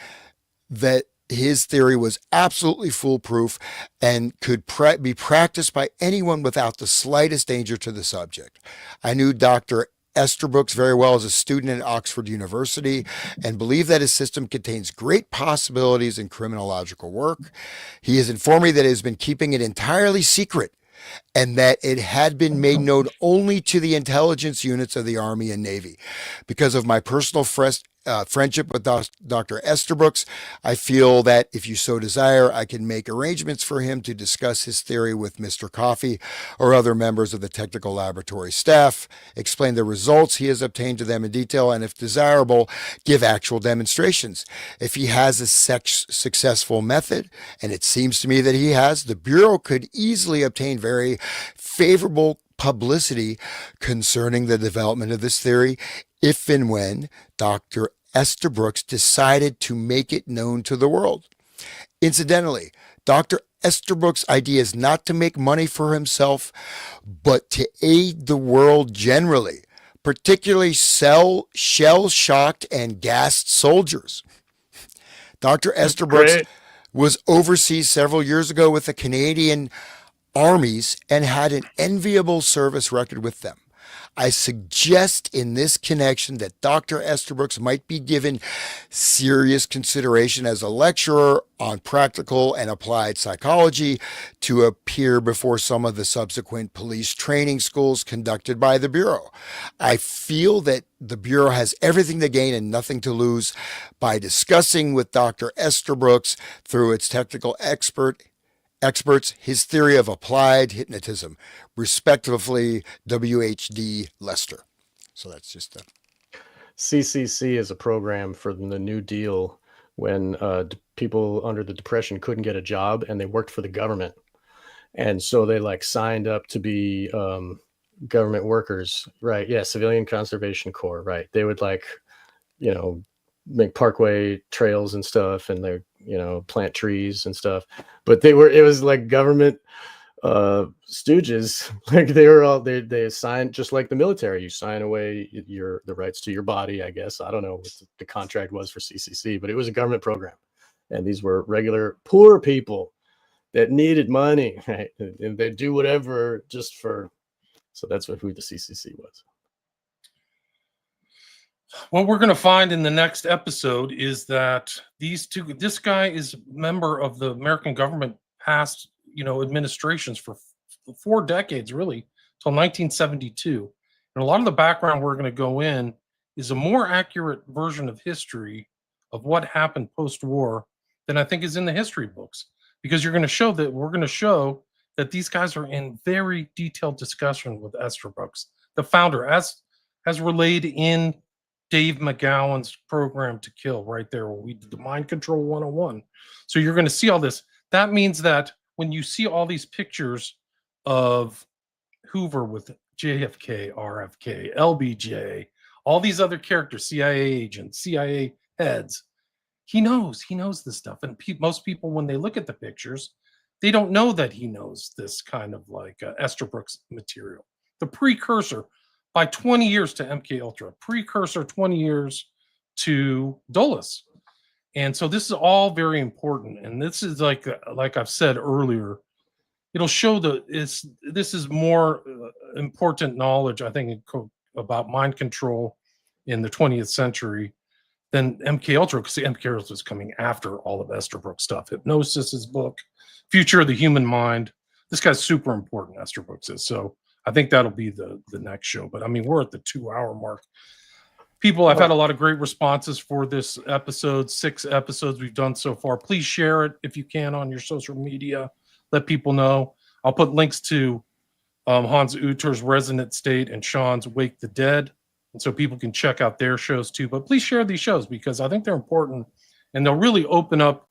Speaker 2: that his theory was absolutely foolproof and could be practiced by anyone without the slightest danger to the subject. I knew Dr. Estabrooks very well as a student at Oxford University and believe that his system contains great possibilities in criminological work. He has informed me that he has been keeping it entirely secret and that it had been made known only to the intelligence units of the Army and Navy. Because of my personal friendship with Dr. Estabrooks, I feel that if you so desire, I can make arrangements for him to discuss his theory with Mr. Coffey or other members of the technical laboratory staff, explain the results he has obtained to them in detail, and if desirable, give actual demonstrations. If he has a successful method, and it seems to me that he has, the Bureau could easily obtain very favorable publicity concerning the development of this theory if and when Dr. Estabrooks decided to make it known to the world. Incidentally, Dr. Estabrooks' idea is not to make money for himself, but to aid the world generally, particularly shell-shocked and gassed soldiers. Dr. Estabrooks was overseas several years ago with the Canadian armies and had an enviable service record with them. I suggest in this connection that Dr. Estabrooks might be given serious consideration as a lecturer on practical and applied psychology to appear before some of the subsequent police training schools conducted by the Bureau. I feel that the Bureau has everything to gain and nothing to lose by discussing with Dr. Estabrooks through its technical experts his theory of applied hypnotism, respectively WHD Lester. So that's just
Speaker 1: CCC is a program for the New Deal when people under the Depression couldn't get a job and they worked for the government. And so they like signed up to be government workers, right? Yeah, Civilian Conservation Corps, right? They would like, you know, make parkway trails and stuff, and they, you know, plant trees and stuff. But it was like government stooges. Like they were all they signed, just like the military. You sign away the rights to your body, I guess. I don't know what the contract was for CCC, but it was a government program, and these were regular poor people that needed money, right? And they do whatever just for. So that's who the CCC was.
Speaker 3: What we're going to find in the next episode is that this guy is a member of the American government past, you know, administrations for 4 decades, really, till 1972. And a lot of the background we're going to go in is a more accurate version of history of what happened post-war than I think is in the history books, because we're going to show that these guys are in very detailed discussion with Estabrooks, the founder, as relayed in Dave McGowan's program To Kill, right there, where we did the Mind Control 101. So you're going to see all this. That means that when you see all these pictures of Hoover with JFK, RFK, LBJ, all these other characters, CIA agents, CIA heads, he knows this stuff. And most people, when they look at the pictures, they don't know that he knows this kind of like Estabrooks material. The precursor by 20 years to MK Ultra, precursor 20 years to Dulles. And so this is all very important. And this is like I've said earlier, it'll show this is more important knowledge, I think, about mind control in the 20th century than MK Ultra, because MK Ultra is coming after all of Estabrooks stuff. Hypnosis, his book, Future of the Human Mind. This guy's super important, Estabrooks is. So I think that'll be the next show. But I mean, we're at the 2-hour mark. People, I've had a lot of great responses for this episode, 6 episodes we've done so far. Please share it if you can on your social media. Let people know. I'll put links to Hans Uter's Resonant State and Sean's Wake the Dead, and so people can check out their shows too. But please share these shows, because I think they're important, and they'll really open up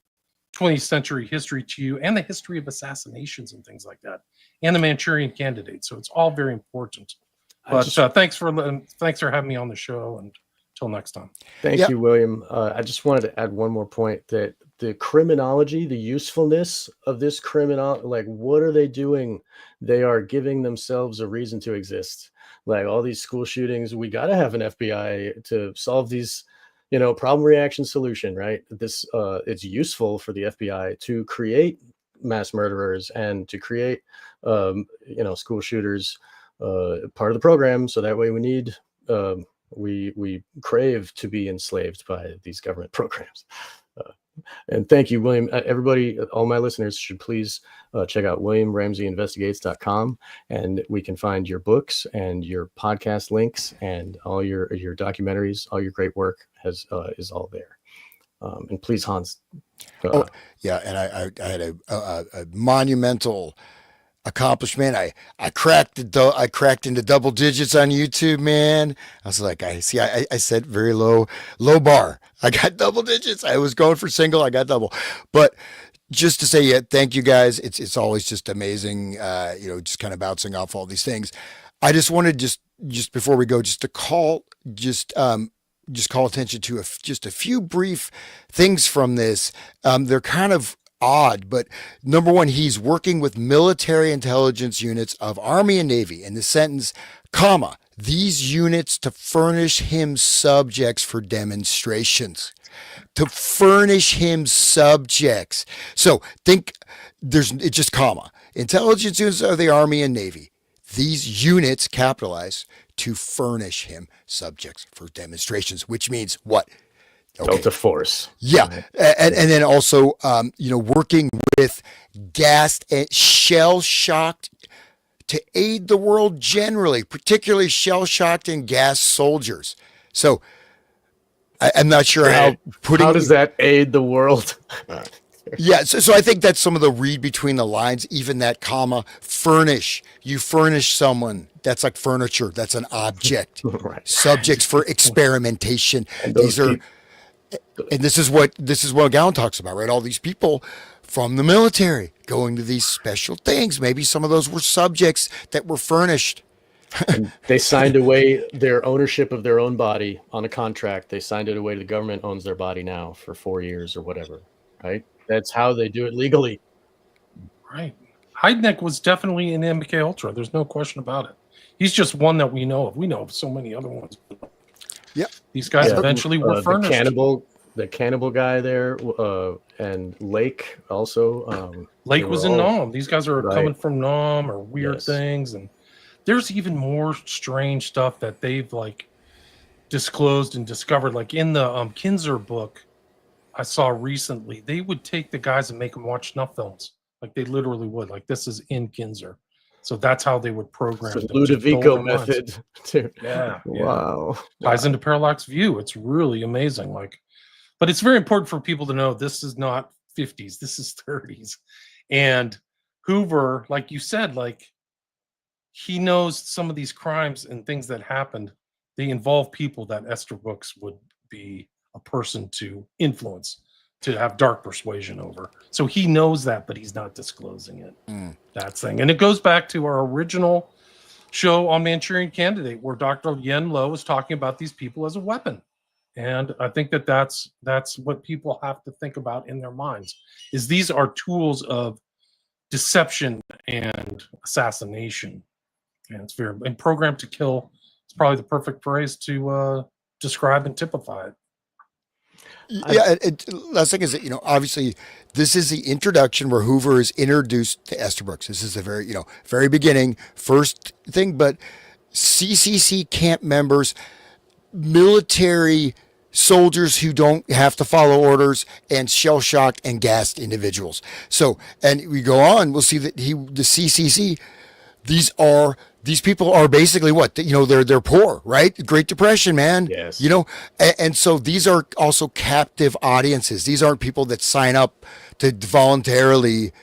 Speaker 3: 20th century history to you, and the history of assassinations and things like that, and the Manchurian Candidate. So it's all very important. But thanks for having me on the show, and until next time.
Speaker 1: Thank you, William. I just wanted to add one more point, that the criminology, the usefulness of this criminal, like, what are they doing? They are giving themselves a reason to exist. Like all these school shootings, we got to have an FBI to solve these, you know, problem reaction solution, right? This it's useful for the FBI to create mass murderers and to create, you know, school shooters, part of the program. So that way we need, we crave to be enslaved by these government programs. And thank you, William. Everybody, all my listeners should please check out WilliamRamseyInvestigates.com, and we can find your books and your podcast links and all your documentaries. All your great work is all there. And please, Hans.
Speaker 2: And I had a monumental accomplishment. I cracked into double digits on YouTube, man. I was like, I set very low bar. I got double digits. I was going for single. I got double. But just to say, thank you guys. It's always just amazing. You know, just kind of bouncing off all these things. I just wanted just before we go, just to call attention to just a few brief things from this. They're kind of odd, but number one, he's working with military intelligence units of Army and Navy, in the sentence, comma, these units to furnish him subjects for demonstrations. To furnish him subjects. So think it's just comma. Intelligence units of the Army and Navy. these units capitalize to furnish him subjects for demonstrations, which means what?
Speaker 1: Okay. To force.
Speaker 2: Yeah. And then also, working with gassed and shell-shocked to aid the world generally, particularly shell-shocked and gassed soldiers. So I'm not sure how
Speaker 1: does that aid the world?
Speaker 2: Yeah, so I think that's some of the read between the lines, even that comma, furnish. You furnish someone. That's like furniture. That's an object.
Speaker 1: Right.
Speaker 2: Subjects for experimentation. These are, and this is what Gowan talks about, right? All these people from the military going to these special things. Maybe some of those were subjects that were furnished.
Speaker 1: And they signed away their ownership of their own body on a contract. They signed it away. The government owns their body now for 4 years or whatever, right? That's how they do it legally.
Speaker 3: Right. Heidenreich was definitely in MK Ultra. There's no question about it. He's just one that we know of. We know of so many other ones.
Speaker 2: Yeah.
Speaker 3: These guys eventually were furnished.
Speaker 1: The cannibal guy there, and Lake also.
Speaker 3: Lake was in Nam. These guys are coming from Nam or weird things, and there's even more strange stuff that they've like disclosed and discovered. Like in the Kinzer book I saw recently, they would take the guys and make them watch snuff films. Like they literally would. Like this is in Kinzer. So that's how they would program.
Speaker 1: The Ludovico method.
Speaker 3: Yeah.
Speaker 1: Wow.
Speaker 3: Ties into Parallax View. It's really amazing. But it's very important for people to know this is not 50s. This is 30s. And Hoover, like you said, he knows some of these crimes and things that happened. They involve people that Esther Books would be a person to influence, to have dark persuasion over. So he knows that, but he's not disclosing it. That thing. And it goes back to our original show on Manchurian Candidate, where Dr. Yen Lo is talking about these people as a weapon. And I think that's what people have to think about in their minds, is these are tools of deception and assassination. And it's and programmed to kill is probably the perfect phrase to describe and typify it.
Speaker 2: Yeah, last thing is that, obviously this is the introduction where Hoover is introduced to Esther Brooks. This is the very beginning, first thing, but CCC camp members, military soldiers who don't have to follow orders, and shell-shocked and gassed individuals. So, and we go on, we'll see that the CCC, these people are basically what, they're poor, right? Great Depression, man.
Speaker 1: Yes.
Speaker 2: And so these are also captive audiences. These aren't people that sign up to voluntarily,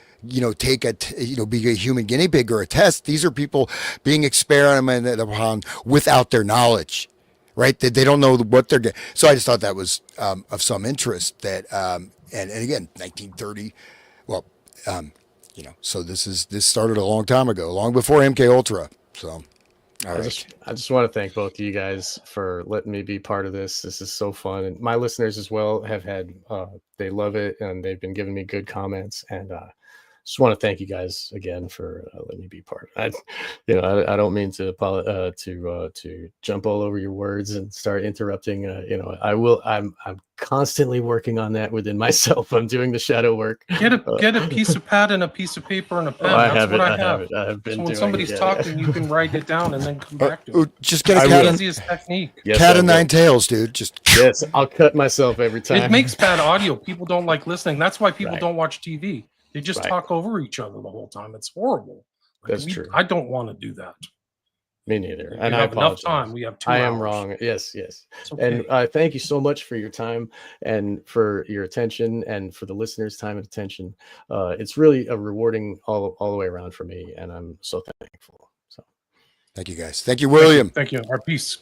Speaker 2: take be a human guinea pig or a test. These are people being experimented upon without their knowledge, right? They don't know what they're getting. So I just thought that was of some interest that, and again, 1930, well, so this started a long time ago, long before MK Ultra. So, all right.
Speaker 1: I just want to thank both of you guys for letting me be part of this. This is so fun, and my listeners as well have had. They love it, and they've been giving me good comments. And just want to thank you guys again for letting me be part. I don't mean to jump all over your words and start interrupting. I will. I'm constantly working on that within myself. I'm doing the shadow work.
Speaker 3: Get a piece of pad and a piece of paper and a pen.
Speaker 1: I have it. I have been.
Speaker 3: So when somebody's talking, you can write it down and then come back to it.
Speaker 2: Just get a cat.
Speaker 3: Easiest technique.
Speaker 1: Yes,
Speaker 2: cat of nine tails, dude.
Speaker 1: Yes, I'll cut myself every time.
Speaker 3: It makes bad audio. People don't like listening. That's why people don't watch TV. They just talk over each other the whole time. It's horrible.
Speaker 1: That's true.
Speaker 3: I don't want to do that.
Speaker 1: Me neither.
Speaker 3: And I have enough time. We have 2 hours.
Speaker 1: I am wrong. Yes.
Speaker 3: Okay.
Speaker 1: And thank you so much for your time and for your attention, and for the listeners' time and attention. It's really a rewarding all the way around for me, and I'm so thankful. So,
Speaker 2: thank you guys. Thank you, William.
Speaker 3: Thank you. Our peace.